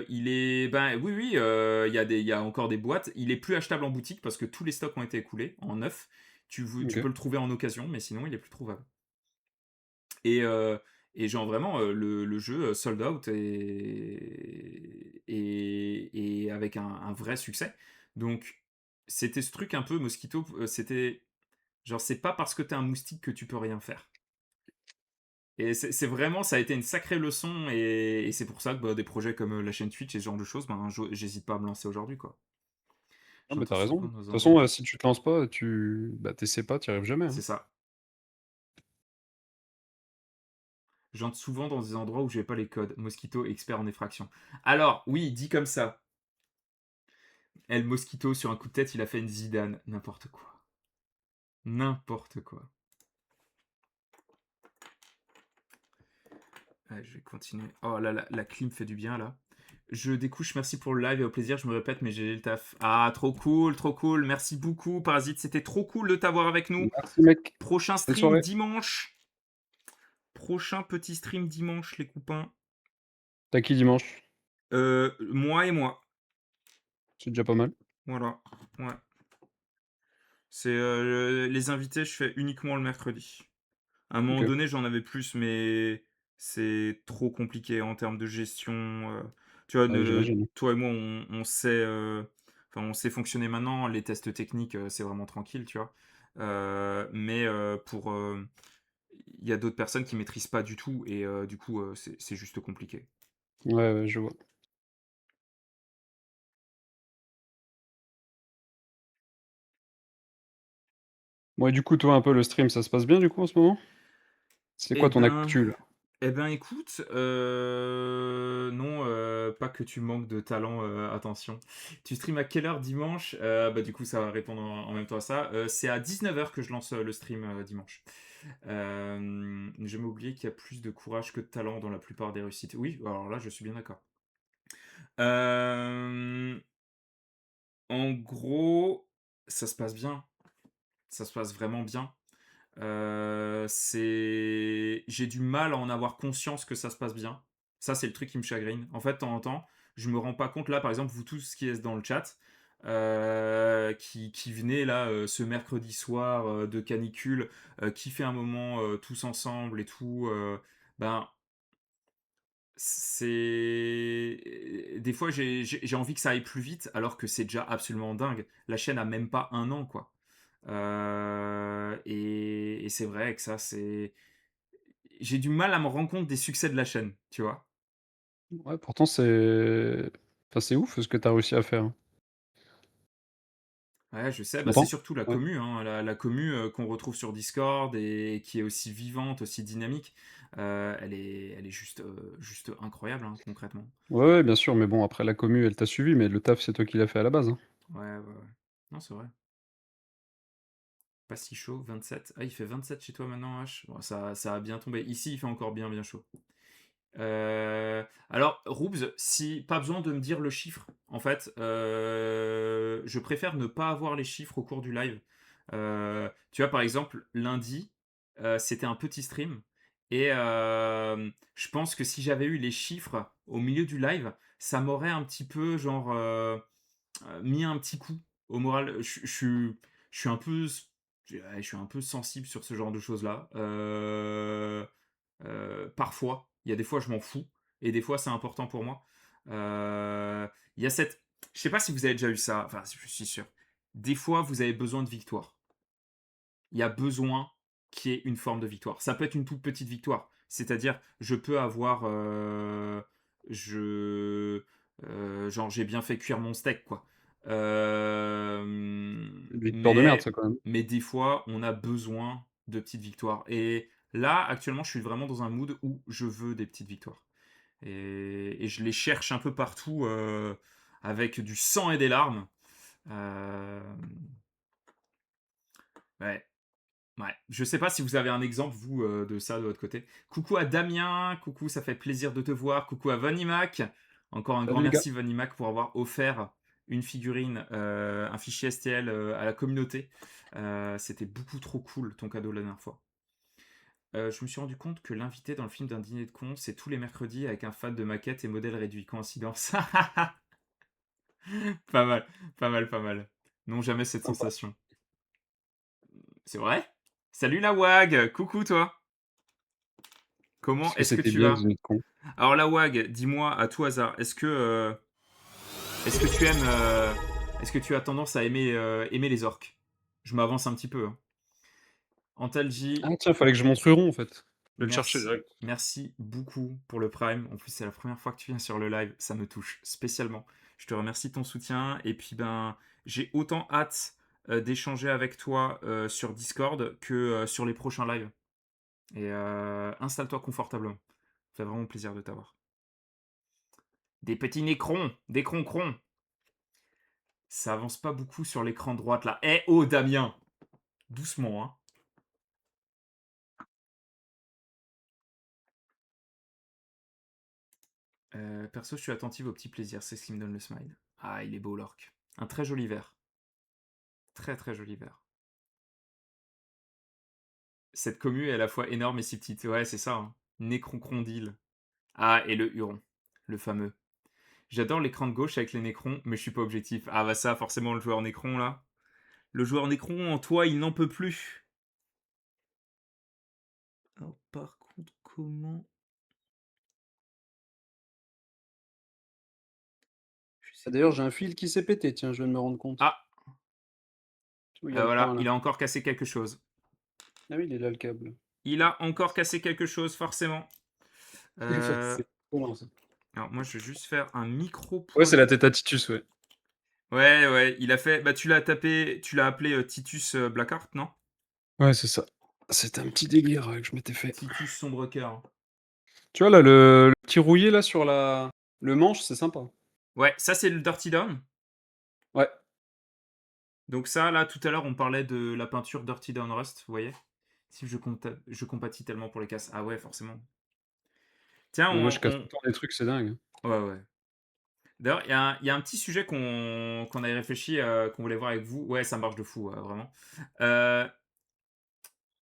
il est, ben oui, oui, il y a encore des boîtes. Il est plus achetable en boutique parce que tous les stocks ont été écoulés en neuf. Tu OK. peux le trouver en occasion, mais sinon il est plus trouvable. Et, euh, et genre vraiment, le jeu sold out et avec un vrai succès. Donc c'était ce truc un peu Mosquito, c'était genre c'est pas parce que t'es un moustique que tu peux rien faire. Et c'est vraiment, ça a été une sacrée leçon et c'est pour ça que bah, des projets comme la chaîne Twitch et ce genre de choses, ben, j'hésite pas à me lancer aujourd'hui quoi. Ah mais J'entends tu raison. souvent De dans toute des endroits. façon, si tu te lances pas, tu pas, tu arrives jamais, C'est hein. ça. J'entre souvent dans des endroits où j'ai pas les codes. Mosquito, expert en effraction. Alors, oui, dit comme ça. El Mosquito, sur un coup de tête, il a fait une Zidane. N'importe quoi. N'importe quoi. Ouais, je vais continuer. Oh là, la clim fait du bien là. Je découche, merci pour le live et au plaisir, je me répète, mais j'ai le taf. Ah, trop cool, trop cool. Merci beaucoup, Parasite. C'était trop cool de t'avoir avec nous. Merci mec. Prochain Bonne stream soirée. dimanche. Prochain petit stream dimanche, les copains. Tu qui dimanche? Moi et moi. C'est déjà pas mal. Voilà. Ouais. Les invités, je fais uniquement le mercredi. À un moment OK. donné, j'en avais plus, mais c'est trop compliqué en termes de gestion. Tu vois, Ah oui, j'imagine. toi et moi, on sait, enfin, on sait fonctionner maintenant. Les tests techniques, c'est vraiment tranquille, tu vois. Mais il y a d'autres personnes qui maîtrisent pas du tout, et du coup, c'est juste compliqué. Ouais, ouais, je vois. Bon et du coup, toi, un peu le stream, ça se passe bien du coup en ce moment? C'est Eh quoi ton ben, actu là? Eh ben, écoute, non, pas que tu manques de talent, attention. Tu stream à quelle heure dimanche? Bah, du coup, ça va répondre en même temps à ça. C'est à 19 h que je lance, le stream, dimanche. J'ai oublié qu'il y a plus de courage que de talent dans la plupart des réussites. Oui, alors là, je suis bien d'accord. Hem, En gros, ça se passe bien. Ça se passe vraiment bien. C'est j'ai du mal à en avoir conscience que ça se passe bien. Ça, c'est le truc qui me chagrine. En fait, de temps en temps, je me rends pas compte là, par exemple, vous tous qui êtes dans le chat, qui venez là, ce mercredi soir, de canicule, kiffer un moment, tous ensemble et tout, ben, c'est des fois, j'ai envie que ça aille plus vite, alors que c'est déjà absolument dingue. La chaîne a même pas 1 an, quoi. Et c'est vrai que ça, c'est j'ai du mal à me rendre compte des succès de la chaîne, tu vois? Ouais, pourtant c'est ouf ce que tu as réussi à faire, hein. Ouais, je sais, Tu bah, c'est m'entends? surtout la Ouais. commu, hein, la commu, qu'on retrouve sur Discord et qui est aussi vivante, aussi dynamique. Elle est juste incroyable, hein, concrètement. Ouais, ouais, bien sûr, mais bon après la commu, elle t'a suivi, mais le taf, c'est toi qui l'as fait à la base, hein. Ouais, ouais, ouais. Non, c'est vrai. Pas si chaud, 27. Ah, il fait 27 chez toi maintenant, H? Bon, ça a bien tombé. Ici, il fait encore bien, bien chaud. Alors, Roobs, si pas besoin de me dire le chiffre, en fait, je préfère ne pas avoir les chiffres au cours du live. Tu vois, par exemple, lundi, c'était un petit stream, et je pense que si j'avais eu les chiffres au milieu du live, ça m'aurait un petit peu, genre, mis un petit coup au moral. Je suis un peu, je suis un peu sensible sur ce genre de choses-là. Parfois, il y a des fois je m'en fous et des fois c'est important pour moi. Il y a cette, je sais pas si vous avez déjà eu ça, enfin je suis sûr. Des fois vous avez besoin de victoire. Il y a besoin qu'il y ait une forme de victoire. Ça peut être une toute petite victoire, c'est-à-dire je peux avoir, je, genre j'ai bien fait cuire mon steak quoi. Une victoire de merde Mais ça quand même. des fois on a besoin de petites victoires. Et là actuellement je suis vraiment dans un mood où je veux des petites victoires et je les cherche un peu partout, avec du sang et des larmes. Euh, ouais. Ouais, je sais pas si vous avez un exemple, vous, de ça de votre côté. Coucou à Damien, coucou, ça fait plaisir de te voir. Coucou à Vonimac. Encore un grand Salut les gars. merci Vonimac pour avoir offert une figurine, un fichier STL, à la communauté. C'était beaucoup trop cool ton cadeau la dernière fois. Je me suis rendu compte que l'invité dans le film d'un dîner de cons, c'est tous les mercredis avec un fan de maquettes et modèles réduits. Coïncidence. Pas mal, pas mal, pas mal. Non, jamais cette Sympa. sensation. C'est vrai? Salut la WAG, coucou toi. Comment Parce que est-ce que c'était tu bien le vas? dîner de con. Alors la WAG, dis-moi à tout hasard, est-ce que tu aimes, est-ce que tu as tendance à aimer les orques? Je m'avance un petit peu, hein. Antalji, Ah tiens, fallait que je monte Huron en fait. Je vais le chercher merci, direct. merci beaucoup pour le Prime. En plus, c'est la première fois que tu viens sur le live, ça me touche spécialement. Je te remercie de ton soutien et puis ben, j'ai autant hâte, d'échanger avec toi, sur Discord que, sur les prochains lives. Et installe-toi confortablement. Ça fait vraiment plaisir de t'avoir. Des petits nécrons, des croncrons. Ça avance pas beaucoup sur l'écran droite là. Eh oh Damien, doucement hein. Perso, je suis attentive aux petits plaisirs, c'est ce qui me donne le smile. Ah, il est beau l'orque. Un très joli vert. Très très joli vert. Cette commu est à la fois énorme et si petite. Ouais, c'est ça, hein. Nécroncrondile. Ah, et le Huron. Le fameux. J'adore l'écran de gauche avec les nécrons, mais je suis pas objectif. Ah bah ça, forcément, le joueur nécron là. Le joueur nécron en toi, il n'en peut plus. Alors, par contre, comment. Je Ah, sais d'ailleurs, pas. j'ai un fil qui s'est pété, tiens, je viens de me rendre compte. Ah, Tu vois, il y a le voilà, point là. il a encore cassé quelque chose. Ah oui, il est là le câble. Il a encore cassé quelque chose, forcément. Euh, C'est comment ça? alors, moi, je vais juste faire un micro Ouais, c'est la point. tête à Titus, ouais. Ouais, ouais, il a fait. Bah, tu l'as tapé, tu l'as appelé, Titus, Blackheart, non? Ouais, c'est ça. C'était un petit délire que je m'étais fait. Titus Sombrecoeur. Tu vois là, le petit rouillé là sur le manche, c'est sympa. Ouais, ça, c'est le Dirty Down. Ouais, Donc ça, là, tout à l'heure, on parlait de la peinture Dirty Down Rust, vous voyez? Si je compatis tellement pour les casses. Ah ouais, forcément. Tiens, mais moi je casse tout le temps des trucs, c'est dingue. ouais, ouais. D'ailleurs, il y a un petit sujet qu'on avait réfléchi, qu'on voulait voir avec vous. Ouais, ça marche de fou, vraiment. Heu,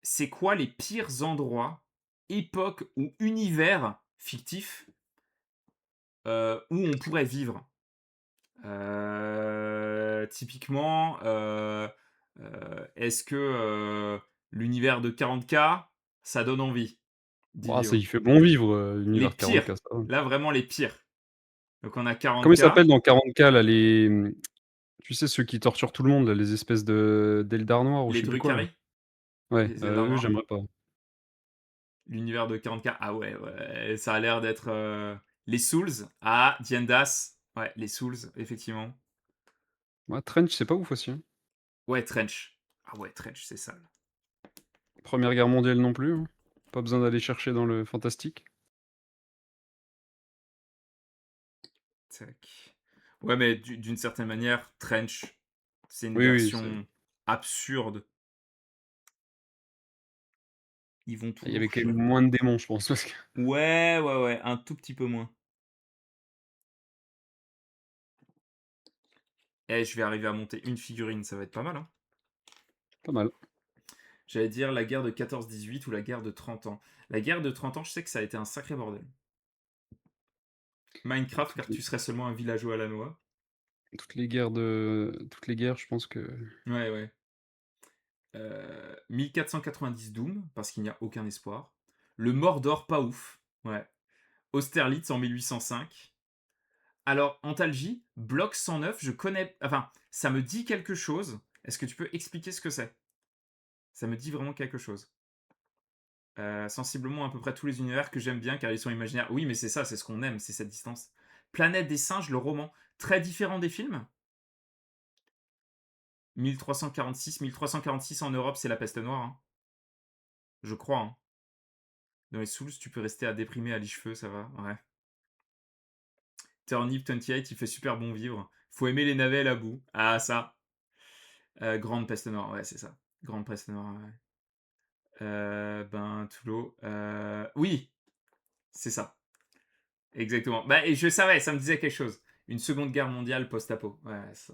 c'est quoi les pires endroits, époques ou univers fictifs, où on pourrait vivre? Typiquement, est-ce que, l'univers de 40K, ça donne envie d'y Ouah, ça vivre? il fait bon vivre, Les l'univers pires, 40K, ça va. là, vraiment les pires. Donc on a Comment ils 40K, s'appellent dans 40K là, tu sais ceux qui torturent tout le monde là, les espèces de d'Eldar noirs ou je les sais plus quoi là? Drukhari, Ouais, les Eldar eux noirs. j'aimerais pas. L'univers de 40K, ah ouais, ouais, ça a l'air d'être, les Souls. Ah, Diendas, ouais, les Souls, effectivement. Ouais, Trench c'est pas ouf aussi, hein. Ouais, Trench. Ah ouais, Trench, c'est sale. 1re guerre mondiale non plus, hein. Pas besoin d'aller chercher dans le fantastique. Tac. Ouais, mais d'une certaine manière, Trench, c'est une Oui, oui, c'est version absurde. Ils vont il y avait toujours quand même cher moins de démons je pense parce que ouais, ouais, ouais, un tout petit peu moins. Eh, je vais arriver à monter une figurine, ça va être pas mal, hein. pas mal. J'allais dire la guerre de 14-18 ou la guerre de 30 ans. La guerre de 30 ans, je sais que ça a été un sacré bordel. Minecraft, Toutes car les tu serais seulement un villageois à la noix. toutes les guerres je pense que Ouais, ouais. 1490 Doom, parce qu'il n'y a aucun espoir. Le Mordor, pas ouf. Ouais. Austerlitz en 1805. Alors, Antalgie, bloc 109, je connais. Enfin, ça me dit quelque chose. Est-ce que tu peux expliquer ce que c'est? Ça me dit vraiment quelque chose. Sensiblement à peu près tous les univers que j'aime bien car ils sont imaginaires. Oui, mais c'est ça, c'est ce qu'on aime, c'est cette distance. Planète des singes, le roman, très différent des films. 1346 en Europe, c'est la peste noire, hein. Je crois, hein. Dans les Souls, tu peux rester à déprimer à l'île-cheveux, ça va, ouais. Turnip 28, il fait super bon vivre. Faut aimer les navets à la boue. Ah, ça. Grande peste noire, ouais, c'est ça. Grande peste noire, ouais. Ben, Toulon. Oui, c'est ça. Exactement. Bah, et je savais, ça me disait quelque chose. Une seconde guerre mondiale post-apo. Ouais, ça.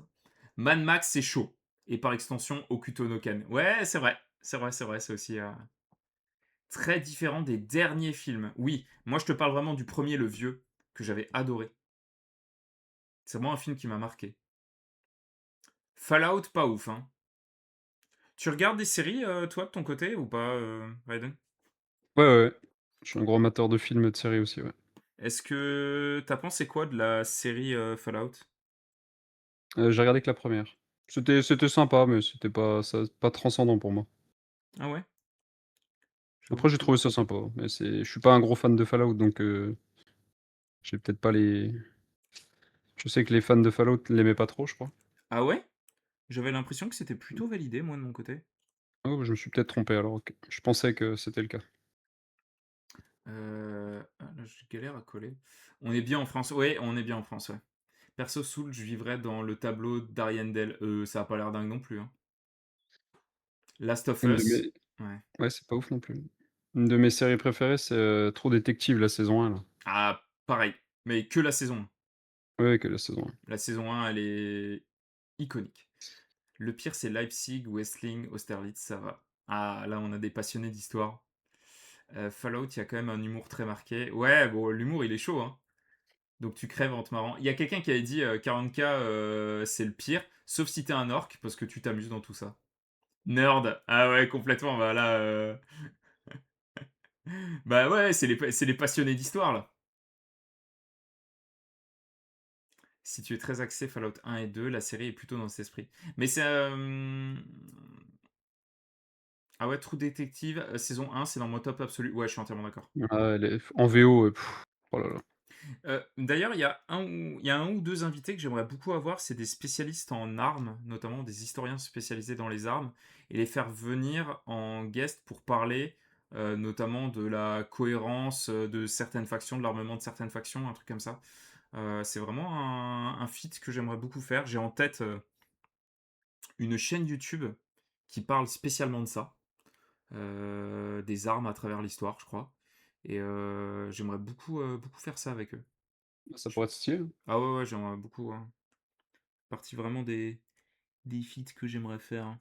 Mad Max, c'est chaud. Et par extension, Okuto no Ken. Ouais, c'est vrai. C'est vrai, c'est vrai. C'est aussi très différent des derniers films. Oui, moi je te parle vraiment du premier, le vieux, que j'avais adoré. C'est vraiment un film qui m'a marqué. Fallout, pas ouf, hein. Tu regardes des séries, toi, de ton côté, ou pas, Raiden? ouais, ouais, ouais. Je suis un gros amateur de films et de séries aussi, ouais. Est-ce que t'as pensé quoi de la série Fallout? J'ai regardé que la première. C'était sympa, mais c'était pas transcendant pour moi. Ah ouais? Après j'ai J'avoue. trouvé ça sympa, mais je suis pas un gros fan de Fallout donc j'ai peut-être pas les je sais que les fans de Fallout l'aimaient pas trop, je crois. Ah ouais? J'avais l'impression que c'était plutôt validé, moi, de mon côté. Oh, je me suis peut-être trompé alors, OK. Je pensais que c'était le cas. Ah, là, je galère à coller. On est bien en France. Ouais, on est bien en France, ouais. Perso, Soul, je vivrais dans le tableau d'Ariandel. Ça a pas l'air dingue non plus, hein. Last of Une de Us. mes Ouais. ouais, c'est pas ouf non plus. Une de mes séries préférées, c'est, True Detective, la saison 1 là. Ah, pareil. Mais que la saison 1. Ouais, que la saison 1. La saison 1, elle est iconique. Le pire, c'est Leipzig, Wessling, Austerlitz, ça va. Ah, là, on a des passionnés d'histoire. Fallout, il y a quand même un humour très marqué. Ouais, bon, l'humour, il est chaud, hein. Donc tu crèves en te marrant. Il y a quelqu'un qui avait dit 40K, c'est le pire, sauf si t'es un orc, parce que tu t'amuses dans tout ça. Nerd. Ah ouais, complètement. Bah là, bah ouais, c'est les passionnés d'histoire là. Si tu es très axé Fallout 1 et 2, la série est plutôt dans cet esprit. Mais c'est ah ouais, True Detective saison 1, c'est dans mon top absolu. Ouais, je suis entièrement d'accord. Ah, elle est en VO, oh là là. D'ailleurs, il y a un ou deux invités que j'aimerais beaucoup avoir, c'est des spécialistes en armes, notamment des historiens spécialisés dans les armes, et les faire venir en guest pour parler. notamment de la cohérence, de certaines factions, de l'armement de certaines factions, un truc comme ça. C'est vraiment un feat que j'aimerais beaucoup faire. J'ai en tête, une chaîne YouTube qui parle spécialement de ça, des armes à travers l'histoire, je crois et j'aimerais beaucoup, beaucoup faire ça avec eux. Ça Je pourrait être stylé, hein. Ah ouais, ouais, j'aimerais beaucoup, hein. Partie vraiment des feats que j'aimerais faire, hein.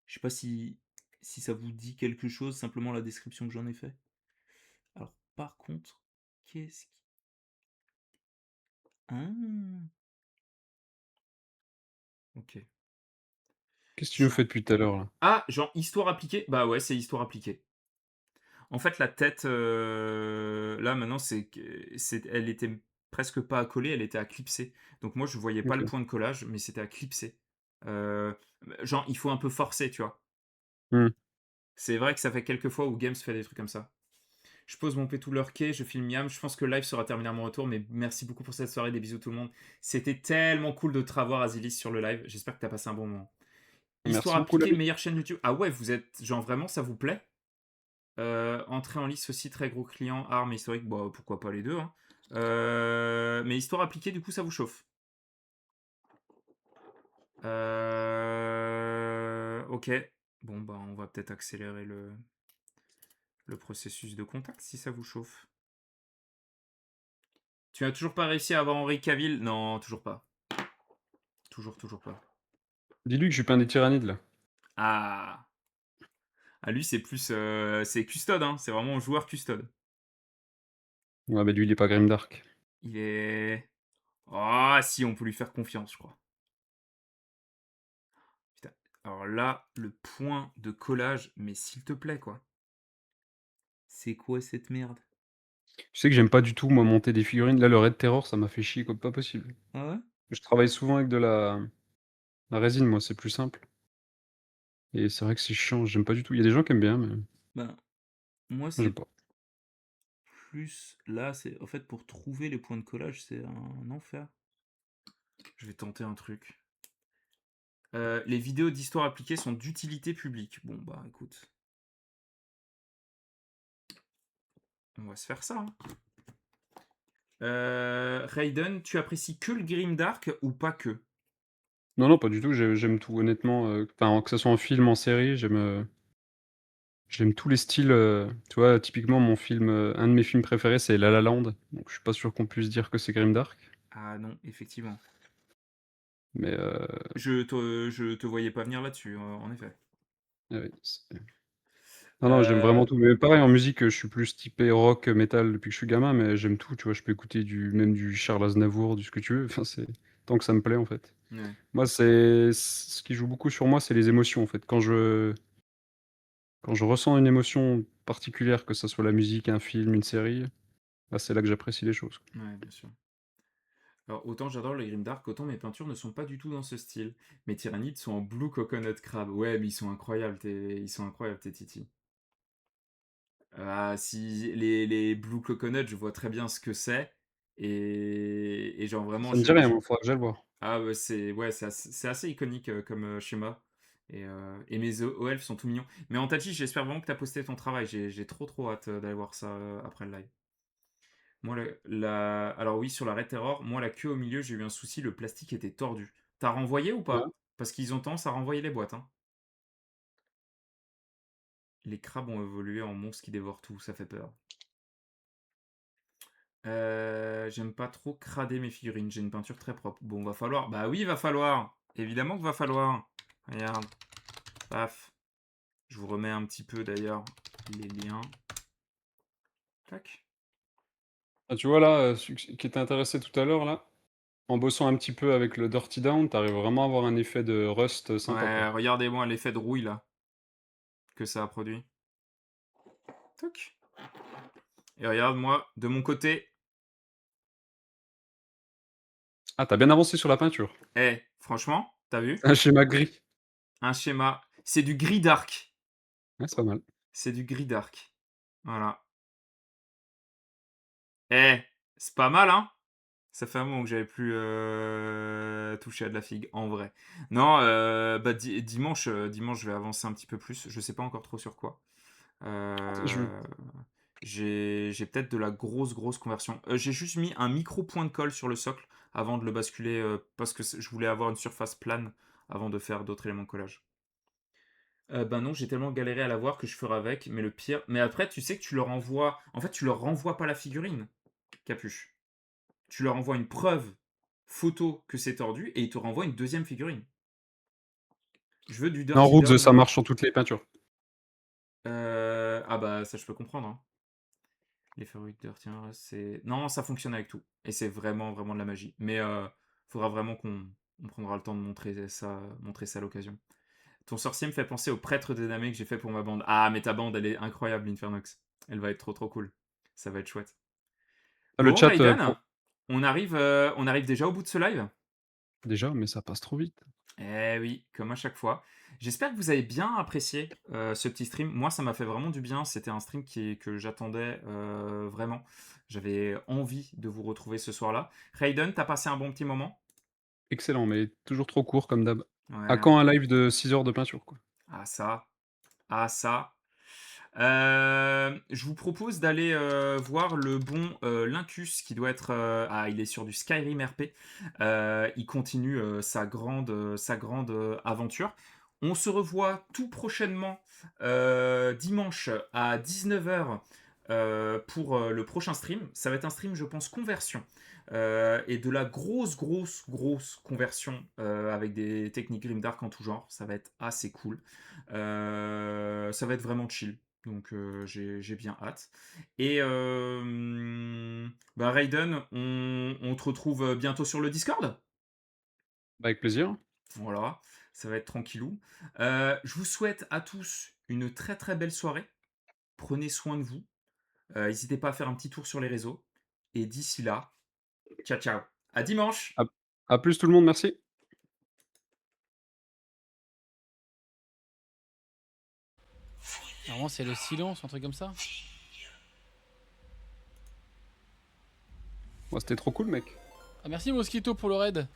Je sais pas si ça vous dit quelque chose, simplement la description que j'en ai fait? Alors par contre, qu'est-ce qui ah! OK. Qu'est-ce que tu nous Genre fais depuis tout à l'heure là? genre histoire appliquée? Bah ouais, c'est histoire appliquée. En fait, la tête, là maintenant, elle était presque pas à coller, elle était à clipser. Donc moi, je voyais pas le OK. point de collage, mais c'était à clipser. Heu, genre, il faut un peu forcer, tu vois? Mmh. C'est vrai que ça fait quelques fois où Games fait des trucs comme ça. Je pose mon pétou lurké, je filme Miam. Je pense que le live sera terminé à mon retour, mais merci beaucoup pour cette soirée. Des bisous tout le monde. C'était tellement cool de te revoir, Azilis, sur le live. J'espère que tu as passé un bon moment. Histoire Merci beaucoup appliquée, l'ami. meilleure chaîne YouTube. Ah ouais, vous êtes genre vraiment, ça vous plaît? Entrée en lice aussi, très gros client, armes historiques, bah, pourquoi pas les 2, hein. Mais histoire appliquée, du coup, ça vous chauffe? OK. Bon, bah, on va peut-être accélérer le processus de contact si ça vous chauffe. Tu n'as toujours pas réussi à avoir Henri Cavill? Non, toujours pas. Toujours pas. Dis-lui que je suis pas un des tyrannides là. Ah! Ah lui, c'est plus, c'est custode, hein, c'est vraiment joueur custode. Ouais, bah lui il est pas grimdark. Il est ah si, on peut lui faire confiance, je crois. Putain, alors là, le point de collage, mais s'il te plaît, quoi. C'est quoi cette merde? Tu sais que j'aime pas du tout moi monter des figurines. Là le Red Terror ça m'a fait chier comme pas possible. Ah ouais? Je travaille souvent avec de la résine moi, c'est plus simple et c'est vrai que c'est chiant, j'aime pas du tout. Il y a des gens qui aiment bien, mais moi Ben, moi, j'aime c'est pas. plus là, c'est en fait, pour trouver les points de collage, c'est un enfer. Je vais tenter un truc. Les vidéos d'histoire appliquée sont d'utilité publique. Bon, bah, écoute, on va se faire ça, hein. Raiden, tu apprécies que le grimdark ou pas que? Non, non, pas du tout, j'aime tout honnêtement, enfin que ça soit en film, en série, j'aime tous les styles, tu vois? Typiquement mon film, un de mes films préférés c'est La La Land, donc je suis pas sûr qu'on puisse dire que c'est grimdark, Ah non, effectivement. mais Je te voyais pas venir là-dessus, en effet. ah oui, c'est non, non, j'aime vraiment Heu, tout, mais pareil en musique, je suis plus typé rock, métal depuis que je suis gamin, mais j'aime tout, tu vois? Je peux écouter du Charles Aznavour, du ce que tu veux, enfin c'est tant que ça me plaît en fait. ouais, Moi c'est ce qui joue beaucoup sur moi, c'est les émotions en fait. Quand je ressens une émotion particulière, que ça soit la musique, un film, une série, bah, c'est là que j'apprécie les choses. ouais, bien sûr. Alors autant j'adore le grimdark, autant mes peintures ne sont pas du tout dans ce style. Mes tyrannides sont en blue coconut crab. Ouais, mais ils sont incroyables tes titis. Ah si, les blue coconut, je vois très bien ce que c'est et genre vraiment Ça me dit rien, moi, faudra que j'aille voir. ah ouais, c'est assez iconique, comme, schéma et mes elfes sont tout mignons. Mais Antachi, j'espère vraiment que tu as posté ton travail. J'ai trop, trop hâte, d'aller voir ça, après le live. Moi, alors oui, sur la Red Terror, moi, la queue au milieu, j'ai eu un souci, le plastique était tordu. T'as renvoyé ou Ouais. pas? Parce qu'ils ont tendance à renvoyer les boîtes, hein. Les crabes ont évolué en monstres qui dévorent tout, ça fait peur. J'aime pas trop crader mes figurines, j'ai une peinture très propre. Bon, va falloir bah oui, va falloir! Évidemment que va falloir! Regarde, paf. Je vous remets un petit peu d'ailleurs les liens. Tac. Ah, tu vois là, celui qui était intéressé tout à l'heure là, en bossant un petit peu avec le Dirty Down, tu arrives vraiment à avoir un effet de rust, sympa, quoi. Ouais, regardez-moi l'effet de rouille là, que ça a produit. Tac. Et regarde moi, de mon côté, Ah, tu as bien avancé sur la peinture. franchement, t'as vu? Un schéma gris. Un schéma. C'est du gris dark. Ouais, c'est pas mal. C'est du gris dark. Voilà. Eh, c'est pas mal, hein? Ça fait un moment que j'avais plus, touché à de la figue, en vrai. Non, bah, dimanche, je vais avancer un petit peu plus. Je sais pas encore trop sur quoi. Je Heu, j'ai peut-être de la grosse conversion. J'ai juste mis un micro point de colle sur le socle avant de le basculer, parce que je voulais avoir une surface plane avant de faire d'autres éléments de collage. Ben non, j'ai tellement galéré à l'avoir que je ferai avec, mais le pire mais après tu sais que tu leur envoies en fait, tu leur renvoies pas la figurine, Capuche. Tu leur envoies une preuve photo que c'est tordu et ils te renvoient une deuxième figurine. Je veux du non, Dirty Roots, Dog, ça moi. marche sur toutes les peintures. Ah bah, ça je peux comprendre, hein. Les Fabric Dirty Harvest, c'est non, ça fonctionne avec tout et c'est vraiment de la magie. Mais, faudra vraiment qu'on prendra le temps de montrer ça à l'occasion. Ton sorcier me fait penser au prêtre des damnés que j'ai fait pour ma bande. Ah, mais ta bande, elle est incroyable, Infernox. Elle va être trop cool. Ça va être chouette. Le Bon, chat, Raiden, pour on arrive déjà au bout de ce live. déjà, mais ça passe trop vite. Eh oui, comme à chaque fois. J'espère que vous avez bien apprécié ce petit stream. Moi, ça m'a fait vraiment du bien. C'était un stream que j'attendais vraiment. J'avais envie de vous retrouver ce soir-là. Raiden, t'as passé un bon petit moment? Excellent, mais toujours trop court comme d'hab. À Ouais. quand un live de 6 heures de peinture, quoi? Ah ça, ah ça. Je vous propose d'aller voir le bon Lincus qui doit être. Ah, il est sur du Skyrim RP. Il continue sa grande aventure. On se revoit tout prochainement dimanche à 19h pour le prochain stream. Ça va être un stream, je pense, conversion. Et de la grosse conversion avec des techniques Grimdark en tout genre. Ça va être assez cool. Ça va être vraiment chill. Donc j'ai bien hâte. Et bah Raiden, on te retrouve bientôt sur le Discord. Bah, avec plaisir. Voilà, ça va être tranquillou. Je vous souhaite à tous une très belle soirée. Prenez soin de vous. N'hésitez pas à faire un petit tour sur les réseaux. Et d'ici là, ciao ciao. À dimanche. À à plus tout le monde, merci. Normalement, c'est le silence, un truc comme ça. Bah, c'était trop cool, mec. Ah, merci Mosquito pour le raid.